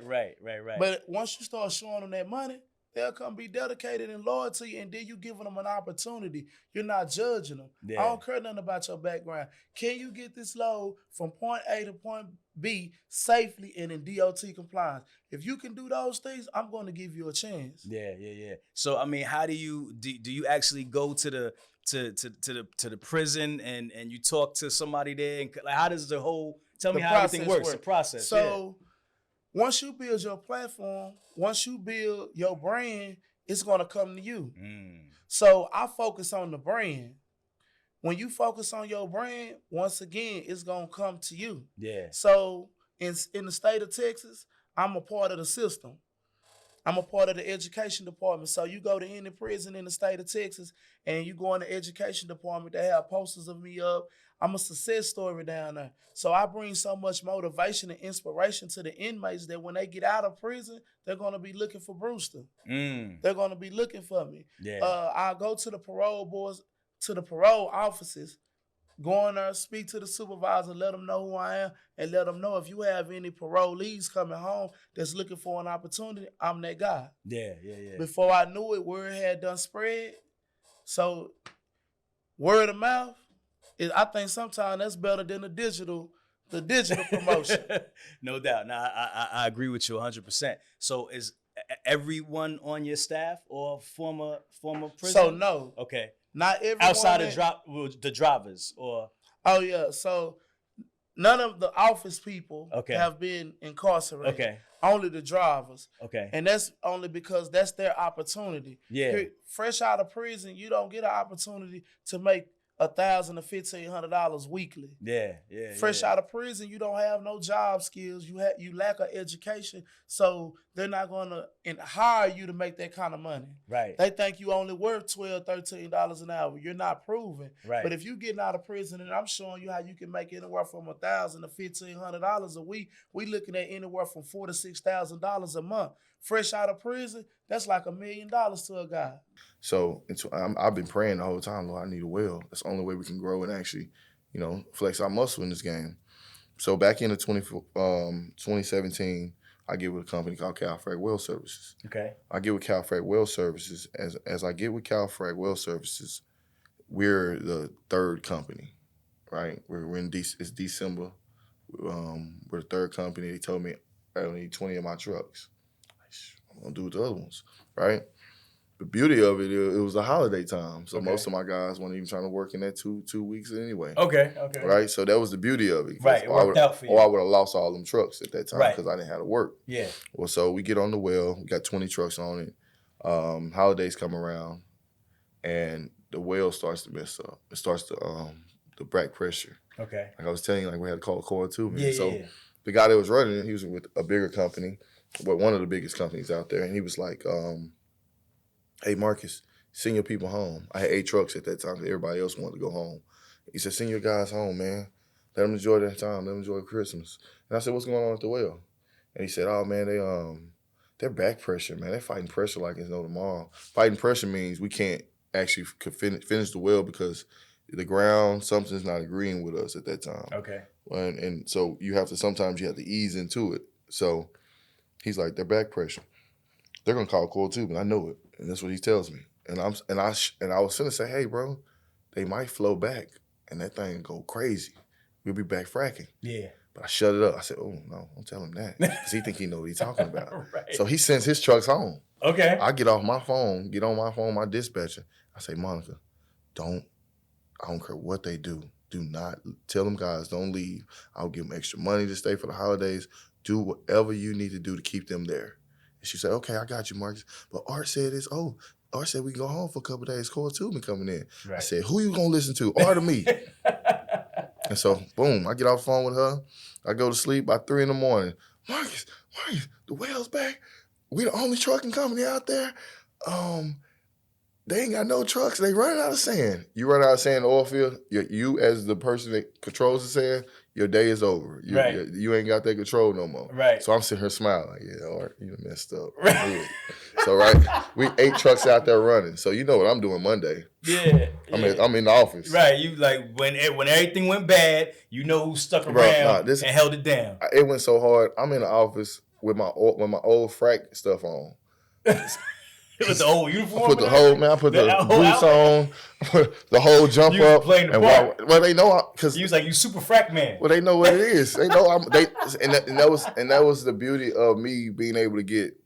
Right. But once you start showing them that money, they'll come be dedicated and loyal to you, and then you giving them an opportunity. You're not judging them. Yeah. I don't care nothing about your background. Can you get this load from point A to point B safely and in DOT compliance? If you can do those things, I'm going to give you a chance. Yeah. So how do you actually go to the prison and you talk to somebody there? And like, how does the whole Tell me how everything works, the process. So once you build your platform, once you build your brand, it's gonna come to you. So I focus on the brand. When you focus on your brand, once again, it's gonna come to you. Yeah. So in the state of Texas, I'm a part of the system. I'm a part of the education department. So you go to any prison in the state of Texas and you go in the education department, they have posters of me up. I'm a success story down there. So I bring so much motivation and inspiration to the inmates that when they get out of prison, they're going to be looking for Brewster. They're going to be looking for me. Yeah. I go to the parole boards, to the parole offices, go in there, speak to the supervisor, let them know who I am, and let them know if you have any parolees coming home that's looking for an opportunity, I'm that guy. Yeah. Before I knew it, word had done spread. So word of mouth, I think sometimes that's better than the digital promotion. No doubt. No, I agree with you 100%. So is everyone on your staff or former prison? So no. Okay. Not everyone. Outside of the drivers or? Oh yeah. So none of the office people have been incarcerated. Okay. Only the drivers. Okay. And that's only because that's their opportunity. Yeah. Fresh out of prison, you don't get an opportunity to make $1,000 to $1,500 weekly. Yeah. Fresh out of prison, you don't have no job skills. You lack an education, so they're not going to hire you to make that kind of money. Right. They think you only worth $12, $13 an hour. You're not proven. Right. But if you getting out of prison and I'm showing you how you can make anywhere from $1,000 to $1,500 a week, we looking at anywhere from $4,000 to $6,000 a month. Fresh out of prison, that's like $1 million to a guy. So I've been praying the whole time, Lord, I need a well. That's the only way we can grow and actually, flex our muscle in this game. So back in 2017, I get with a company called CalFrac Well Services. Okay. I get with CalFrac Well Services. As I get with CalFrac Well Services, we're the third company, right? We're in it's December. We're the third company. They told me I only need 20 of my trucks. I'm gonna do with the other ones, right? The beauty of it was the holiday time, so most of my guys weren't even trying to work in that two weeks anyway. Okay. Right, so that was the beauty of it. Right, it worked out for you. Or I would have lost all them trucks at that time because Right. I didn't have to work. Yeah. Well, so we get on the well. We got 20 trucks on it. Holidays come around, and the well starts to mess up. It starts to the back pressure. Okay. Like I was telling you, like we had to call coil too, man. Yeah, So yeah. the guy that was running it, he was with a bigger company, but one of the biggest companies out there, and he was like, "Hey Marcus, send your people home." I had 8 trucks at that time because everybody else wanted to go home. He said, "Send your guys home, man. Let them enjoy their time. Let them enjoy Christmas." And I said, "What's going on at the well?" And he said, "Oh man, they're back pressure, man. They're fighting pressure like it's no tomorrow. Fighting pressure means we can't actually finish the well because the ground, something's not agreeing with us at that time." Okay. And so sometimes you have to ease into it. So he's like, "They're back pressure. They're gonna call coil tubing. I know it." And that's what he tells me. And I was finna say, "Hey, bro, they might flow back and that thing go crazy. We'll be back fracking." Yeah. But I shut it up. I said, "Oh no, don't tell him that," because he think he know what he's talking about. Right. So he sends his trucks home. Okay. I get on my phone, my dispatcher. I say, "Monica, I don't care what they do. Do not tell them guys, don't leave. I'll give them extra money to stay for the holidays. Do whatever you need to do to keep them there." And she said, "Okay, I got you, Marcus. But Art said Art said we can go home for a couple of days. Coil tubing coming in." Right. I said, "Who you gonna listen to, Art or me?" And so, boom, I get off the phone with her. I go to sleep by 3 a.m. Marcus, the well's back. We the only trucking company out there. They ain't got no trucks. They running out of sand. You run out of sand in the oil field, you as the person that controls the sand, your day is over. You ain't got that control no more. Right. So I'm sitting here smiling like, "Yeah, Art, you done messed up." Right. So we 8 trucks out there running. So you know what I'm doing Monday. Yeah. I'm in the office. Right. You like when everything went bad, you know who stuck around and held it down. It went so hard. I'm in the office with my old frack stuff on. With the old uniform. I put the whole boots on, put the whole jump You up. playing the and part. well, they know because you was like, "You super frack man." Well, they know what it is. They know and that was the beauty of me being able to get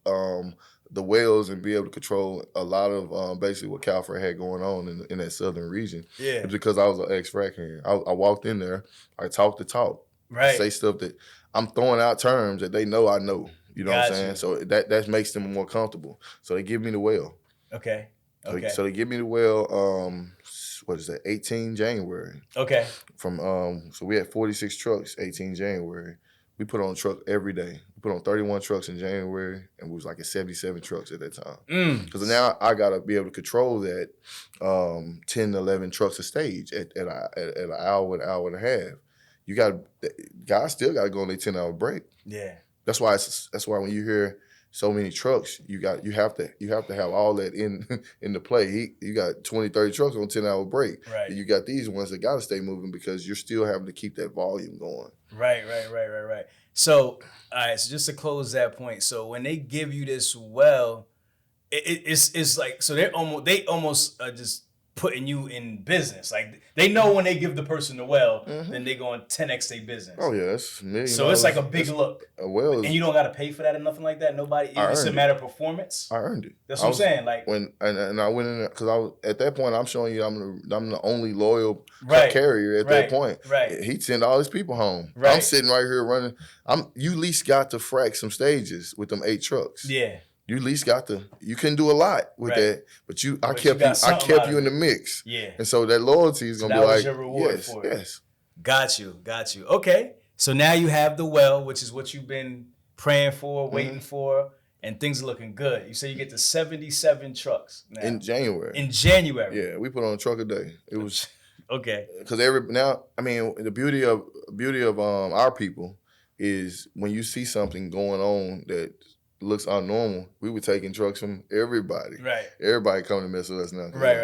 the wells and be able to control a lot of basically what CalFrac had going on in that southern region. Yeah. It's because I was an ex-frac hand. I walked in there, I talked the talk. Right. Say stuff that I'm throwing out terms that they know I know. You know what I'm saying? So that makes them more comfortable. So they give me the well. Okay. Okay. So they give me the well, what is that, 18 January. Okay. From so we had 46 trucks, 18 January. We put on a truck every day. We put on 31 trucks in January, and we was like at 77 trucks at that time. Because now I gotta be able to control that 10 to 11 trucks a stage at an hour and a half. You got guys still gotta go on their 10-hour break. Yeah. That's why when you hear so many trucks, you have to have all that in the play. You got 20, 30 trucks on 10-hour break. Right. And you got these ones that gotta stay moving because you're still having to keep that volume going. Right. So, all right. So just to close that point, so when they give you this well, it's like so they almost just putting you in business. Like they know when they give the person the well, then they go and 10x their business. Oh yeah, that's $1 million. So it's like a big look. A well, and you don't got to pay for that or nothing like that. Nobody. It's a matter of performance. I earned it. That's what I'm saying. Like when and I went in there because I was at that point. I'm showing you I'm the only loyal carrier at that point. Right. He sent all his people home. Right. I'm sitting right here running. You at least got to frack some stages with them 8 trucks. Yeah. You at least got to. You couldn't do a lot with that, but I kept you in the mix. Yeah. And so that loyalty is gonna be like, your reward for it. Yes. Got you. Okay. So now you have the well, which is what you've been praying for, waiting for, and things are looking good. You say you get to 77 trucks now. In January. Yeah, we put on a truck a day. It was okay. Because the beauty of our people is when you see something going on that looks abnormal, we were taking trucks from everybody. Right. Everybody coming to mess with us now. Right.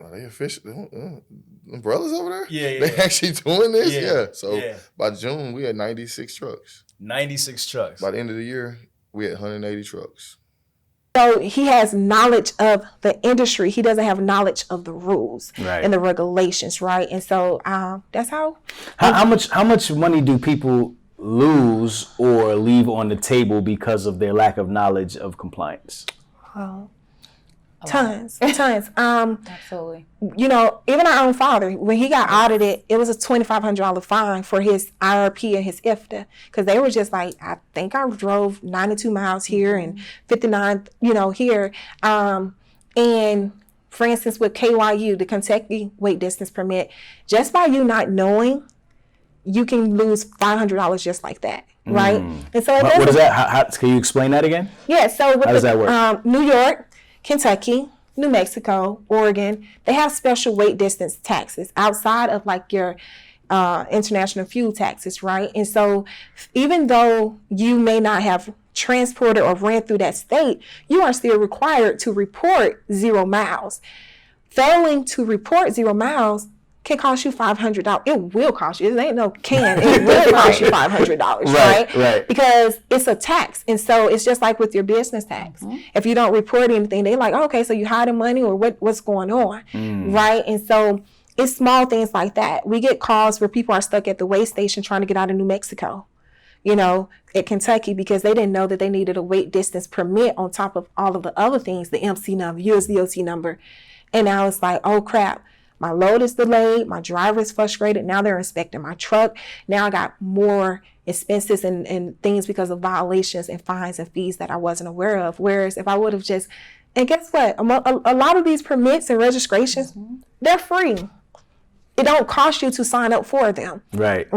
Are they official? Them brothers over there? Yeah. They actually doing this? Yeah. So by June, we had 96 trucks. 96 trucks. By the end of the year, we had 180 trucks. So he has knowledge of the industry. He doesn't have knowledge of the rules and the regulations, right? And so that's how. How much money do people lose or leave on the table because of their lack of knowledge of compliance? Tons. Absolutely. You know, even our own father, when he got audited, it was a $2,500 fine for his IRP and his IFTA, because they were just like, I think I drove 92 miles here and 59, here. And for instance, with KYU, the Kentucky weight distance permit, just by you not knowing, you can lose $500 just like that, right? And so what is that? How, can you explain that again? Yeah. So with how does that work? New York, Kentucky, New Mexico, Oregon, they have special weight distance taxes outside of like your international fuel taxes, right? And so even though you may not have transported or ran through that state, you are still required to report 0 miles. Failing to report 0 miles can cost you $500. It will cost you. It ain't no can. It will cost you $500, right? Because it's a tax. And so it's just like with your business tax. If you don't report anything, they like, okay, so you hiding money or what's going on, right? And so it's small things like that. We get calls where people are stuck at the weigh station trying to get out of New Mexico, at Kentucky, because they didn't know that they needed a weight distance permit on top of all of the other things, the MC number, USDOT number. And now it's like, oh crap. My load is delayed. My driver is frustrated. Now they're inspecting my truck. Now I got more expenses and things because of violations and fines and fees that I wasn't aware of. Whereas if I would have and guess what? A lot of these permits and registrations, they're free. It don't cost you to sign up for them. Right?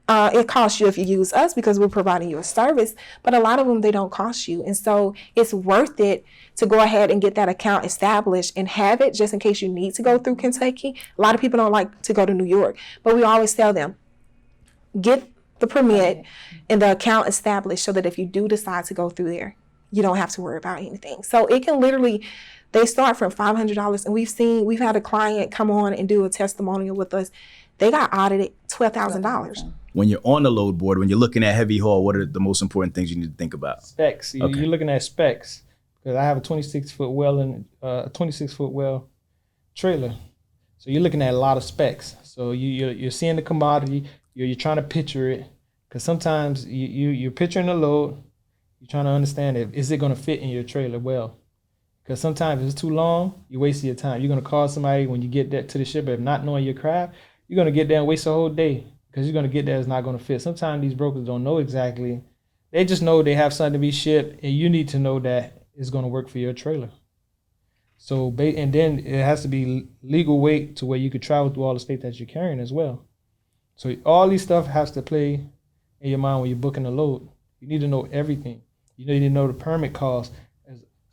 It costs you if you use us because we're providing you a service, but a lot of them, they don't cost you. And so it's worth it to go ahead and get that account established and have it just in case you need to go through Kentucky. A lot of people don't like to go to New York, but we always tell them, get the permit and the account established so that if you do decide to go through there, you don't have to worry about anything. So it can literally, they start from $500, and we've had a client come on and do a testimonial with us. They got audited $12,000. When you're on the load board, when you're looking at heavy haul, what are the most important things you need to think about? Specs. You're looking at specs. Because I have a 26-foot well and a 26-foot well trailer. So you're looking at a lot of specs. So you're seeing the commodity, you're trying to picture it. Because sometimes you're picturing the load, you're trying to understand is it going to fit in your trailer well. Because sometimes if it's too long, you're wasting your time. You're going to call somebody when you get that to the ship, if not knowing your craft, you're going to get there and waste a whole day. because you're gonna get there, it's not gonna fit. Sometimes these brokers don't know exactly. They just know they have something to be shipped, and you need to know that it's gonna work for your trailer. So, and then it has to be legal weight to where you could travel through all the states that you're carrying as well. So all these stuff has to play in your mind when you're booking a load. You need to know everything. You need to know the permit costs.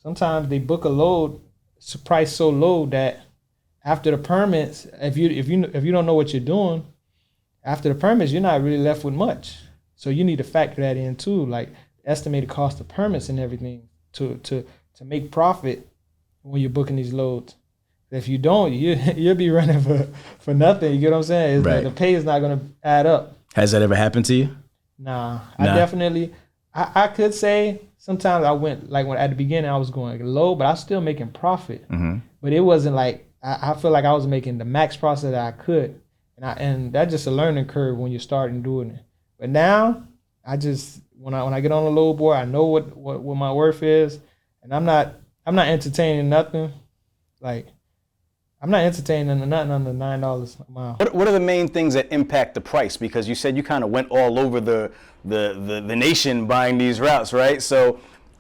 Sometimes they book a load, it's priced so low that after the permits, if you don't know what you're doing, after the permits, you're not really left with much. So you need to factor that in too, like estimated cost of permits and everything to make profit when you're booking these loads. If you don't, you'll be running for nothing. You get what I'm saying? It's like the pay is not going to add up. Has that ever happened to you? Nah. I definitely, I could say sometimes I went, like when at the beginning I was going low, but I was still making profit. Mm-hmm. But it wasn't like, I feel like I was making the max profit that I could. And that's just a learning curve when you're starting doing it. But now, I just, when I get on the load board, I know what my worth is. And I'm not entertaining nothing. Like, I'm not entertaining nothing under $9 a mile. What are the main things that impact the price? Because you said you kind of went all over the nation buying these routes, right? So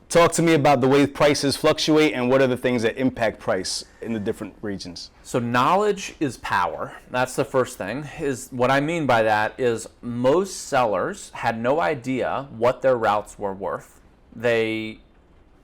talk to me about the way prices fluctuate and what are the things that impact price in the different regions. So knowledge is power. That's the first thing. Is what I mean by that is most sellers had no idea what their routes were worth. They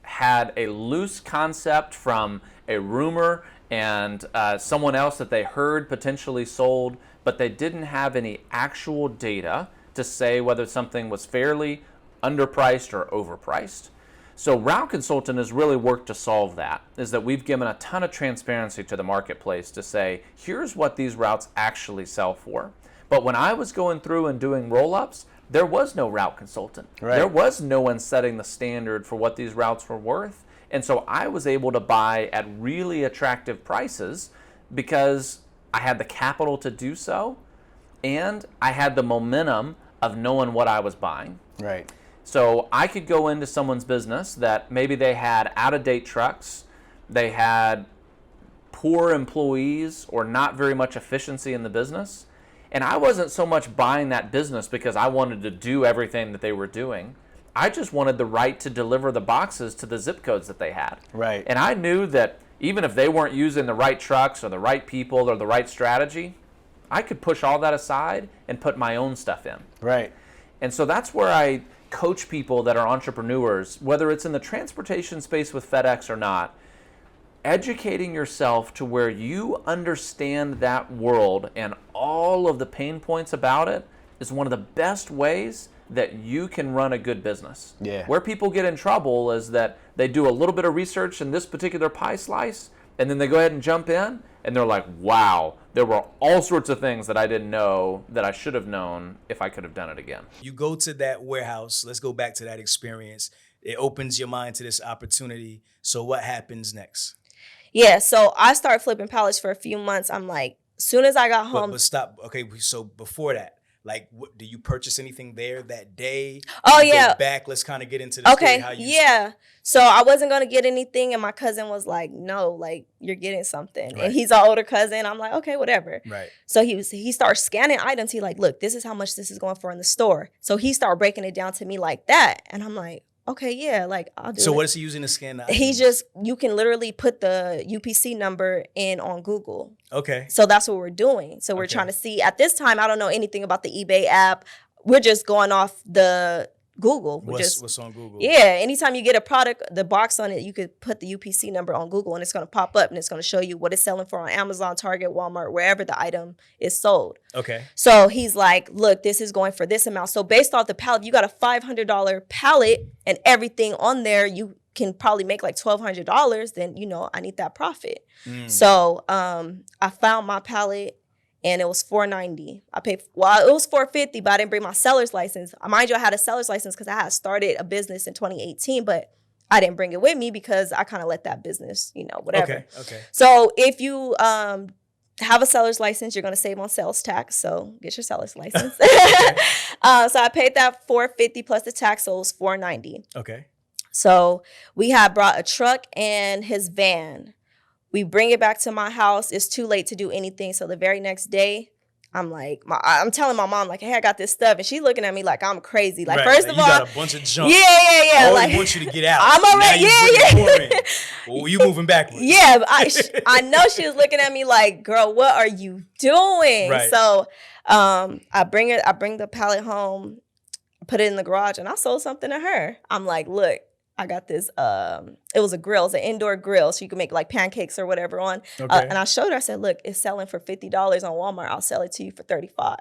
had a loose concept from a rumor and someone else that they heard potentially sold, but they didn't have any actual data to say whether something was fairly underpriced or overpriced. So Route Consultant has really worked to solve that, is that we've given a ton of transparency to the marketplace to say, here's what these routes actually sell for. But when I was going through and doing roll-ups, there was no Route Consultant. Right. There was no one setting the standard for what these routes were worth. And so I was able to buy at really attractive prices because I had the capital to do so and I had the momentum of knowing what I was buying. Right. So I could go into someone's business that maybe they had out-of-date trucks, they had poor employees or not very much efficiency in the business. And I wasn't so much buying that business because I wanted to do everything that they were doing. I just wanted the right to deliver the boxes to the zip codes that they had. Right. And I knew that even if they weren't using the right trucks or the right people or the right strategy, I could push all that aside and put my own stuff in. Right. And so that's where I coach people that are entrepreneurs, whether it's in the transportation space with FedEx or not, educating yourself to where you understand that world and all of the pain points about it is one of the best ways that you can run a good business. Yeah. Where people get in trouble is that they do a little bit of research in this particular pie slice, and then they go ahead and jump in, and they're like, wow, there were all sorts of things that I didn't know that I should have known if I could have done it again. You go to that warehouse, let's go back to that experience. It opens your mind to this opportunity. So what happens next? Yeah, so I started flipping pallets for a few months. I'm like, soon as I got home. But stop. Okay, so before that, like, do you purchase anything there that day? Oh, You yeah. Go back. Let's kind of get into the story. How you Yeah. So I wasn't going to get anything. And my cousin was like, no, like, you're getting something. Right. And he's an older cousin. I'm like, okay, whatever. Right. So he started scanning items. He like, look, this is how much this is going for in the store. So he started breaking it down to me like that. And I'm like, okay, yeah, like, I'll do it. So what is he using to scan the He items? just, you can literally put the UPC number in on Google. Okay. So that's what we're doing. So we're trying to see, at this time, I don't know anything about the eBay app. We're just going off the Google. What's on Google? Yeah, anytime you get a product, the box on it, you could put the UPC number on Google and it's going to pop up and it's going to show you what it's selling for on Amazon, Target, Walmart, wherever the item is sold. Okay. So he's like, look, this is going for this amount. So based off the pallet, you got a $500 pallet and everything on there, you can probably make like $1,200. Then, you know, I need that profit. So I found my pallet and it was $490. I paid, well, it was $450, but I didn't bring my seller's license. Mind you, I had a seller's license because I had started a business in 2018, but I didn't bring it with me because I kind of let that business, you know, whatever. Okay. So if you have a seller's license, you're going to save on sales tax. So get your seller's license. So I paid that $450 plus the tax, so it was $490. Okay. So we had brought a truck and his van. We bring it back to my house. It's too late to do anything. So the very next day, I'm like, I'm telling my mom, like, hey, I got this stuff. And she's looking at me like I'm crazy. Like, Right, first like of you all, got a bunch of junk. Yeah. I Like, want you to get out. I'm already, yeah. Well, you moving backwards. Yeah, but I know she was looking at me like, girl, what are you doing? Right. So I bring the pallet home, put it in the garage, and I sold something to her. I'm like, look, I got this, it was a grill, it's an indoor grill, so you can make like pancakes or whatever on. Okay. And I showed her, I said, look, it's selling for $50 on Walmart. I'll sell it to you for $35.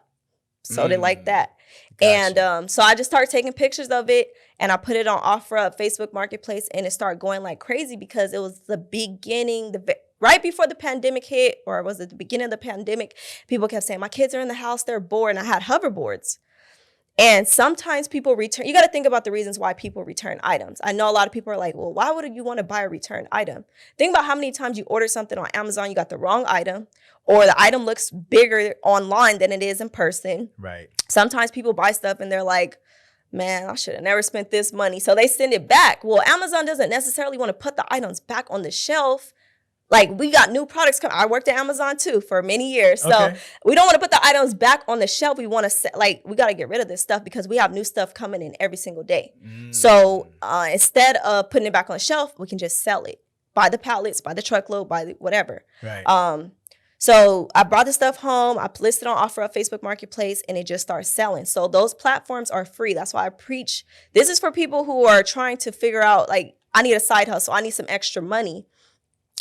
Sold it like that. Gotcha. And so I just started taking pictures of it, and I put it on OfferUp, Facebook Marketplace, and it started going like crazy because it was the beginning, right before the pandemic hit, or was it the beginning of the pandemic, people kept saying, my kids are in the house, they're bored, and I had hoverboards. And sometimes people return, you got to think about the reasons why people return items. I know a lot of people are like, well, why would you want to buy a return item? Think about how many times you order something on Amazon, you got the wrong item, or the item looks bigger online than it is in person. Right. Sometimes people buy stuff and they're like, man, I should have never spent this money. So they send it back. Well, Amazon doesn't necessarily want to put the items back on the shelf. Like, we got new products coming. I worked at Amazon too for many years. So we don't want to put the items back on the shelf. We want to we got to get rid of this stuff because we have new stuff coming in every single day. So instead of putting it back on the shelf, we can just sell it. Buy the pallets, buy the truckload, buy the whatever. Right. So I brought the stuff home. I listed on OfferUp, Facebook Marketplace, and it just starts selling. So those platforms are free. That's why I preach. This is for people who are trying to figure out, like, I need a side hustle. I need some extra money.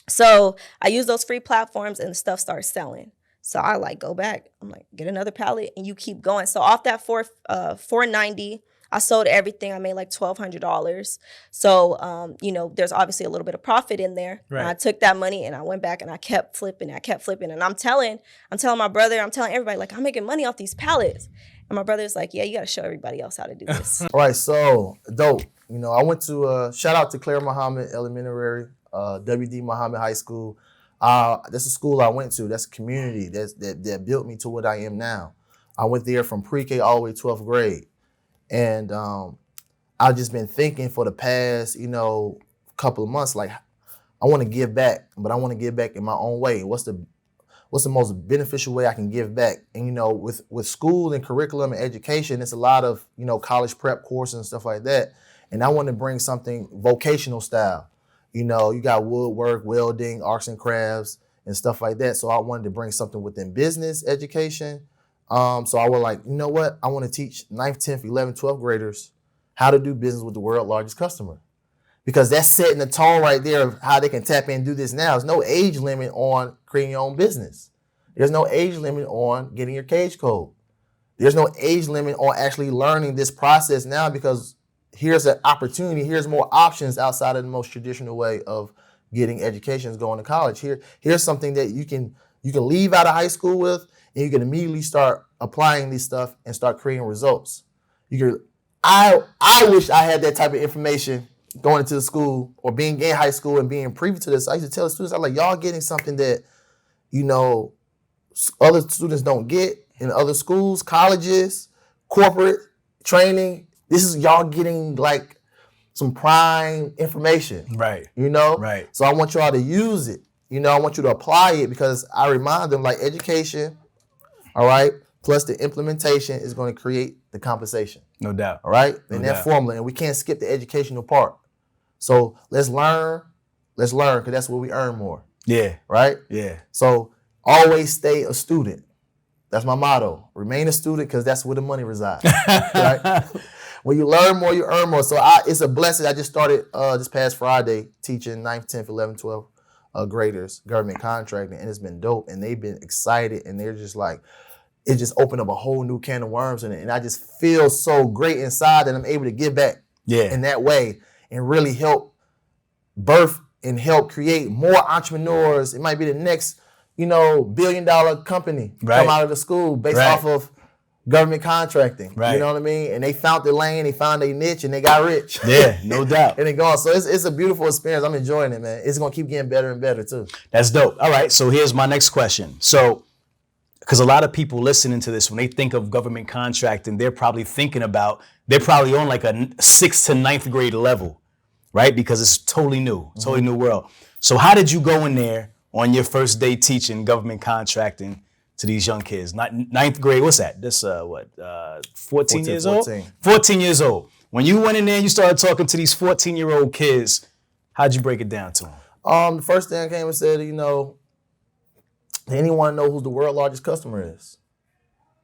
So I use those free platforms and the stuff starts selling. So I like go back. I'm like, get another pallet and you keep going. So off that $490, I sold everything. I made like $1,200. So, there's obviously a little bit of profit in there. Right. And I took that money and I went back and I kept flipping. And I'm telling my brother, I'm telling everybody, like, I'm making money off these pallets. And my brother's like, yeah, you got to show everybody else how to do this. All right, so dope. I went to shout out to Claire Muhammad Elementary, WD Muhammad High School. That's a school I went to. That's a community that built me to what I am now. I went there from pre-K all the way to 12th grade. And I've just been thinking for the past, couple of months, like, I want to give back, but I want to give back in my own way. What's the most beneficial way I can give back? And, with school and curriculum and education, it's a lot of, college prep courses and stuff like that. And I want to bring something vocational style. You got woodwork, welding, arts and crafts, and stuff like that. So I wanted to bring something within business education. So I was like, you know what? I want to teach 9th, 10th, 11th, 12th graders how to do business with the world's largest customer. Because that's setting the tone right there of how they can tap in and do this now. There's no age limit on creating your own business. There's no age limit on getting your cage code. There's no age limit on actually learning this process now, because here's an opportunity. Here's more options outside of the most traditional way of getting education, going to college. Here's something that you can leave out of high school with, and you can immediately start applying this stuff and start creating results. I wish I had that type of information going into the school or being in high school and being privy to this. I used to tell the students, I'm like, y'all getting something that, other students don't get in other schools, colleges, corporate training. This is y'all getting like some prime information. Right. Right. So I want y'all to use it. I want you to apply it, because I remind them, like, education, all right, plus the implementation is going to create the compensation. No doubt. All right? No And that doubt. formula. And we can't skip the educational part. So let's learn, because that's where we earn more. Yeah. Right? Yeah. So always stay a student. That's my motto. Remain a student, because that's where the money resides. Right? When you learn more, you earn more. So it's a blessing. I just started this past Friday teaching 9th, 10th, 11th, 12th graders government contracting, and it's been dope. And they've been excited, and they're just like, it just opened up a whole new can of worms in it. And I just feel so great inside that I'm able to give back in that way and really help birth and help create more entrepreneurs. It might be the next, $1 billion company come out of the school based off of government contracting. Right. You know what I mean? And they found their lane, they found their niche, and they got rich. Yeah, no doubt. And it goes. So it's a beautiful experience. I'm enjoying it, man. It's gonna keep getting better and better too. That's dope. All right, so here's my next question. So, because a lot of people listening to this, when they think of government contracting, they're probably on like a 6th to 9th grade level, right? Because it's totally new, totally new world. So how did you go in there on your first day teaching government contracting to these young kids? Ninth grade, what's that? This 14 years 14. old? 14 years old. When you went in there and you started talking to these 14-year-old kids, how'd you break it down to them? The first thing I came and said, anyone know who the world's largest customer is?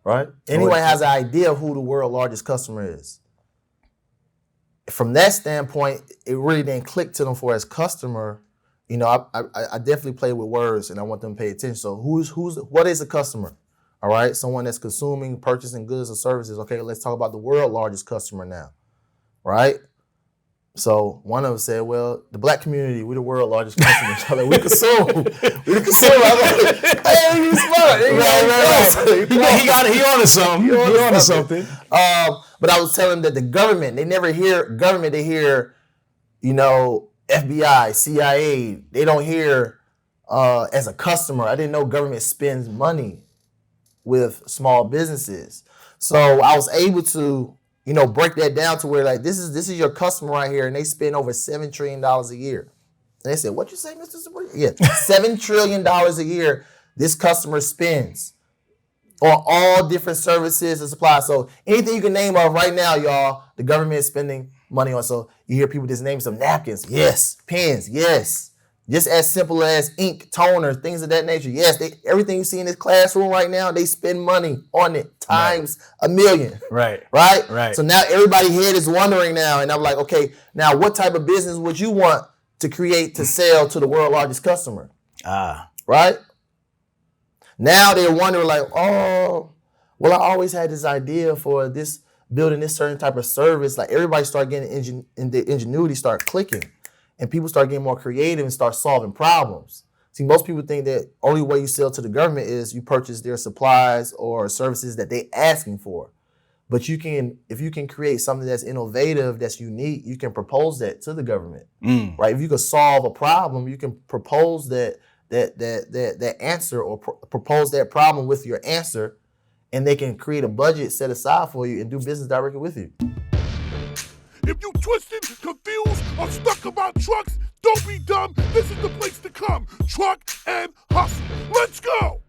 Right? Anyone has an idea of who the world's largest customer is. From that standpoint, it really didn't click to them for as customer. I definitely play with words and I want them to pay attention. So what is a customer? All right, someone that's consuming, purchasing goods or services. Okay, let's talk about the world's largest customer now, right? So one of them said, well, the black community, we're the world's largest customer. Like, we consume. I was like, hey, you smart. Right. He onto something. He onto something. But I was telling them that the government, they never hear government, they hear, FBI, CIA. They don't hear as a customer. I didn't know government spends money with small businesses. So I was able to, break that down to where like this is your customer right here, and they spend over $7 trillion a year. And they said, "What you say, Mr. Sabrina?" Yeah, $7 trillion a year this customer spends on all different services and supplies. So anything you can name of right now, y'all, the government is spending money on. So you hear people just name some napkins, yes, pens, yes. Just as simple as ink, toner, things of that nature. Yes, everything you see in this classroom right now, they spend money on it times a million. Right. So now everybody's head is wondering now, and I'm like, okay, now what type of business would you want to create to sell to the world's largest customer? Right? Now they're wondering like, oh, well, I always had this idea for this building this certain type of service. Like everybody start getting the ingenuity start clicking. And people start getting more creative and start solving problems. See, most people think that only way you sell to the government is you purchase their supplies or services that they asking for. But if you can create something that's innovative, that's unique, you can propose that to the government, right? If you can solve a problem, you can propose that answer or propose that problem with your answer, and they can create a budget set aside for you and do business directly with you. If you twisted, confused, or stuck about trucks, don't be dumb. This is the place to come. Truck and hustle. Let's go.